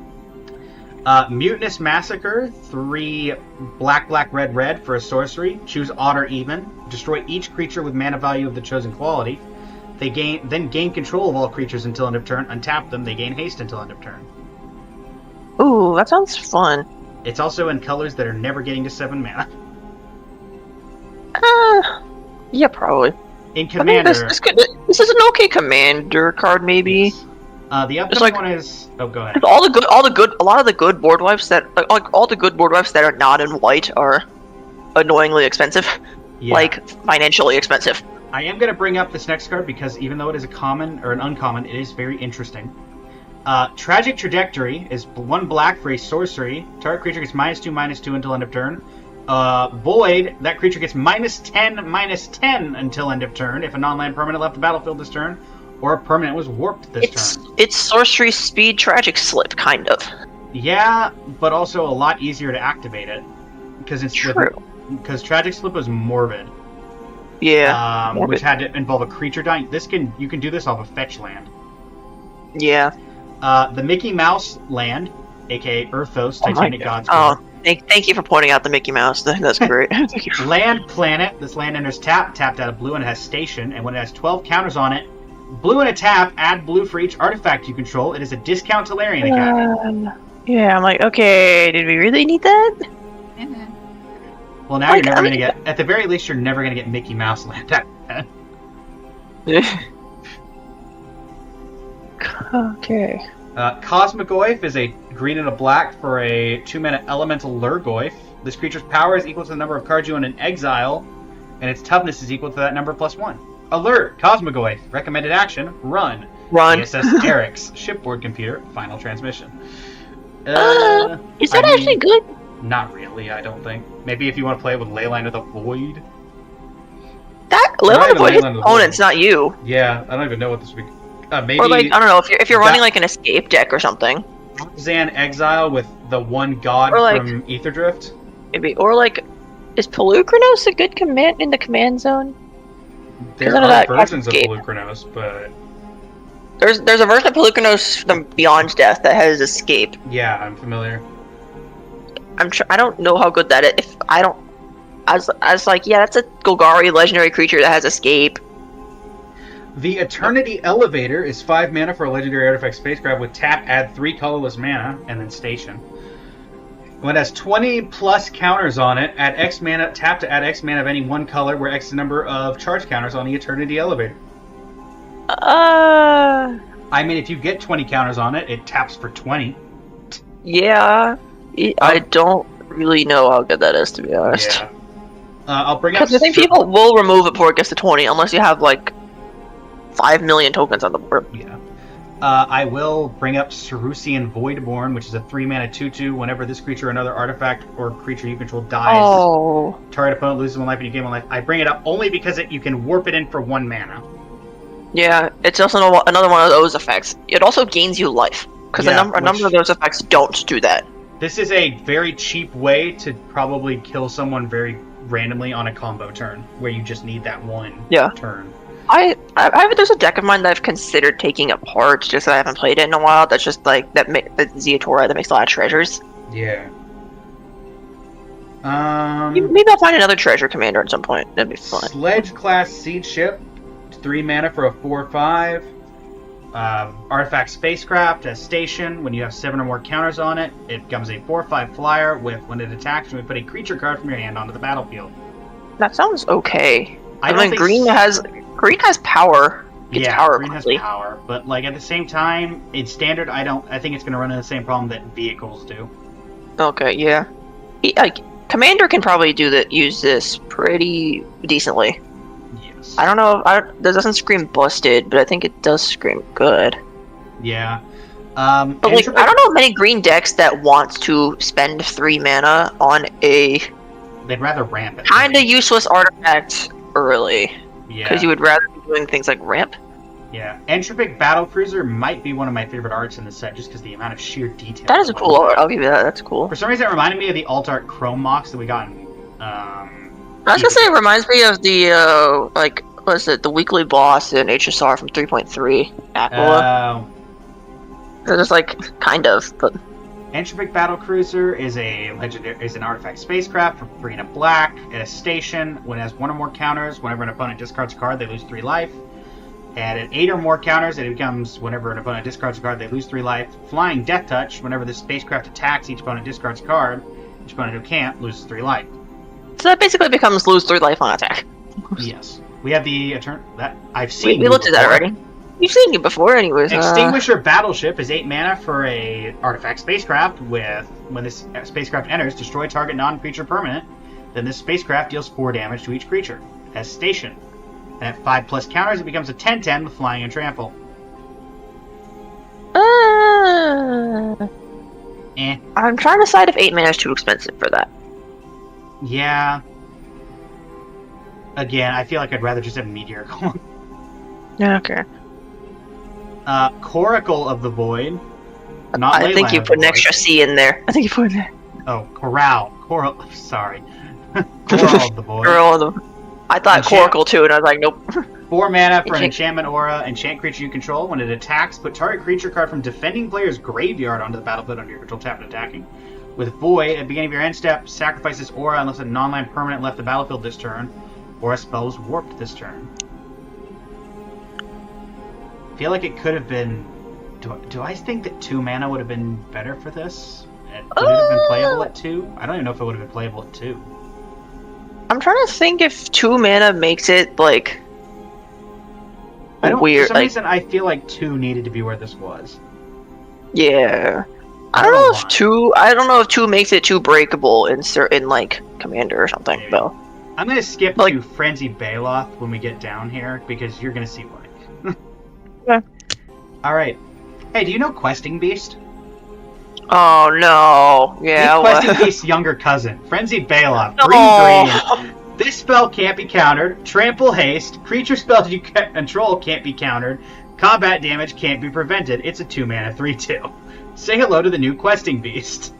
Mutinous Massacre, 3 black, red for a sorcery. Choose odd or even. Destroy each creature with mana value of the chosen quality. They then gain control of all creatures until end of turn. Untap them. They gain haste until end of turn. Ooh, that sounds fun. It's also in colors that are never getting to 7 mana. Yeah, probably. In I think Commander... this is an okay commander card, maybe. Yes. The upcoming like- one is. Oh, go ahead. A lot of the good board wipes that, like all the good board wipes that are not in white are annoyingly expensive, Yeah. like financially expensive. I am going to bring up this next card because even though it is a common or an uncommon, it is very interesting. Tragic Trajectory is 1 black for a sorcery. Target creature gets -2/-2 until end of turn. Void, that creature gets -10/-10 until end of turn if a non-land permanent left the battlefield this turn, or a permanent was warped this turn. It's sorcery speed tragic slip, kind of. Yeah, but also a lot easier to activate it because it's True. because Tragic Slip was morbid. Yeah. Morbid. Which had to involve a creature dying. You can do this off a fetch land. Yeah. The Mickey Mouse land, aka Earthos, Titanic Gods. Oh, thank you for pointing out the Mickey Mouse. That's great. Thank you. Land Planet. This land enters tapped out of blue, and it has station. And when it has 12 counters on it, blue and a tap, add blue for each artifact you control. It is a discount Tolarian Academy. Yeah, I'm like, okay, did we really need that? Well, now you're never gonna get. At the very least, you're never gonna get Mickey Mouse land. Okay. Cosmogoyf is a green and a black for a 2-mana elemental Lurgoyf. This creature's power is equal to the number of cards you own in exile, and its toughness is equal to that number +1. Alert! Cosmogoyf. Recommended action: run. Run. ESS Eric's shipboard computer. Final transmission. Is that actually good? Not really, I don't think. Maybe if you want to play it with Leyline of the Void. That Not Leyline of even the Void, his Leyline of the opponent's Void. not you. Yeah, I don't even know what this would be. Maybe Or like, I don't know, if you're that- running like an escape deck or something. Zan Exile with the one god Or like- from Aetherdrift. Maybe. Or like, is Pelucranos a good command in the command zone? There none of are that versions of escape. Pelucranos, but There's a version of Pelucranos from Beyond Death that has escape. yeah, I'm familiar. I don't know how good that is. If I don't, I was like, yeah, that's a Golgari legendary creature that has escape. The Eternity Elevator is 5 mana for a legendary artifact space grab with tap, add 3 colorless mana, and then station. When it has 20 plus counters on it, add X mana, tap to add X mana of any one color, where X is the number of charge counters on the Eternity Elevator. I mean, if you get 20 counters on it, it taps for 20. Yeah. I don't really know how good that is, to be honest. Yeah. I'll bring up. Because I think people will remove it before it gets to 20, unless you have like 5 million tokens on the board. Yeah. I will bring up Cerusian Voidborn, which is a 3-mana 2/2. Whenever this creature or another artifact or creature you control dies, Oh. target opponent loses 1 life and you gain 1 life. I bring it up only because you can warp it in for 1 mana. Yeah, it's also another one of those effects. It also gains you life. Because Yeah, a number of those effects don't do that. This is a very cheap way to probably kill someone very randomly on a combo turn, where you just need that one turn. There's a deck of mine that I've considered taking apart, just that I haven't played it in a while. That's just like the Zeotora that makes a lot of treasures. Yeah. Maybe I'll find another treasure commander at some point. That'd be fun. Sledge class Siege Ship, 3 mana for a 4/5. Artifact Spacecraft, a station. When you have 7 or more counters on it, it becomes a 4/5 flyer with, when it attacks, you may put a creature card from your hand onto the battlefield. That sounds okay. I I don't mean, think green has power. Gets power green has quickly. power, but like at the same time, in standard, I think it's going to run into the same problem that vehicles do. Okay, yeah. Commander can probably use this pretty decently. Yes. I don't know. That doesn't scream busted, but I think it does scream good. Yeah. But like, I don't know many green decks that want to spend 3 mana on a They'd rather ramp it. kind of useless artifact early, Yeah. because you would rather be doing things like ramp. Yeah. Entropic Battlecruiser might be one of my favorite arts in the set, just because the amount of sheer detail. That is a cool art. I'll give you that. That's cool. For some reason, it reminded me of the alt art Chrome Mox that we got in. I was gonna say it reminds me of the what is it? The weekly boss in HSR from 3.3. Aquila. They're just like kind of, but Entropic Battlecruiser is an artifact spacecraft for 3 and a black at a station. When it has 1 or more counters, whenever an opponent discards a card, they lose 3 life. And at 8 or more counters, it becomes whenever an opponent discards a card, they lose 3 life. Flying Death Touch, whenever this spacecraft attacks, each opponent discards a card. Each opponent who can't loses 3 life. so that basically becomes lose 3 life on attack. Yes. We have the that I've seen. We looked at that before. already. You've seen it before, anyways. Extinguisher Battleship is 8 mana for a artifact spacecraft with, when this spacecraft enters, destroy target non-creature permanent. Then this spacecraft deals 4 damage to each creature. As station. And at 5+ counters, it becomes a 10/10 with flying and trample. I'm trying to decide if 8 mana is too expensive for that. Yeah. Again, I feel like I'd rather just have Meteor. Okay. Coracle of the Void. Not I think you put an extra C in there. I think you put in there. Oh, Coral. Sorry. Coral of the Void. I thought Coracle too, and I was like, nope. 4 mana for an enchantment aura. Enchant creature you control. When it attacks, put target creature card from defending player's graveyard onto the battlefield under your control, tap and attacking. With Void, at the beginning of your end step, sacrifice this aura unless a non-land permanent left the battlefield this turn, or a spell is warped this turn. I feel like it could have been... Do I think that 2 mana would have been better for this? Would it have been playable at 2? I don't even know if it would have been playable at 2. I'm trying to think if 2 mana makes it, like... weird. For some reason, I feel like 2 needed to be where this was. Yeah. I don't know if 2 makes it too breakable in certain, like, Commander or something, though. I'm gonna skip to Frenzied Baloth when we get down here, because you're gonna see why. Yeah. Alright. Hey, do you know Questing Beast? Oh, no. Yeah, Questing Beast's younger cousin. Frenzied Baloth. Green. This spell can't be countered. Trample Haste. Creature spells you control can't be countered. Combat damage can't be prevented. It's a 2 mana 3/2. Say hello to the new Questing Beast.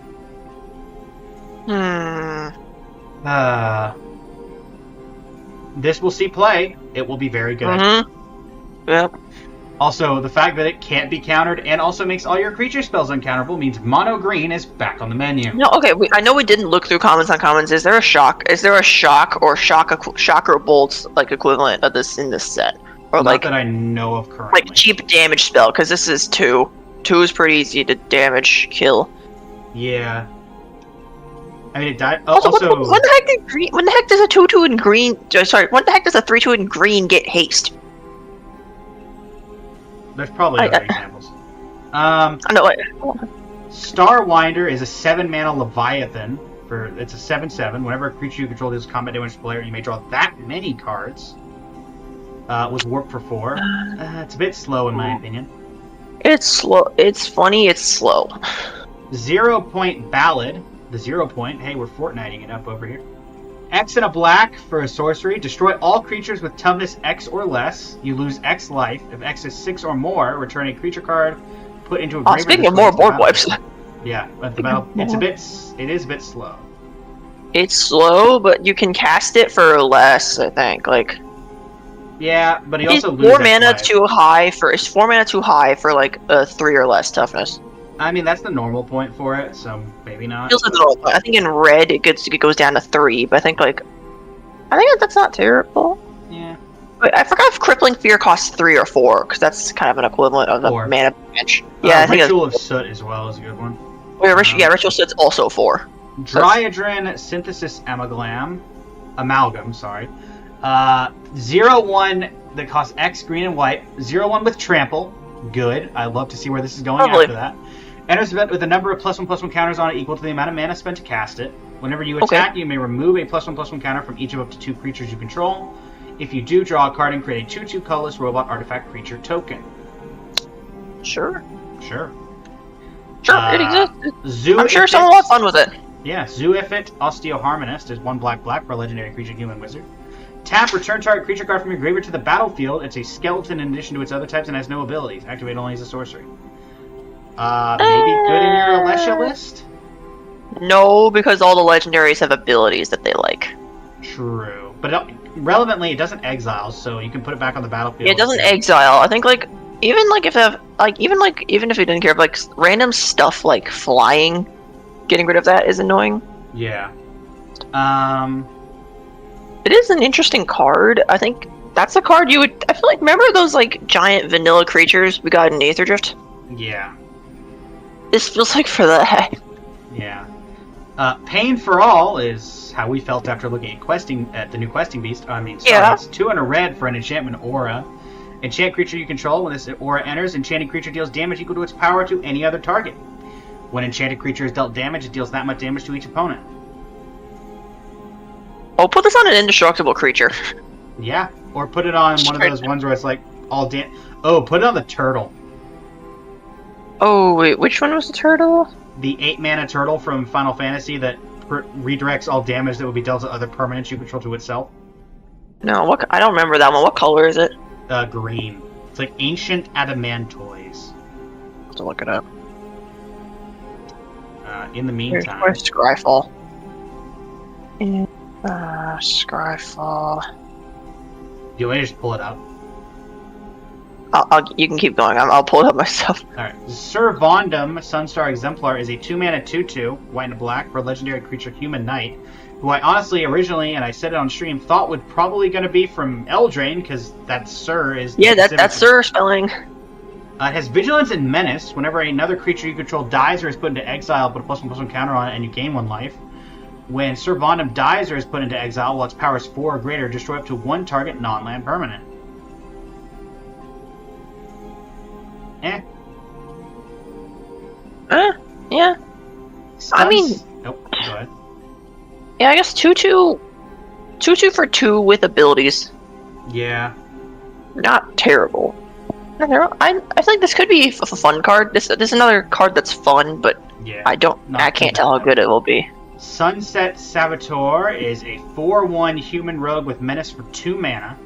This will see play. It will be very good. Mm-hmm. Yep. Also, the fact that it can't be countered and also makes all your creature spells uncounterable means mono green is back on the menu. No, okay. I know we didn't look through commons on commons. Is there a shock? Is there a shock or shocker bolts like equivalent of this in this set, or Not like that I know of currently. like cheap damage spell? Because this is 2. 2 is pretty easy to damage kill. Yeah. I mean, it died. Also, when the heck did green? When the heck does a 2/2 in green? Sorry, when the heck does a 3/2 in green get haste? There's probably other examples. I know. Starwinder is a 7 mana Leviathan. It's a 7/7. Whenever a creature you control deals combat damage to player, you may draw that many cards. With warp for 4. It's a bit slow in my opinion. It's slow. It's funny. It's slow. 0 Point Ballad. The 0 point. Hey, we're Fortniting it up over here. X and a black for a sorcery. Destroy all creatures with toughness X or less. You lose X life. If X is 6 or more, return a creature card put into a graveyard. Speaking of more board wipes. Yeah, but the battle it is a bit slow. It's slow, but you can cast it for less, I think. Like yeah, but he also loses 4 mana too high for like a 3 or less toughness. I mean, that's the normal point for it, so maybe not. Feels like the normal point. I think in red it goes down to 3, but I think that's not terrible. Yeah. But I forgot if Crippling Fear costs 3 or 4, because that's kind of an equivalent of the mana bench. Yeah, I think Ritual of Soot as well is a good one. Ritual Soot's also 4. Dryadrin Synthesis Amalgam, 0/1 that costs X green and white. 0/1 with Trample. Good. I love to see where this is going after that. Enters the event with a number of +1/+1 counters on it equal to the amount of mana spent to cast it. Whenever you attack, you may remove a +1/+1 counter from each of up to 2 creatures you control. If you do, draw a card and create a 2/2 colorless robot artifact creature token. Sure. It exists. I'm sure someone will have fun with it. Yeah, Zooifit Osteoharmonist is 1 black for a legendary creature human wizard. Tap, return target creature card from your graveyard to the battlefield. It's a skeleton in addition to its other types and has no abilities. Activate only as a sorcery. Maybe good in your Alesha list? No, because all the legendaries have abilities that they like. True. But relevantly, it doesn't exile, so you can put it back on the battlefield. It doesn't exile. I think even if you didn't care, random stuff like flying, getting rid of that is annoying. Yeah. It is an interesting card. I think that's a card you would. I feel like remember those giant vanilla creatures we got in Aetherdrift? Yeah. This feels like for that. Yeah. Pain for All is how we felt after looking at the new Questing Beast. It's 2 and a red for an enchantment aura. Enchant creature you control. When this aura enters, enchanted creature deals damage equal to its power to any other target. When enchanted creature is dealt damage, it deals that much damage to each opponent. Oh, put this on an indestructible creature. Yeah, or put it on one of those ones where it's like all Oh, put it on the turtle. Oh, wait, which one was the turtle? The 8-mana turtle from Final Fantasy that redirects all damage that would be dealt to other permanents you control to itself. No, I don't remember that one. What color is it? Green. It's like Ancient Adamantoise. I'll have to look it up. In the meantime... Where's Scryfall? Scryfall... You want me to just pull it up? You can keep going. I'll pull it up myself. Alright. Sir Vondum, Sunstar Exemplar, is a 2-mana 2/2, white and black, for a legendary creature Human Knight, who I honestly originally, and I said it on stream, thought would probably going to be from Eldraine, because that Sir is... Yeah, that's Sir spelling. It has Vigilance and Menace. Whenever another creature you control dies or is put into exile, put a +1/+1 counter on it, and you gain 1 life. When Sir Vondum dies or is put into exile while its power is 4 or greater, destroy up to 1 target non-land permanent. Yeah. I mean... Nope, go ahead. Yeah, I guess 2/2 for 2 with abilities. Yeah. Not terrible. I think this could be a fun card. This is another card that's fun, but Yeah. I can't tell how good it will be. Sunset Saboteur is a 4/1 human rogue with menace for 2 mana.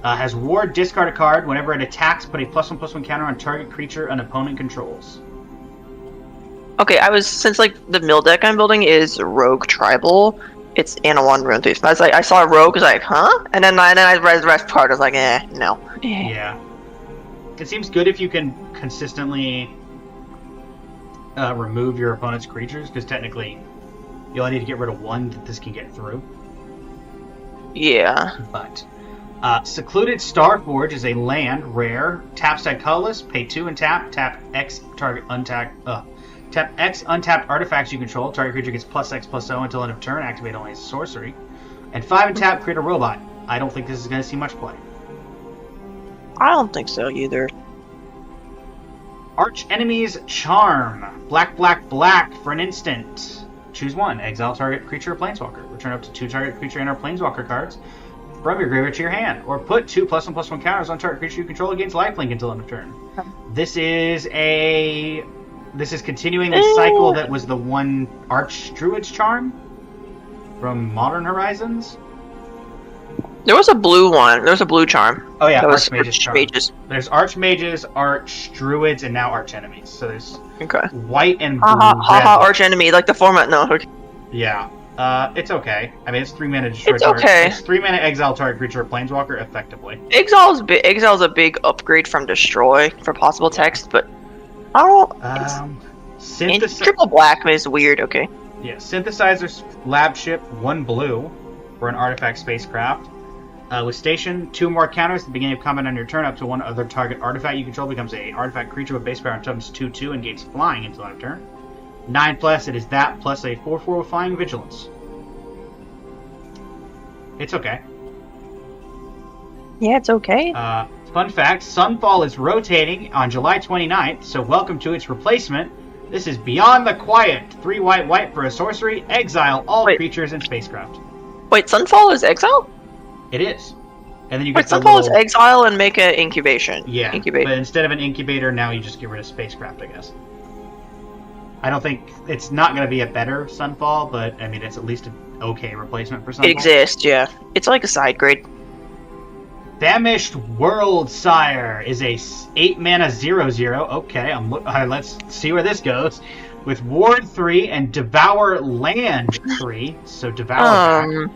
Has ward, discard a card. Whenever it attacks, put a +1/+1 counter on target creature an opponent controls. Okay, since like the mill deck I'm building is Rogue Tribal, it's Anawan Rune Thief. I saw Rogue, I was like, huh? And then I read the rest part, I was like, no. Yeah. It seems good if you can consistently remove your opponent's creatures, because technically you only need to get rid of 1 that this can get through. Yeah. But Secluded Starforge is a land, rare, tap side colorless, pay 2 and tap X target tap X untapped artifacts you control. Target creature gets +X/+0 until end of turn. Activate only as a sorcery. And 5 and tap, create a robot. I don't think this is going to see much play. I don't think so either. Arch Enemy's Charm. Black, black, black for an instant. Choose 1. Exile target creature or planeswalker. Return up to 2 target creature and or planeswalker cards from your graveyard to your hand. Or put 2 +1/+1 counters on target creature you control against lifelink until end of turn. This is continuing the cycle that was the one Arch Druid's Charm from Modern Horizons. There was a blue one. There was a blue charm. Oh yeah, Archmage's charm. There's Archmages, Arch Druids, and now Arch Enemies. So there's white and blue. Arch Enemy, like the format. No. Okay. Yeah. It's okay. I mean, it's 3 mana destroy It's target. okay. It's 3 mana exile target creature or planeswalker effectively. Exile's a big upgrade from Destroy for possible text, but I don't. Triple black is weird. Okay. Yeah. Synthesizer's lab ship 1 blue for an artifact spacecraft. With station, 2 more counters at the beginning of combat on your turn. Up to 1 other target artifact you control becomes a artifact creature with base power and toughness 2/2 and gains flying until end of turn. 9+, it is that plus a 4/4 with flying vigilance. It's okay. Yeah, it's okay. Fun fact, Sunfall is rotating on July 29th, so welcome to its replacement. This is Beyond the Quiet. 3 white for a sorcery. Exile all creatures and spacecraft. Wait, Sunfall is exile? It is. And then you get Sunfall is exile and make an incubation. Yeah, but instead of an incubator, now you just get rid of spacecraft, I guess. I don't think it's not going to be a better Sunfall, but I mean, it's at least an okay replacement for Sunfall. It exists, yeah. It's like a side grade. Famished Worldsire is a 8 mana 0/0. Okay, let's see where this goes. With Ward 3 and Devour Land 3, so Devour back.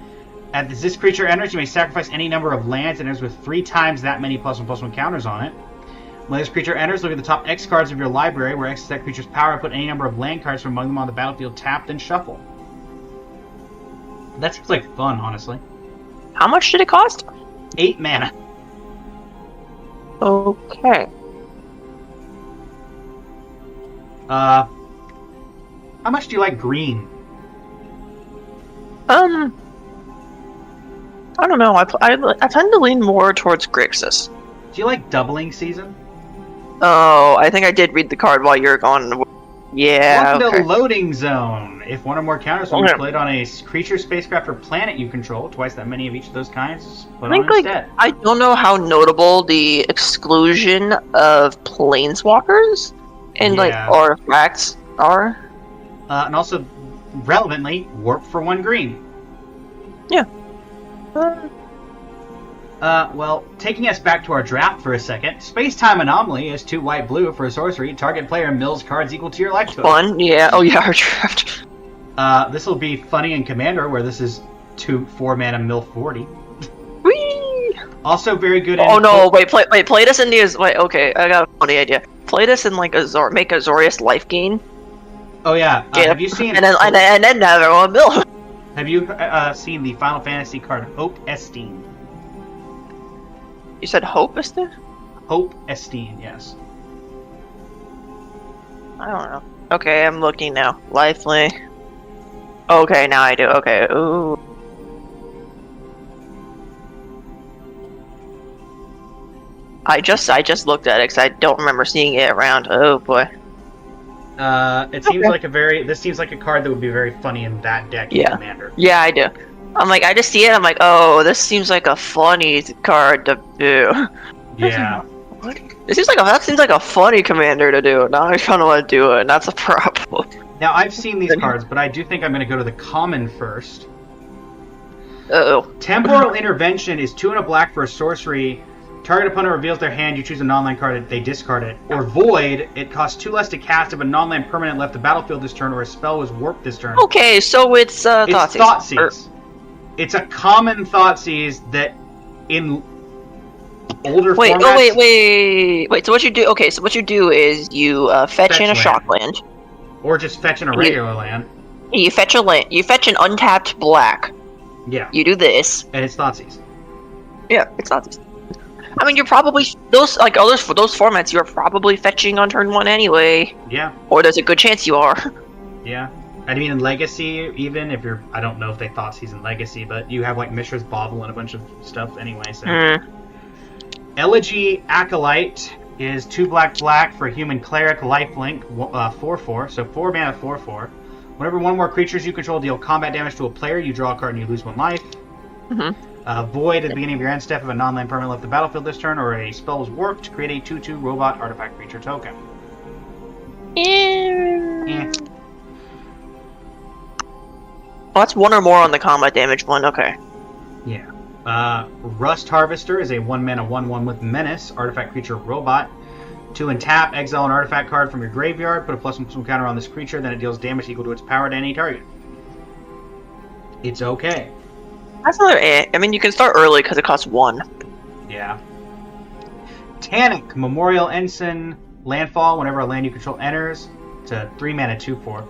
As this creature enters, you may sacrifice any number of lands and enters with 3 times that many +1/+1 counters on it. When this creature enters, look at the top X cards of your library, where X is that creature's power, put any number of land cards from among them on the battlefield tapped and shuffle. That seems like fun, honestly. How much did it cost? 8 mana. Okay. How much do you like green? I don't know. I tend to lean more towards Grixis. Do you like Doubling Season? Oh, I think I did read the card while you were gone. Yeah, Welcome okay. to Loading Zone. If one or more counters will be Okay. played on a creature, spacecraft, or planet you control, twice that many of each of those kinds is put I think, on like, instead. I don't know how notable the exclusion of planeswalkers and, like, Yeah. artifacts are. And also, relevantly, Warp for 1 green. Well, taking us back to our draft for a second, Space-Time Anomaly is 2 white-blue for a sorcery. Target player mills cards equal to your life total. Fun, yeah. Oh, yeah, our draft. This will be funny in Commander, where this is 4 mana mill 40. Whee! Also very good in... Oh, no, wait, play this in the... Wait, okay, I got a funny idea. Play this in, like, make Azorius life gain. Oh, yeah. Yeah, Have you seen... And then never on mill. Have you seen the Final Fantasy card Hope Esteen? You said Hope, is there? Hope Esteen, yes. I don't know. Okay, I'm looking now. Lifelink. Okay, now I do. Okay, ooh. I just looked at it because I don't remember seeing it around. Oh boy. It seems Okay. like this seems like a card that would be very funny in that deck in Yeah. Commander. Yeah, I do. I'm like, I just see it. I'm like, oh, this seems like a funny card to do. Yeah. What? That seems like a funny commander to do. Now I kind of want to do it, and that's a problem. Now, I've seen these cards, but I do think I'm going to go to the common first. Uh-oh. Temporal Intervention is 2 and a black for a sorcery. Target opponent reveals their hand, you choose a non-land card, they discard it. Or Void, it costs 2 less to cast if a non-land permanent left the battlefield this turn or a spell was warped this turn. Okay, so it's It's Thoughtseize. Thoughtseize. It's a common Thoughtseize that in older Wait, formats... oh wait. So what you do? Okay, so what you do is you fetch in a land. shock land. Or just fetching a regular land. You fetch a land. You fetch an untapped black. Yeah, You do this. and it's Thoughtseize. Yeah, it's not. I mean, you're probably those for those formats. You're probably fetching on turn 1 anyway, Yeah, or there's a good chance you are. yeah. I mean, in Legacy, even if you're... I don't know if they Thoughtseize in Legacy, but you have, like, Mishra's Bauble and a bunch of stuff anyway, so... Hmm. Elegy Acolyte is 2 black for human cleric lifelink 4/4, so 4 mana 4/4. Whenever one more creatures you control deal combat damage to a player, you draw a card and you lose 1 life. Void at the beginning of your end step if a non-land permanent left the battlefield this turn or a spell was warped, create a 2/2 robot artifact creature token. Eh. Oh, that's 1 or more on the combat damage one. Okay. Yeah. Rust Harvester is a 1 mana 1/1 with Menace, artifact creature robot. 2 and tap, exile an artifact card from your graveyard, put a +1/+1 counter on this creature, then it deals damage equal to its power to any target. It's okay. That's another eh. I mean, you can start early because it costs 1. Yeah. Tanic, Memorial Ensign, landfall, whenever a land you control enters. It's a 3 mana 2/4.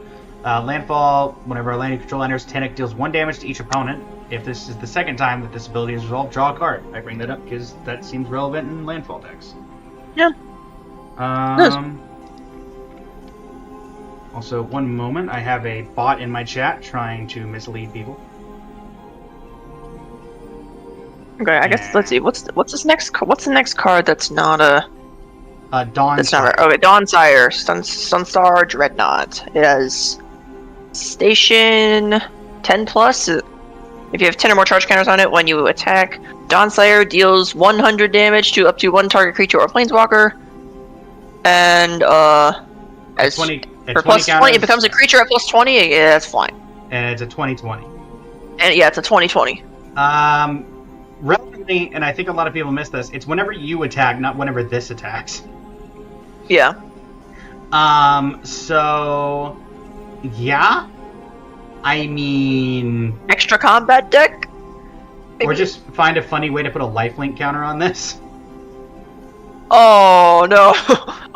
Landfall, whenever a land you control enters, Tanic deals 1 damage to each opponent. If this is the second time that this ability is resolved, draw a card. I bring that up because that seems relevant in landfall decks. Yeah. Also, one moment, I have a bot in my chat trying to mislead people. Okay, I guess let's see. What's the next card that's not a Dawn. that's not a, okay, Dawnsire, Sunstar Dreadnought. It has station 10+. If you have 10 or more charge counters on it when you attack, Dawnsire deals 100 damage to up to 1 target creature or planeswalker. And as 20, for plus 20, it becomes a creature at plus 20. Yeah, that's fine. And it's a 20/20. And yeah, it's a 20/20. Relevantly, and I think a lot of people miss this, it's whenever you attack, not whenever this attacks. Yeah. So yeah. I mean, Extra combat deck. or just find a funny way to put a lifelink counter on this. Oh no!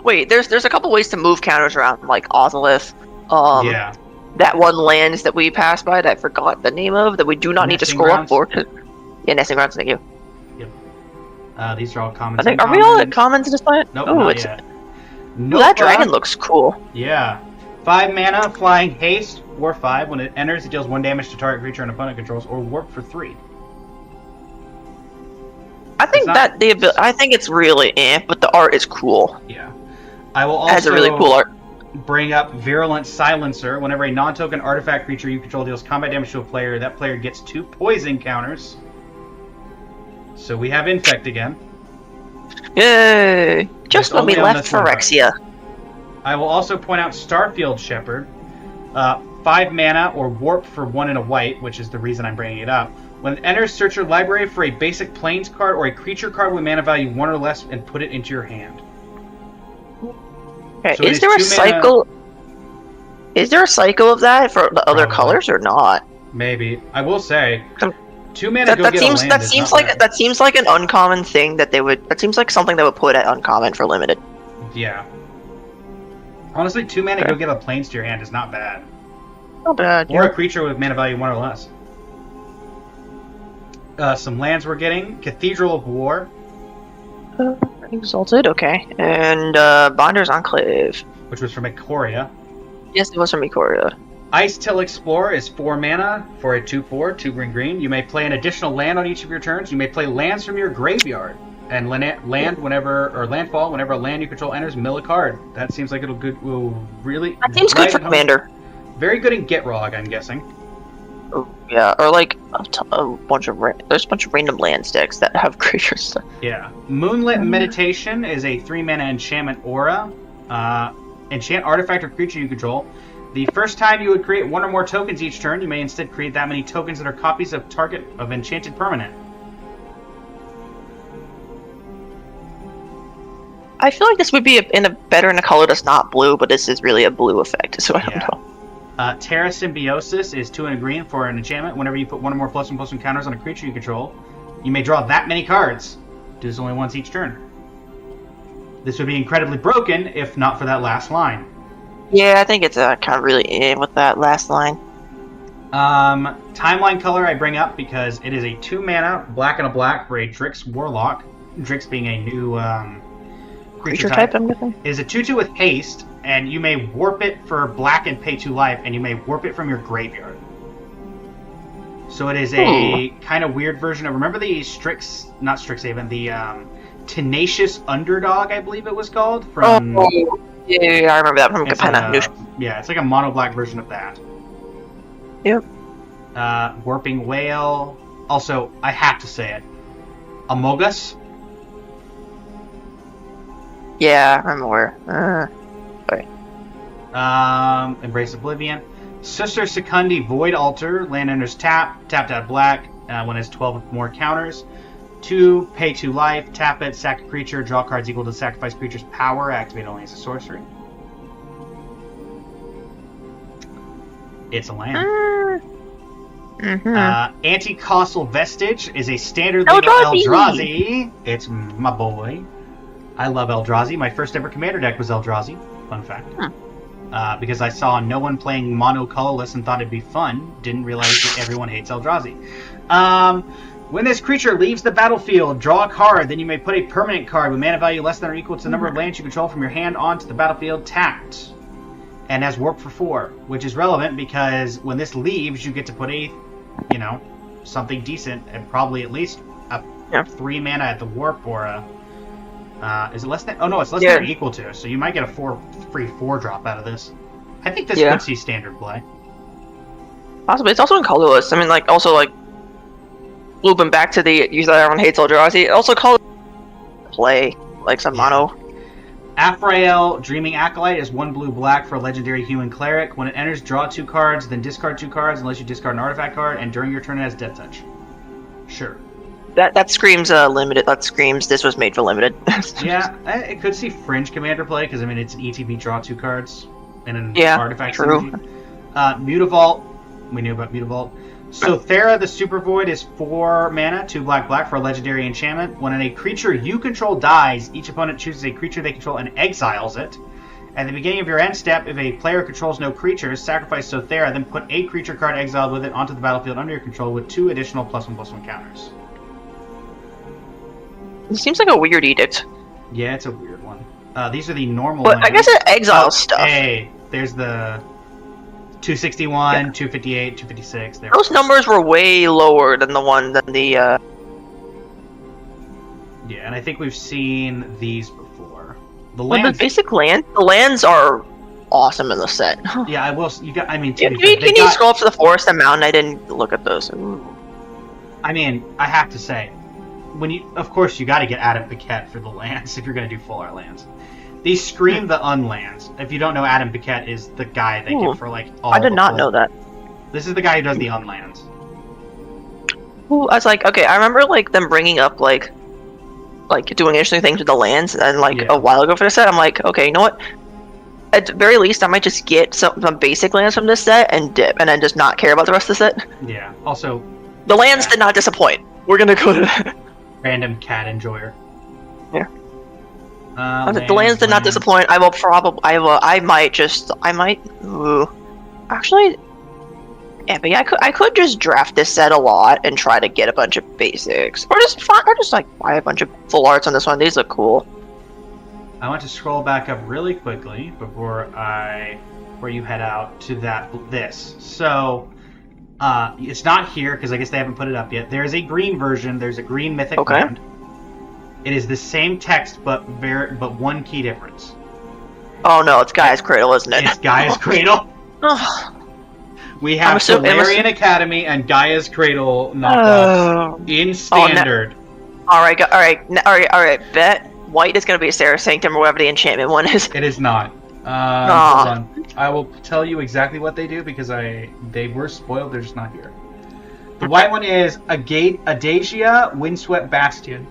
Wait, there's a couple ways to move counters around, like Ozolith. Yeah. That one lands that we passed by that I forgot the name of that we do not need to Nesting scroll Grounds? up for. Yeah, Nesting Grounds. Thank you. These are all commons. I think and are we all at commons. commons in this planet? Nope, Oh, not it's yet. Ooh, that dragon looks cool. Yeah. 5 mana, flying haste, War 5. When it enters, it deals 1 damage to target creature and opponent controls, or warp for 3. I think I think it's really but the art is cool. Yeah. I will also It has a really cool art. bring up Virulent Silencer. Whenever a non-token artifact creature you control deals combat damage to a player, that player gets 2 poison counters. So we have Infect again. Yay! Just when we only on left this one Phyrexia. I will also point out Starfield Shepherd. 5 mana or warp for 1 and a white, which is the reason I'm bringing it up. When it enters, search your library for a basic plains card or a creature card with mana value 1 or less and put it into your hand. Okay, So is there a cycle? Is there a cycle of that for the other Probably. colors or not? Maybe. I will say, 2 mana That, go that get seems a land that is seems not like bad. that seems like an uncommon thing that they would. That seems like something they would put at uncommon for limited. Yeah. Honestly, 2 mana Okay. go get a plains to your hand is not bad. Not bad. Or a creature with mana value 1 or less. Some lands we're getting. Cathedral of War, Exalted, okay, and Bonder's Enclave. which was from Ikoria. Yes, it was from Ikoria. Ice Till Explorer is 4 mana for a 2/4, 2 green. You may play an additional land on each of your turns. You may play lands from your graveyard. And landfall whenever a land you control enters, mill a card. That seems like will really... That seems good for Commander. Very good in Gitrog, I'm guessing. Oh, yeah, or like a bunch of there's a bunch of random land sticks that have creatures. Yeah. Moonlit Meditation is a 3 mana enchantment aura. Enchant artifact or creature you control. The first time you would create 1 or more tokens each turn, you may instead create that many tokens that are copies of target of enchanted permanent. I feel like this would be better in a color that's not blue, but this is really a blue effect, so I don't know. Terra Symbiosis is 2 and a green for an enchantment. Whenever you put 1 or more +1/+1 counters on a creature you control, you may draw that many cards. Do this only once each turn. This would be incredibly broken if not for that last line. Yeah, I think it's kind of really with that last line. Timeline color I bring up because it is a 2 mana black and a black for a Drix Warlock. Drix being a new creature type. I'm guessing. It is a 2/2 with haste, and you may warp it for black and pay 2 life, and you may warp it from your graveyard. So it is a kind of weird version of, remember the not Strixhaven, the Tenacious Underdog, I believe it was called? From, yeah, I remember that from it's Capenna. yeah, it's like a mono black version of that. Yep. Warping Whale. Also, I have to say it. Amogus. Yeah, I'm aware. Sorry. Embrace Oblivion. Sister Secundi Void Altar. Land enters tapped out black when it has 12 or more counters. 2, pay 2 life, tap it, sack a creature, draw cards equal to the sacrifice creature's power, activate only as a sorcery. It's a land. Anti-Causal Vestige is a standard legal Eldrazi. It's my boy. I love Eldrazi. My first ever commander deck was Eldrazi. Fun fact. Because I saw no one playing mono colorless and thought it'd be fun. Didn't realize that everyone hates Eldrazi. When this creature leaves the battlefield, draw a card. Then you may put a permanent card with mana value less than or equal to the number of lands you control from your hand onto the battlefield tapped. And has warp for 4, which is relevant because when this leaves, you get to put a, something decent and probably at least a 3 mana at the warp or a. Is it less than? Oh no, it's less than or equal to. So you might get a free 4 drop out of this. I think this could see standard play. Possibly. It's also in colorless. I mean, looping back to the use that everyone hates Eldrazi. It also color play like some mono. Aphrael Dreaming Acolyte is 1 blue-black for a legendary human cleric. When it enters, draw 2 cards, then discard 2 cards unless you discard an artifact card, and during your turn it has Death Touch. Sure. That screams limited. That screams this was made for limited. Yeah, it could see Fringe Commander play because it's an ETB draw 2 cards and an artifact. True. Mutavault, we knew about Mutavault. So Thera the Super Void is 4 mana, 2 black for a legendary enchantment. When a creature you control dies, each opponent chooses a creature they control and exiles it. At the beginning of your end step, if a player controls no creatures, sacrifice Sothera, then put a creature card exiled with it onto the battlefield under your control with 2 additional +1/+1 counters. It seems like a weird edict. Yeah, it's a weird one. These are the normal But ones. I guess it exiles stuff. Hey, there's the 261, 258, 256. There. Those numbers were way lower than the one than the Yeah, and I think we've seen these before. The Well, the lands. basic land, the lands are awesome in the set. Yeah, I will. You got. I mean, to Yeah, be can fair, you, they can you got- scroll up to the forest and mountain? I didn't look at those. I mean, I have to say, when you, of course, you got to get Adam Paquette for the lands if you're going to do full art lands. These scream the unlands. If you don't know, Adam Paquette is the guy they Ooh, get for like all. I did the not full- know that. This is the guy who does the unlands. Ooh, I was like, okay, I remember like them bringing up like doing interesting things with the lands, and like Yeah. a while ago for the set, I'm like, okay, you know what? At the very least, I might just get some basic lands from this set and dip, and then just not care about the rest of the set. Yeah. Also, The lands Yeah. did not disappoint. We're gonna go to. random cat enjoyer. Yeah. The lands did not lands. disappoint. I will probably. I might. Ooh. Actually. Yeah, but yeah, I could just draft this set a lot and try to get a bunch of basics, or just like buy a bunch of full arts on this one. These look cool. I want to scroll back up really quickly before you head out to this. So, it's not here because I guess they haven't put it up yet. There's a green version. There's a green mythic Okay. land. It is the same text, but one key difference. Oh no, it's Gaia's Cradle, isn't it? It's Gaia's Cradle. Oh, We have assuming- Solarian Academy and Gaia's Cradle knockoffs oh. in standard. All right. Bet white is gonna be Sarah Sanctum or whatever the enchantment one is. It is not. Aw. Hold on. I will tell you exactly what they do because they were spoiled. They're just not here. The white one is Adagia Windswept Bastion.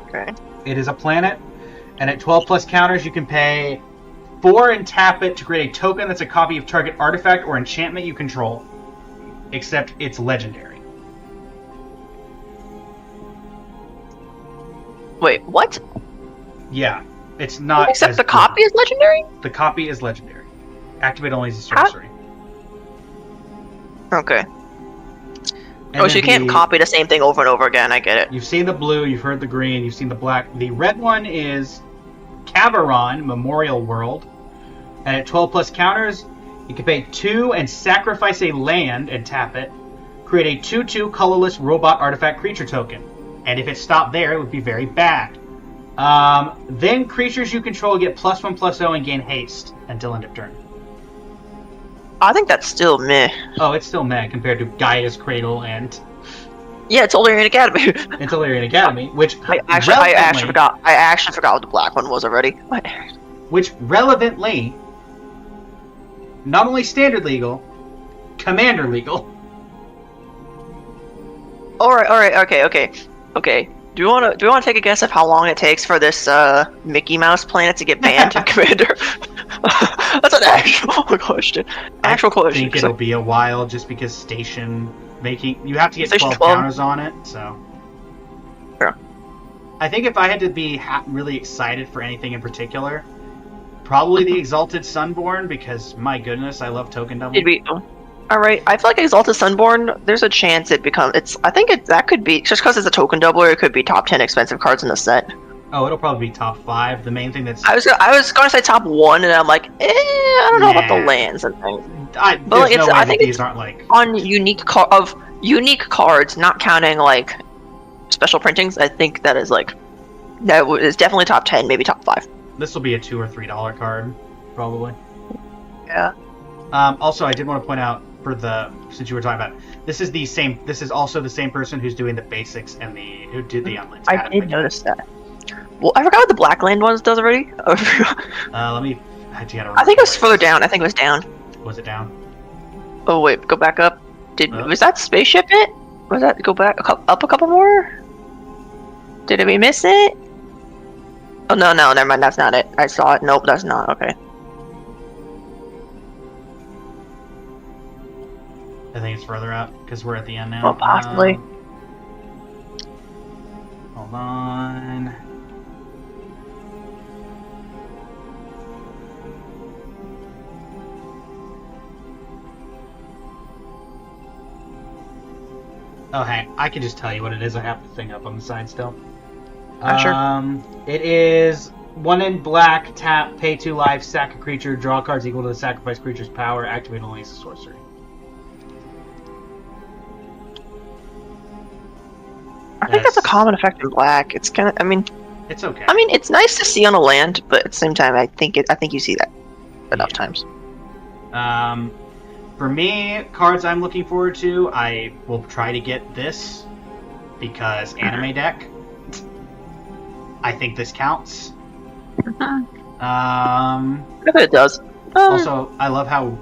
Okay. It is a planet, and at 12 plus counters, you can pay 4 and tap it to create a token that's a copy of target artifact or enchantment you control. Except it's legendary. Wait, what? Yeah, it's not. Except as the good. copy is legendary? The copy is legendary. Activate only as a How- sorcery. Okay. And Oh, so then you can't the- copy the same thing over and over again. I get it. You've seen the blue, you've heard the green, you've seen the black. The red one is Cavaron Memorial World. And at 12 plus counters, you can pay 2 and sacrifice a land and tap it. Create a 2/2 colorless robot artifact creature token. And if it stopped there, it would be very bad. Then creatures you control get +1/+0 and gain haste until end of turn. I think that's still meh. Oh, it's still mad compared to Gaia's Cradle and Yeah, it's Solarian Academy. Solarian Academy, which I actually forgot. I actually forgot what the black one was already. What? Which relevantly, not only standard legal, commander legal. All right. Okay. Do you want to take a guess of how long it takes for this Mickey Mouse planet to get banned in Commander? That's an actual question. Actual I question. think it'll be a while just because station making you have to get Station 12 12. counters on it. So Yeah. I think if I had to be really excited for anything in particular, probably the Exalted Sunborn because my goodness, I love token double. Did we? All right. I feel like Exalted Sunborn. There's a chance it becomes. I think that could be just because it's a token doubler. It could be top 10 expensive cards in the set. Oh, it'll probably be top 5. The main thing that's I was gonna say top 1, and I'm like, I don't know about the Nah. lands and things. there's like, no way I that think these it's aren't like On unique cards, not counting like special printings. I think that is is definitely top 10, maybe top 5. this will be a $2 or $3 card, probably. Yeah. Also, I did want to point out since you were talking about it, this is also the same person who's doing the basics and who did the unlands. I did notice that. Well, I forgot what the black land ones does already. Let me. I think it was further down. I think it was down. Was it down? Oh wait, go back up. Oh. Was that spaceship it? Was that go back up a couple more? Did we miss it? Oh no, never mind. That's not it. I saw it. Nope, that's not. Okay. I think it's further up because we're at the end now. Well, possibly. Hold on. Oh, hey, I can just tell you what it is. I have the thing up on the side still. Sure. It is 1 in black, tap, pay 2 life, sack a creature, draw cards equal to the sacrifice creature's power, activate only as a sorcery. I think that's a common effect in black. It's kind of, It's okay. it's nice to see on a land, but at the same time, I think you see that enough times. For me, cards I'm looking forward to, I will try to get this because anime deck. I think this counts. If it does. Also, I love how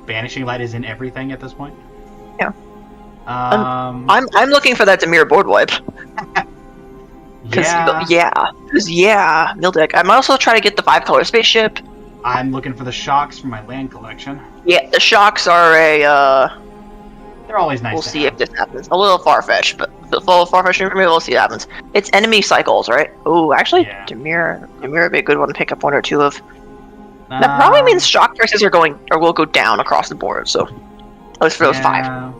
Banishing Light is in everything at this point. Yeah. I'm looking for that Dimir board wipe. yeah. Mill deck. I'm also trying to get the 5-color spaceship. I'm looking for the shocks for my land collection. Yeah, the shocks are They're always nice. We'll see if this happens. A little far-fetched, but a little far-fetched for me. We'll see what happens. It's enemy cycles, right? Oh, actually, Yeah. Dimir would be a good one to pick up 1 or 2 of. That probably means shock prices will go down across the board. So, at least for those 5.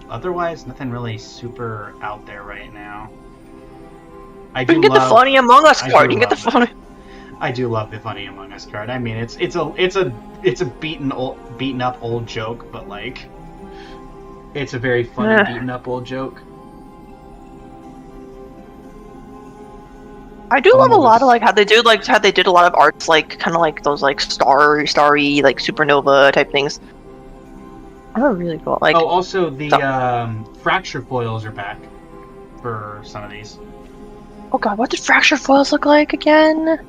Otherwise, nothing really super out there right now. You can get the Funny Among Us card. You can get the funny. I do love the Funny Among Us card. I mean, it's a beaten up old joke, but like, it's a very funny beaten up old joke. I do love a lot of how they did a lot of arts kind of like those starry like supernova type things. Oh, really cool. Also the fracture foils are back for some of these. Oh god, what did fracture foils look like again?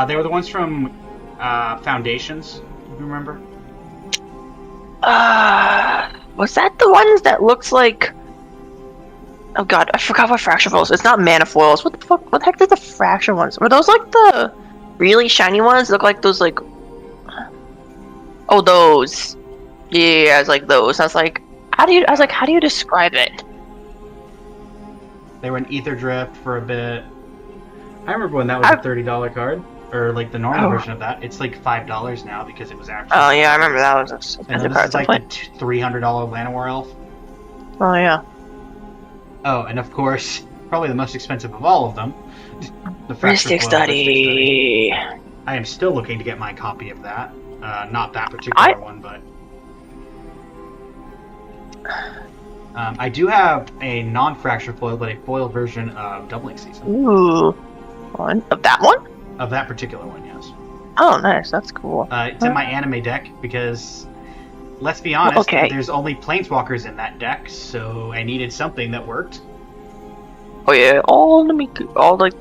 They were the ones from Foundations. If you remember? Was that the ones that looks like? Oh god, I forgot what fracture foils. It's not mana foils. What the fuck? What the heck did the fracture ones? Were those like the really shiny ones? Look like those like. Oh, those. Yeah, it's like those. I was like, how do you describe it? They were in Ether Drift for a bit. I remember when that was a $30 card, or like the normal version of that. It's like $5 now because it was actually. Oh yeah, I remember that was a and this is like the $300 Llanowar Elf. Oh yeah. Oh, and of course, probably the most expensive of all of them, the Mystic Study. I am still looking to get my copy of that. Not that particular one, but I do have a non-fracture foil, but a foil version of Doubling Season. Ooh, one of that one? Of that particular one, yes. Oh, nice. That's cool. It's in my anime deck because, let's be honest, there's only Planeswalkers in that deck, so I needed something that worked. Oh yeah, not all the Mikus, all the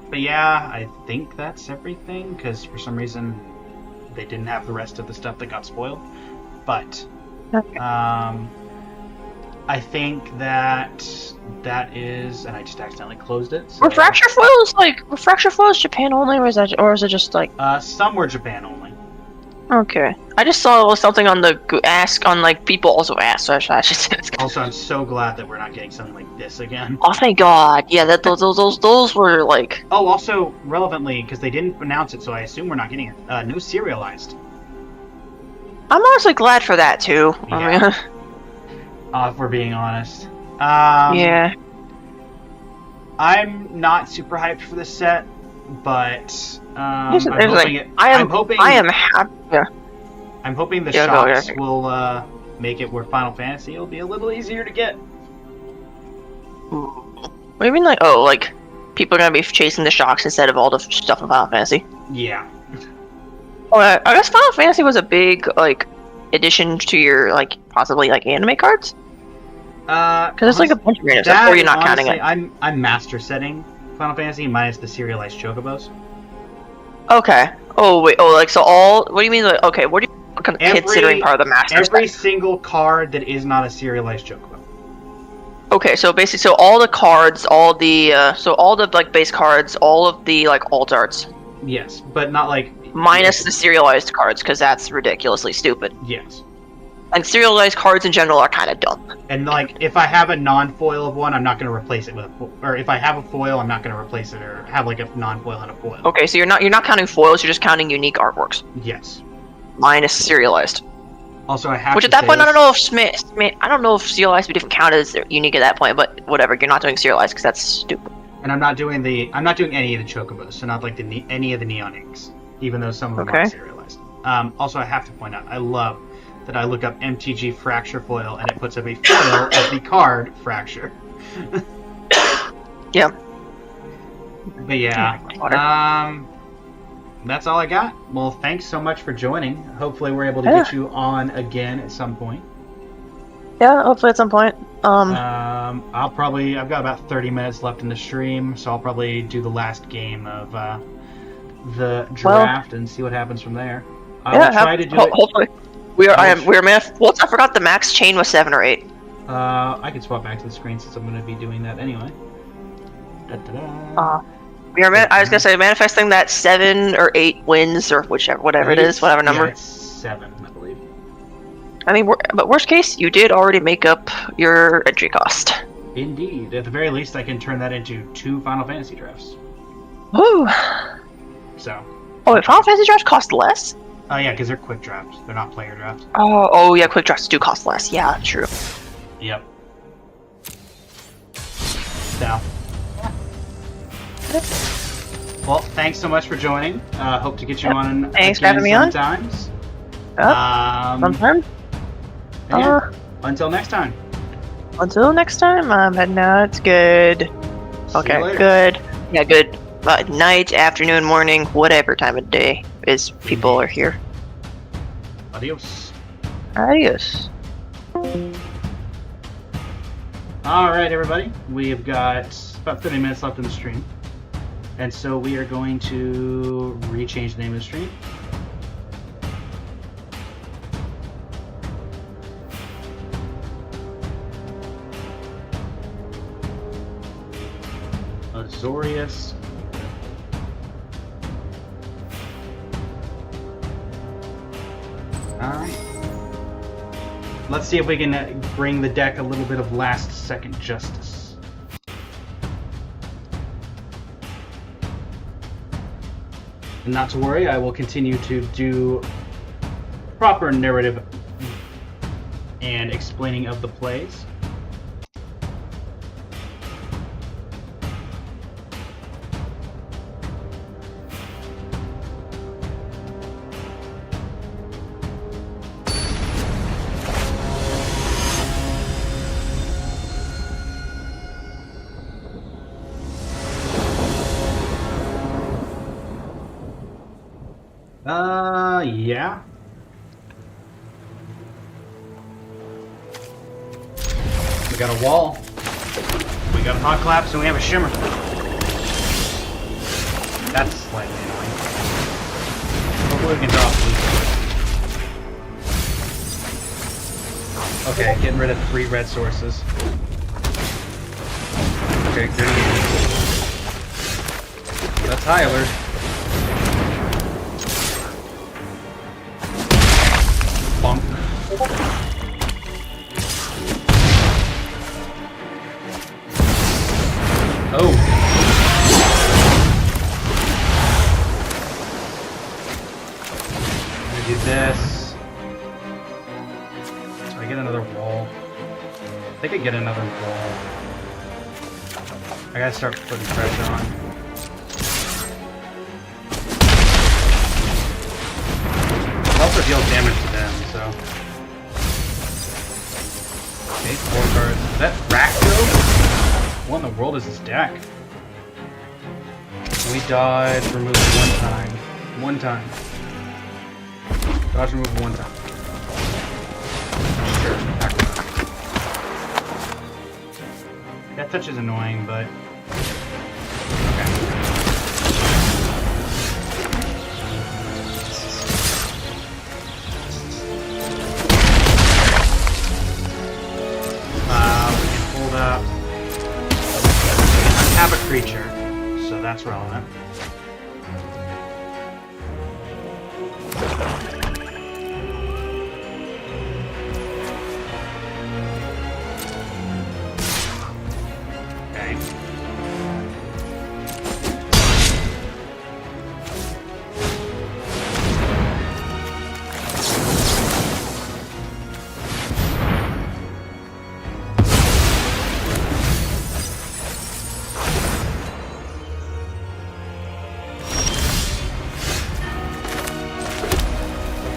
But yeah, I think that's everything, because for some reason they didn't have the rest of the stuff that got spoiled. But I think that is, and I just accidentally closed it. So. Were fracture foils Japan only, or is it just like? Some were Japan only. Okay, I just saw something on the ask on people also asked, so I should say. Also, I'm so glad that we're not getting something like this again. Oh, thank God! Yeah, those were like. Oh, also relevantly, because they didn't announce it, so I assume we're not getting it. No serialized. I'm honestly glad for that too. Yeah. If we're being honest. Yeah. I'm not super hyped for this set, but I'm hoping the shops will make it where Final Fantasy will be a little easier to get. What do you mean, like people are gonna be chasing the shocks instead of all the stuff in Final Fantasy? Yeah. Oh, I guess Final Fantasy was a big addition to your possibly anime cards. Because there's a bunch of random stuff, or you're not counting it. I'm master setting Final Fantasy minus the serialized chocobos. Okay. Oh wait. Oh, so all. What do you mean? Okay. What are you considering part of the master set? Every single card that is not a serialized chocobo. Okay, so basically, all the cards, all the base cards, all of the alt arts. Yes, but not minus the serialized cards, because that's ridiculously stupid. Yes. And serialized cards in general are kind of dumb. And if I have a non-foil of one, I'm not going to replace it with or if I have a foil, I'm not going to replace it or have a non-foil and a foil. Okay, so you're not counting foils, you're just counting unique artworks. Yes. Minus serialized. Also, I have Which at that point, I don't know if serialized would even count as unique at that point, but whatever. You're not doing serialized because that's stupid. And I'm not doing any of the chocobos, so not any of the neon inks, even though some of them are serialized. Also, I have to point out, I love that I look up MTG Fracture Foil, and it puts up a foil of the card Fracture. Yeah. But yeah, Water. that's all I got. Well, thanks so much for joining. Hopefully we're able to get you on again at some point. Yeah, hopefully at some point. I've got about 30 minutes left in the stream, so I'll probably do the last game of the draft and see what happens from there. I'll try to do it. Hopefully, I forgot the max chain was 7 or 8. I can swap back to the screen since I'm going to be doing that anyway. Da-da-da. I was gonna say manifesting that 7 or 8 wins or whatever it is, whatever number. Yeah, it's 7, I believe. I mean, but worst case, you did already make up your entry cost. Indeed. At the very least, I can turn that into 2 Final Fantasy drafts. Woo! So. Oh, wait, Final Fantasy drafts cost less? Oh yeah, because they're quick drafts. They're not player drafts. Oh yeah, quick drafts do cost less. Yeah, true. Yep. So. Well, thanks so much for joining. Hope to get you on Thanks again for having me on. sometimes. Sometime. Yeah, until next time. Until next time, I'm heading out. It's good. See Okay, you later. good. Yeah, good. Night, afternoon, morning, whatever time of day is people are here. Adios. Adios. Alright, everybody. We have got about 30 minutes left in the stream. And so we are going to rechange the name of the stream. Azorius. Alright. Let's see if we can bring the deck a little bit of last second justice. And not to worry, I will continue to do proper narrative and explaining of the plays. Yeah. We got a wall. We got a hot collapse, and we have a shimmer. That's slightly annoying. Hopefully we can draw blue. Okay, getting rid of 3 red sources. Okay, good. That's high alert. Bonk. Oh. I'm gonna do this. So I get another wall. I think I get another wall. I gotta start putting pressure on. It also deals damage to them, so. Okay, 4 cards. Is that Rakdo? What in the world is this deck? We dodge, remove 1 time. 1 time. Dodge, remove 1 time. Sure. That touch is annoying, but. Have a creature, so that's relevant.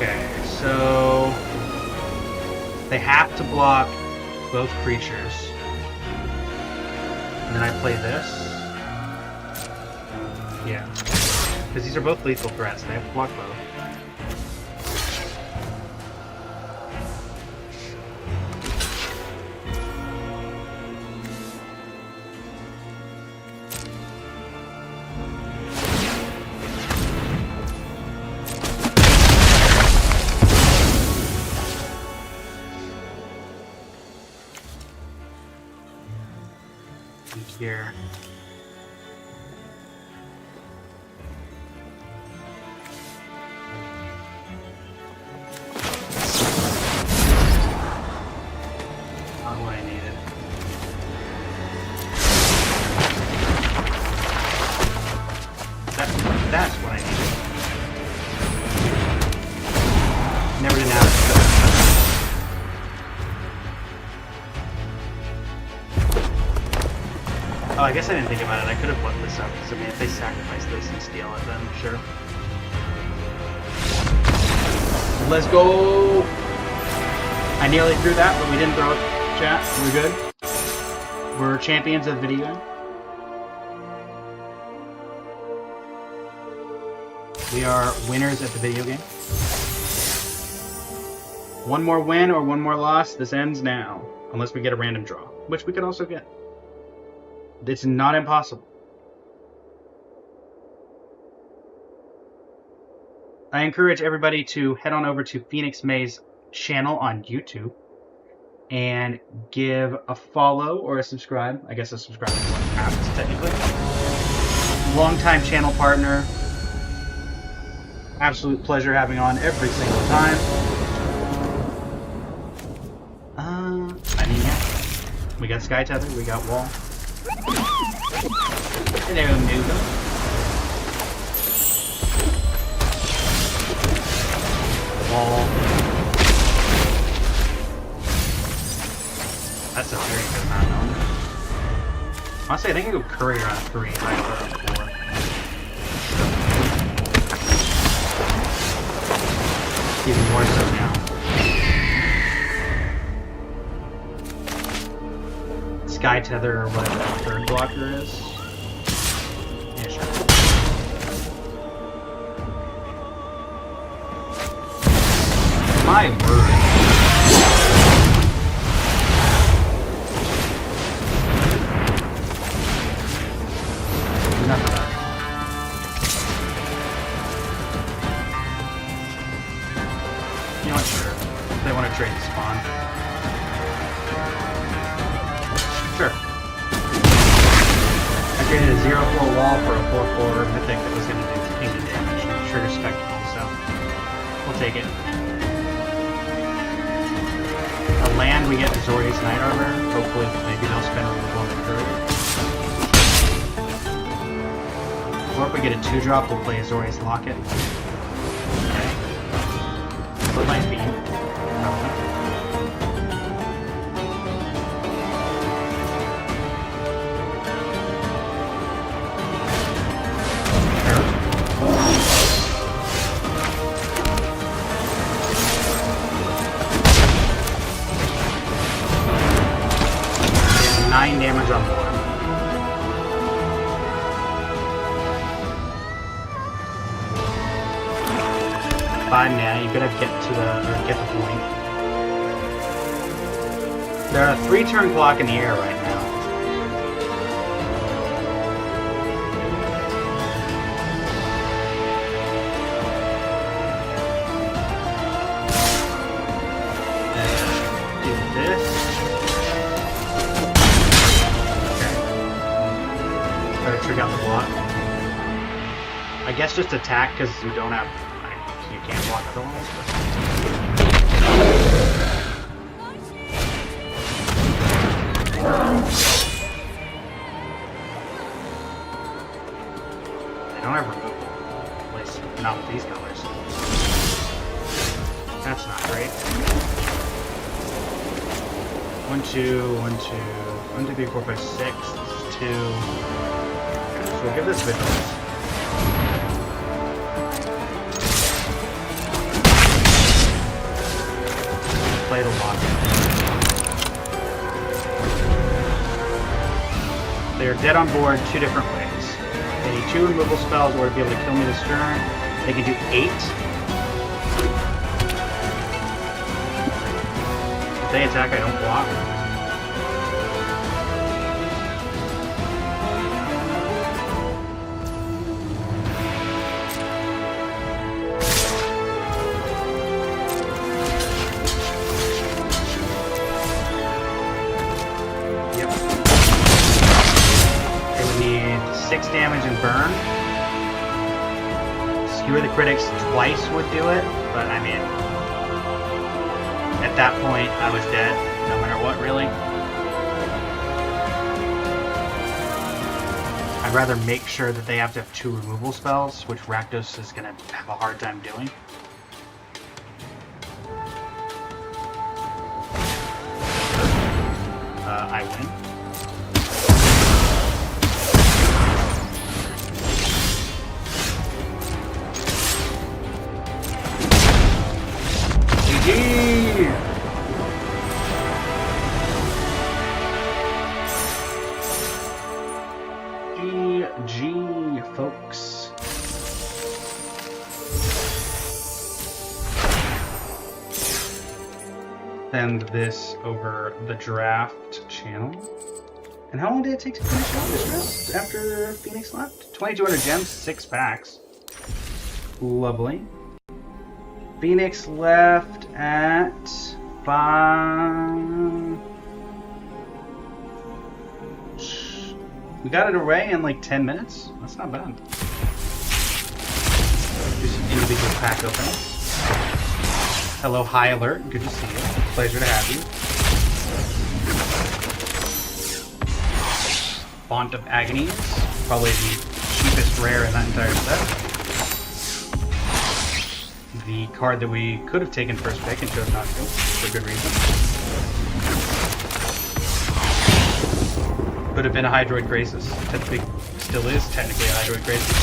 Okay. block both creatures. And then I play this. Yeah. Because these are both lethal threats. They have to block both. Here. Not what I needed. That's what I needed. Never did have it. Oh, I guess I didn't think about it. I could have flipped this up, because I mean, if they sacrifice this and steal it, then sure. Let's go! I nearly threw that, but we didn't throw it, chat. We're good. We're champions of the video game. We are winners at the video game. One more win or one more loss, this ends now. Unless we get a random draw, which we could also get. It's not impossible. I encourage everybody to head on over to Phoenix May's channel on YouTube and give a follow or a subscribe. I guess a subscribe is what happens technically. Longtime channel partner. Absolute pleasure having on every single time. I mean, yeah. We got Sky Tether, we got Wall. Hello, Nooga. Wall. That's a very good amount. Honestly, I think I go Courier on 3 and I put on 4. Even more so now. Sky Tether or whatever the third blocker is. Yeah, sure. My word. Nothing. You know what, sure. If they want to trade the spawn. Sure. I created a 0-4 wall for a 4-4 mythic that was going to do kingdom damage and trigger spectacle, so we'll take it. A land, we get Azorius Night Armor. Hopefully, maybe they'll spend a little on the curve. Or if we get a 2-drop, we'll play Azorius Locket. Okay. Put my beam. Damage on board. Five mana, you gotta get to the point. There are 3 turn clock in the air right now. Do this. Trigger out the block. I guess just attack because you don't have. You can't block otherwise. They don't have removal. At least not with these colors. That's not great. 1, 2, 1, 2, 1, 2, 3, 4, 5, 6. 2. So we'll give this vigilance. Play the lock. They are dead on board 2 different ways. They need 2 removal spells or to be able to kill me this turn. They can do 8. If they attack, I don't block. Yep. They would need 6 damage and burn. Skewer the critics twice would do it, but I mean, at that point, I was dead, no matter what, really. I'd rather make sure that they have to have 2 removal spells, which Rakdos is going to have a hard time doing. I win. GG, folks. Send this over the draft channel. And how long did it take to finish out this draft after Phoenix left? 2,200 gems, 6 packs. Lovely. Phoenix left at 5. We got it away in like 10 minutes. That's not bad. Just individual pack openings. Hello, High Alert. Good to see you. Pleasure to have you. Font of Agonies. Probably the cheapest rare in that entire set. The card that we could have taken first pick and chose not to, for good reason. Could have been a Hydroid Graces. Technically, still is technically a Hydroid Graces.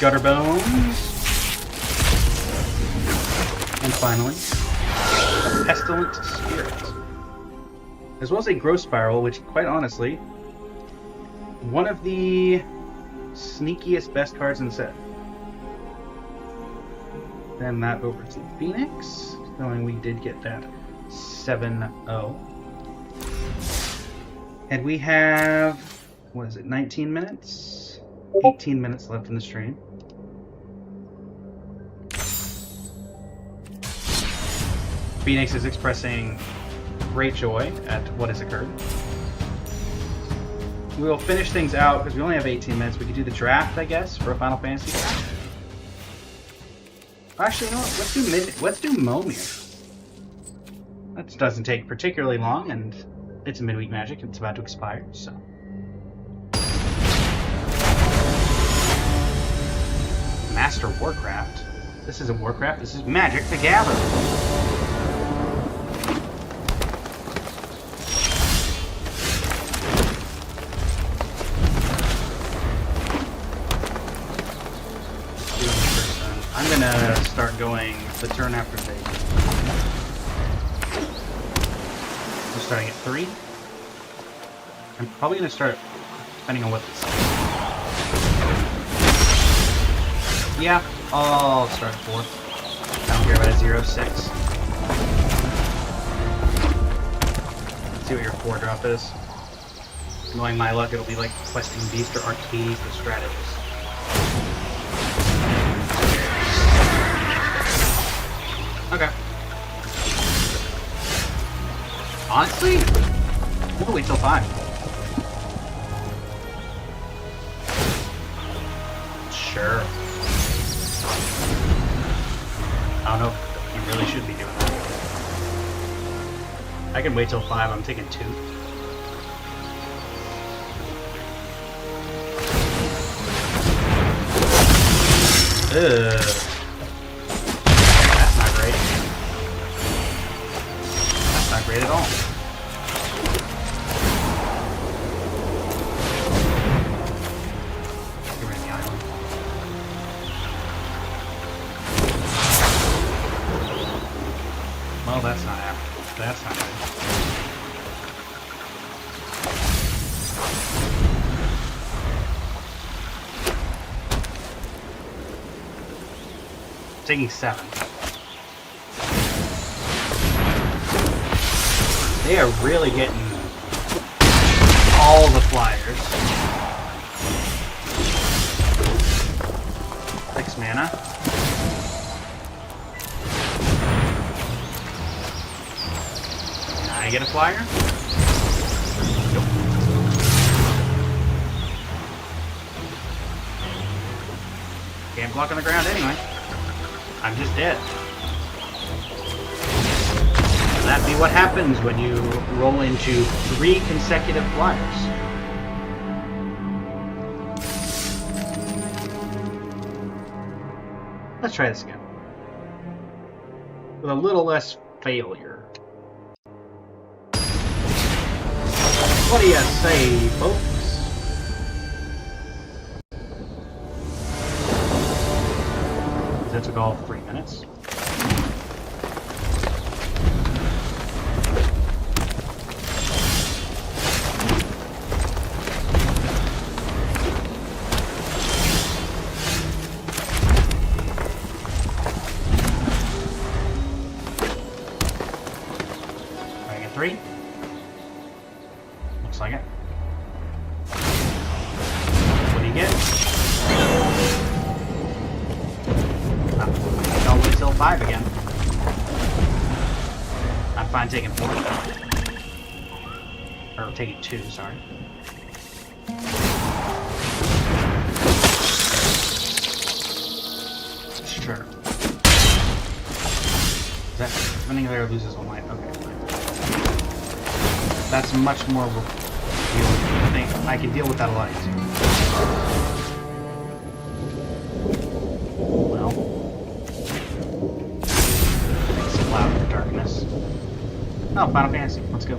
Gutter Bones. And finally, a Pestilent Spirit. As well as a Growth Spiral, which, quite honestly, one of the sneakiest best cards in the set. Then that over to Phoenix, knowing we did get that 7-0. And we have, what is it, 19 minutes? 18 minutes left in the stream. Phoenix is expressing great joy at what has occurred. We will finish things out because we only have 18 minutes. We could do the draft, I guess, for a Final Fantasy draft. Actually, you know what? Let's do Momir. That doesn't take particularly long, and it's a midweek magic. It's about to expire, so. Master Warcraft. This isn't Warcraft. This is Magic the Gathering. I'm gonna start going the turn after they. I'm starting at 3. I'm probably gonna start, depending on what this is. Yeah, I'll start at 4. I don't care about a 0-6. Let's see what your 4-drop is. Knowing my luck, it'll be like Questing Beast or Arcades the Strategist. Okay. Honestly, we'll wait till 5. Sure. I don't know if you really should be doing that. I can wait till 5. I'm taking 2. Ugh. That's not great. That's not great at all. Get rid of the island. Well, that's not happening. That's not good. Taking 7. They are really getting all the flyers. 6 mana. Can I get a flyer? Nope. Can't block on the ground anyway. I'm just dead. That'd be what happens when you roll into 3 consecutive flyers. Let's try this again. With a little less failure. What do you say, folks? That took all 3 minutes. I get 3. Looks like it. What do you get? I'll wait till 5 again. I'm fine taking 4. Or taking 2, sorry. Sure. Is that winning there loses 1 life? Okay, fine. That's much more of a thing. I can deal with that a lot easier. Well. It's cloud of darkness. Oh, Final Fantasy. Let's go.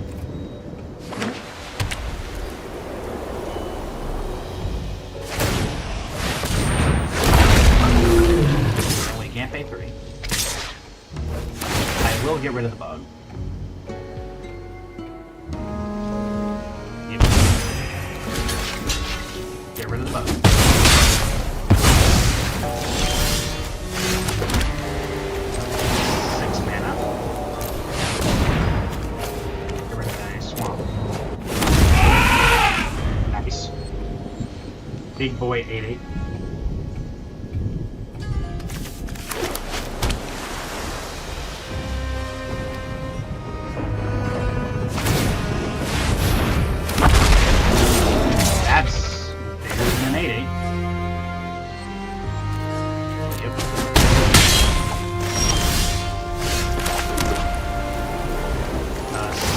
We can't pay 3. I will get rid of the bug. Yep. Get rid of the bug. Big boy 8/8. That's bigger than an 8/8. Yep.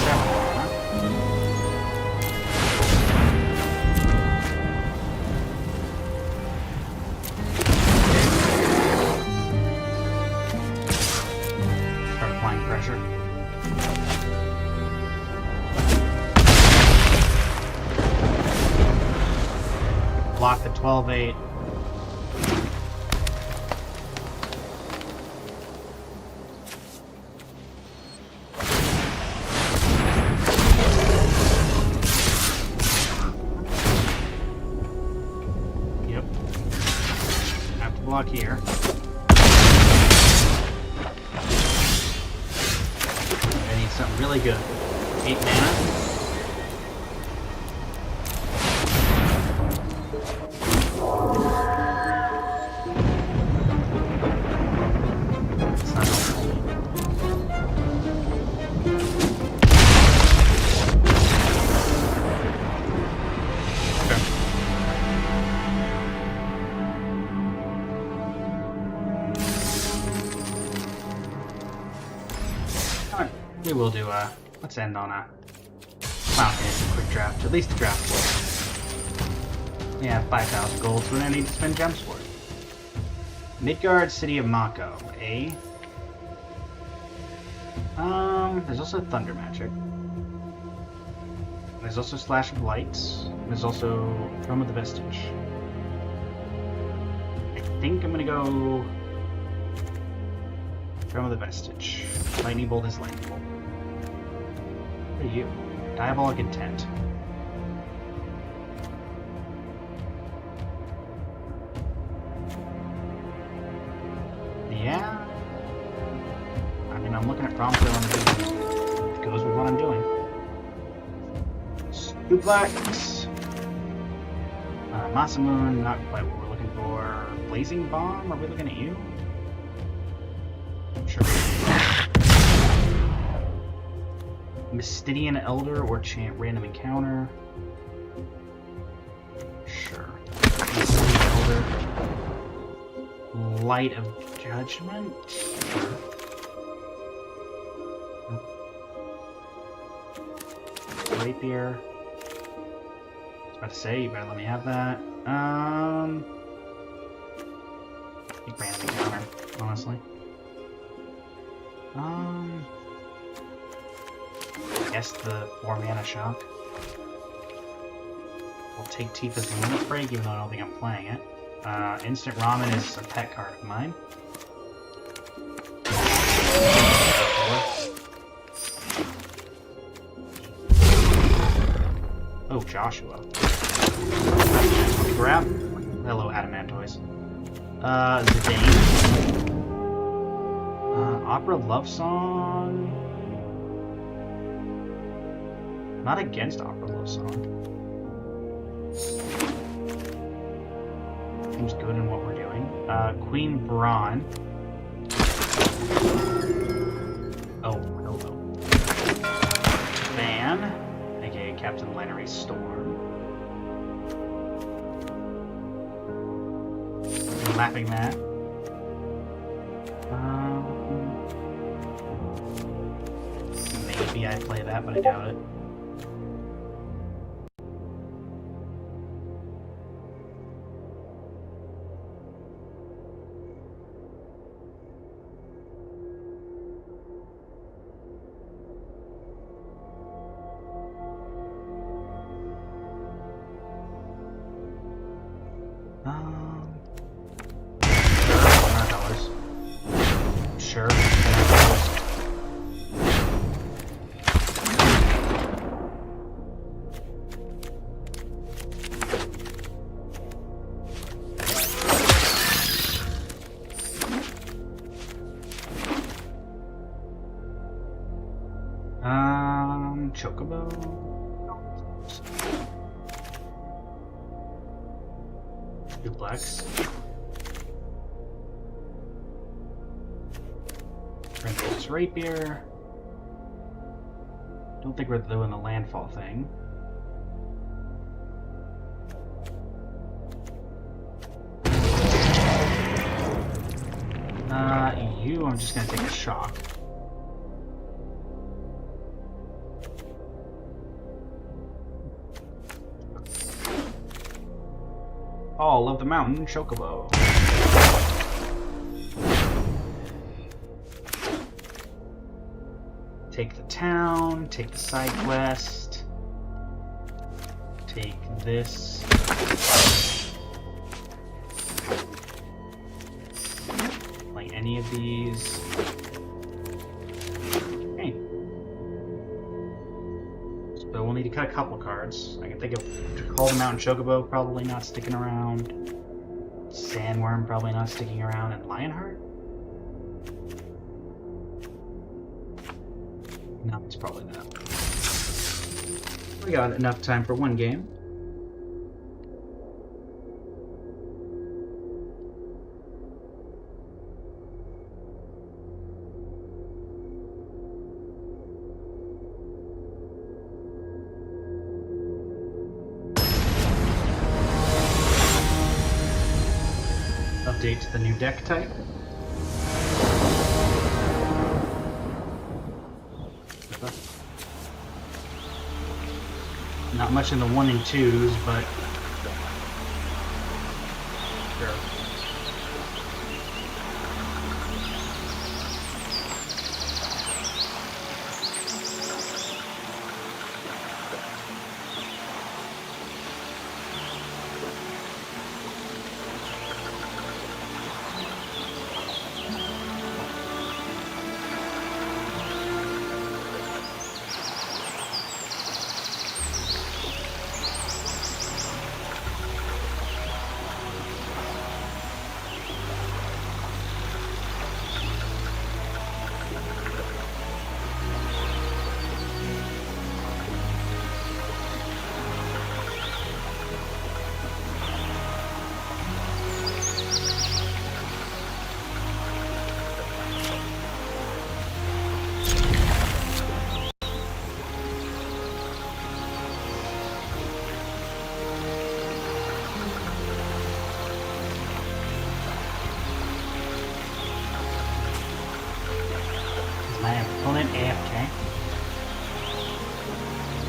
7. Pressure. Block the 12/8. Yep. Have to block here. Something really good. 8 mana. It's not helpful. Okay. Alright. We will do let's end on a Final Fantasy quick draft. At least the draft board. We have 5,000 gold, so we don't need to spend gems for it. Midgard, City of Mako. There's also Thunder Magic. There's also Slash of Lights. There's also Throne of the Vestige. I think I'm gonna go Throne of the Vestige. Lightning Bolt is Lightning Bolt. are you? Diabolic Intent. Yeah. I mean, I'm looking at prompts on the it goes with what I'm doing. Suplex. Masamune, not quite what we're looking for. Blazing Bomb, are we looking at you? Sure. Mystidian Elder or Chant Random Encounter. Sure. Mystidian Elder. Light of Judgment. Sure. Rapier. I was about to say, you better let me have that. I think Random Encounter, honestly. I guess the 4-mana shock. We'll take Tifa's Limit Break, even though I don't think I'm playing it. Instant Ramen is a pet card of mine. Oh, Joshua. Grab. Hello, Adamantoise. Zidane. Opera Love Song. Not against Opera Love Song. Seems good in what we're doing. Queen Braun. Oh, hello. Van, aka Captain Lannery Storm. Lapping that. Maybe I play that, but I doubt it. Sure. Chocobo. Duplex. Princess Rapier. Don't think we're doing the landfall thing. I'm just gonna take a shock. All of the Mountain Chocobo. Take the town, take the side quest, take this. Like any of these. Okay. So we'll need to cut a couple cards. I can think of Call the Mountain Chocobo probably not sticking around. Sandworm probably not sticking around, and Lionheart? No, it's probably not. We got enough time for one game. Update to the new deck type. Not much in the 1 and 2s, but sure.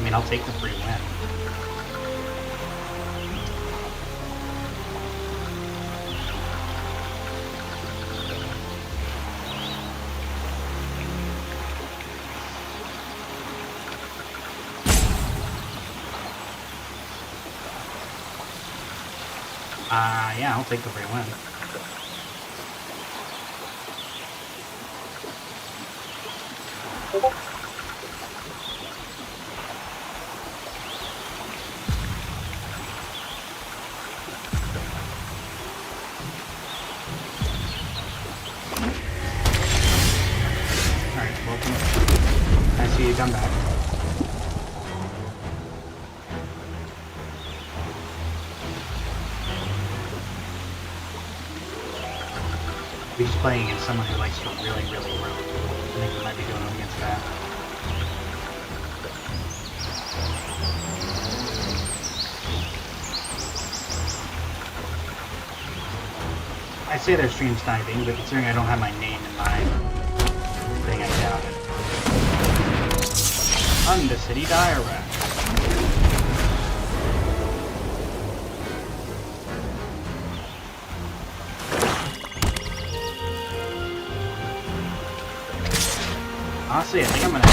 mean, I'll take the free win. Yeah, I'll take the free win. Alright, welcome. I see you come back. He's playing against someone who likes to really, really roam. I think we might be going up against that. I say they're stream sniping, but considering I don't have my name in my thing, I doubt it. Undercity Direct. Honestly, I think I'm gonna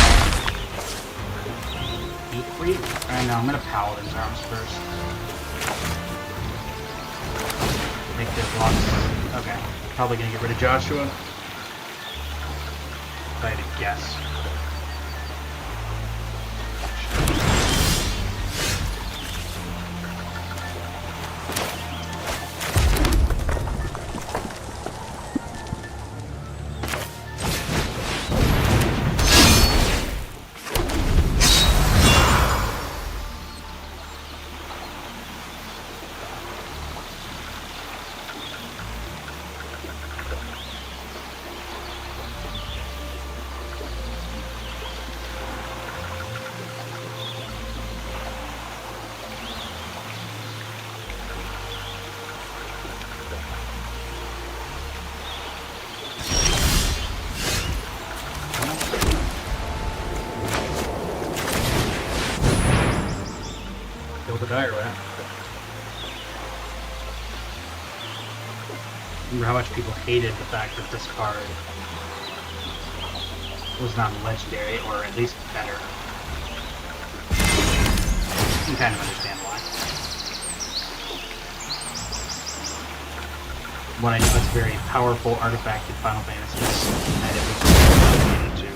Heat Fleet. I know, I'm gonna Paladin's Arms first. Make their blocks. Okay. Probably gonna get rid of Joshua. If I had to guess. The dire rat. Remember how much people hated the fact that this card was not legendary, or at least better. You can kind of understand why. When I know it's a very powerful artifact in Final Fantasy, and it was relegated to.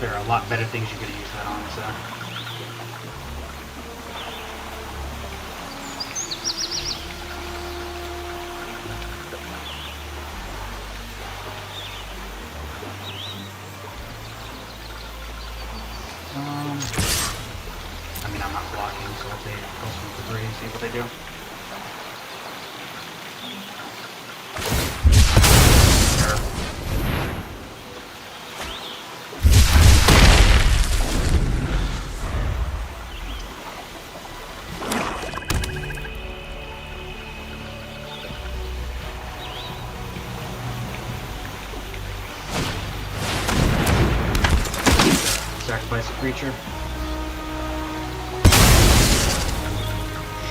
There are a lot better things you could use that on, so. I mean, I'm not blocking, so I'll take close to 3 and see what they do. Sacrifice a creature.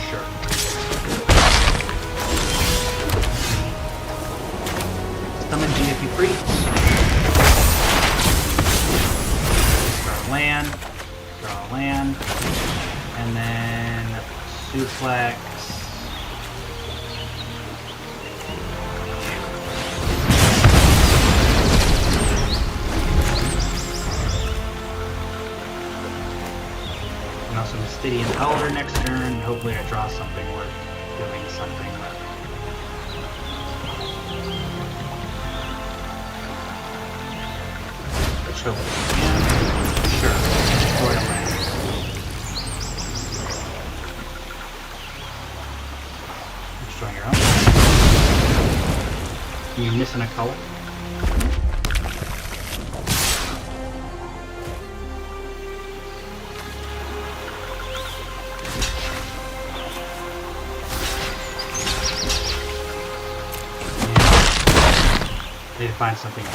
Sure. Summon GFP Priest. Draw a land. Draw a land. And then suplex. Also Mystidian Elder next turn. Hopefully I draw something worth doing something with. Which hopefully I can. Sure. Destroy a land. Destroying your own. You missing a color? Need to find something to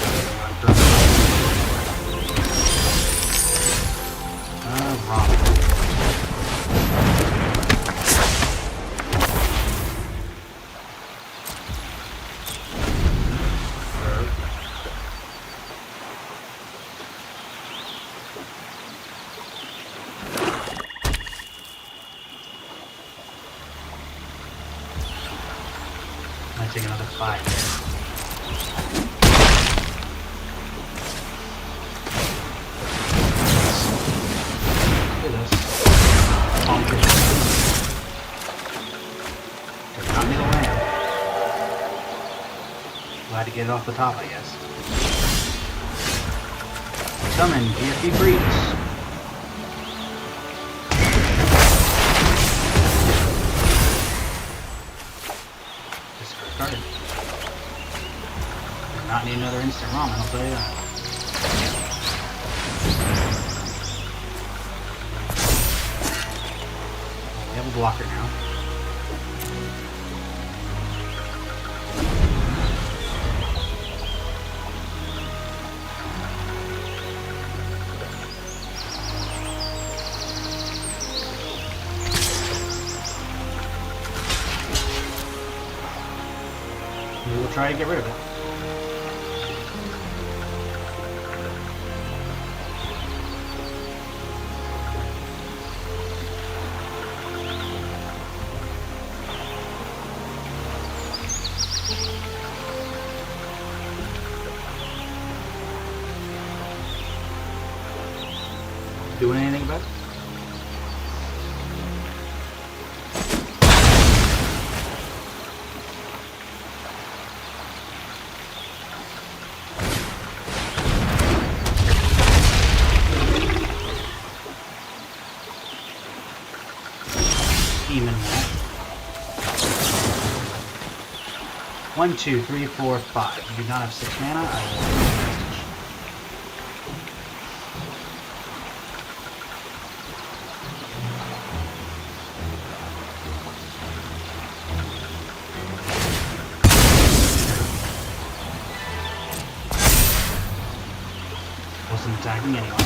wrong. Might take another 5 here. Look at this. Does not need a lamp. Glad to get it off the top, I guess. Summon GFD Breach. Discard. Do not need another instant ramen, I'll tell you that. We have a blocker now. We will try to get rid of it. Doing anything about it? Even that. 1, 2, 3, 4, 5. You do not have 6 mana. I will. Wasn't attacking anyone.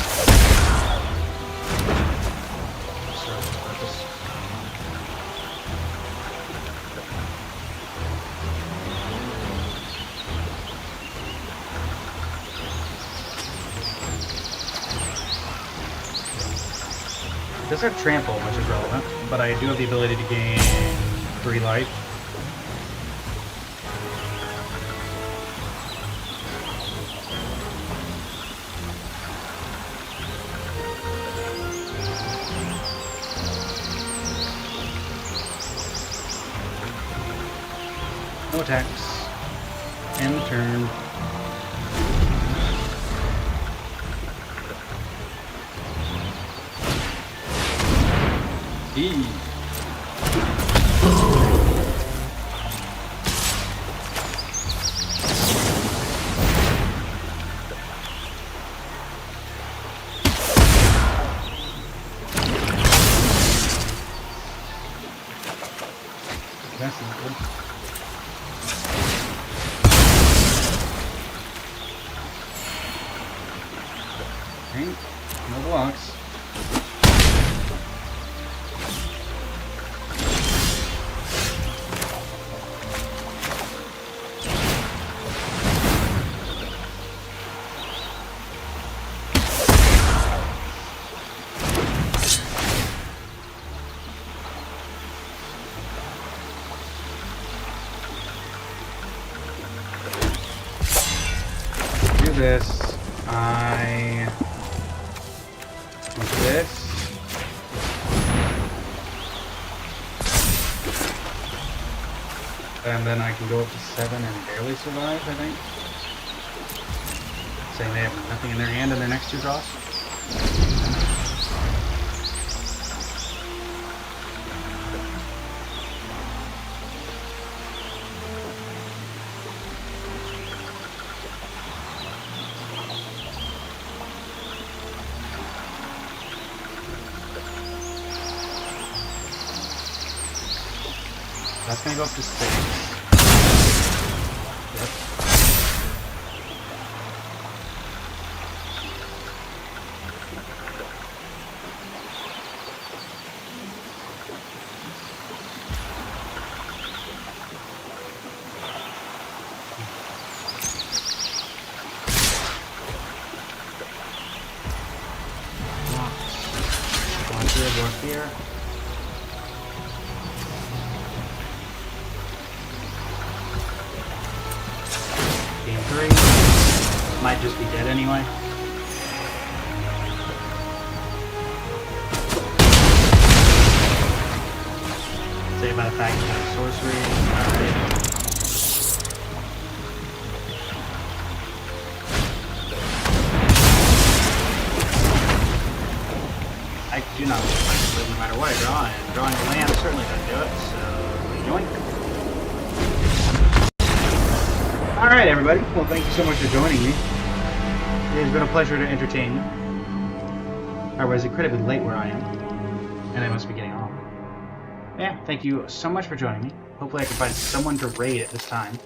Serve its purpose. Does have trample, which is relevant, but I do have the ability to gain 3 life. No attacks. End the turn. E. That's not good. Okay, no blocks. Do this. I do this. And then I can go up to 7 and barely survive, I think. Saying they have nothing in their hand in their next 2 draws. That's gonna go up to 6. Yep. up here. Game 3. Might just be dead anyway. Say by the fact you got sorcery. Alright. I do not live no matter what I draw, and drawing a land certainly doesn't do it, so yoink. Alright everybody, well thank you so much for joining me. It has been a pleasure to entertain you. Otherwise, it's incredibly late where I am, and I must be getting off. Yeah, thank you so much for joining me. Hopefully I can find someone to raid at this time.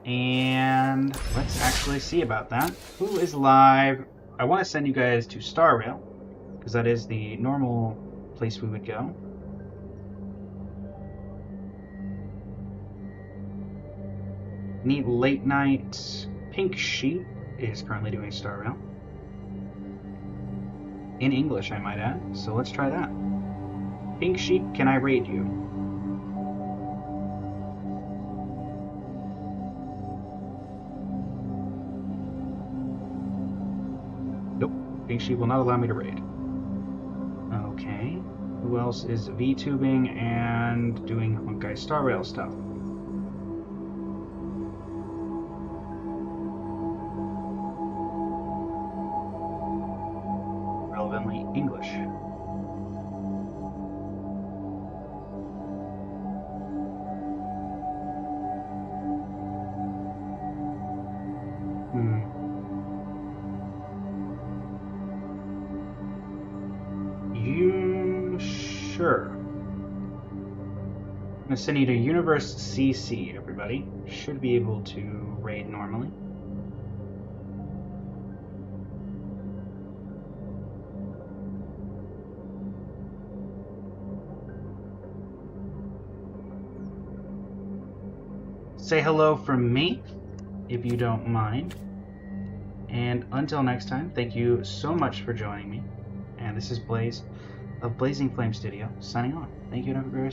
And let's actually see about that. Who is live? I want to send you guys to Star Rail, because that is the normal place we would go. Neat Late Night. Pink Sheep is currently doing Star Rail. In English, I might add. So let's try that. Pink Sheep, can I raid you? Nope. Pink Sheep will not allow me to raid. Okay. Who else is VTubing and doing Honkai Star Rail stuff? Relevantly English. Sure. I'm gonna send you to Universe CC, everybody. Should be able to raid normally. Say hello from me, if you don't mind. And until next time, thank you so much for joining me. And this is Blaze of Blazing Flame Studio, signing off. Thank you and have a great rest.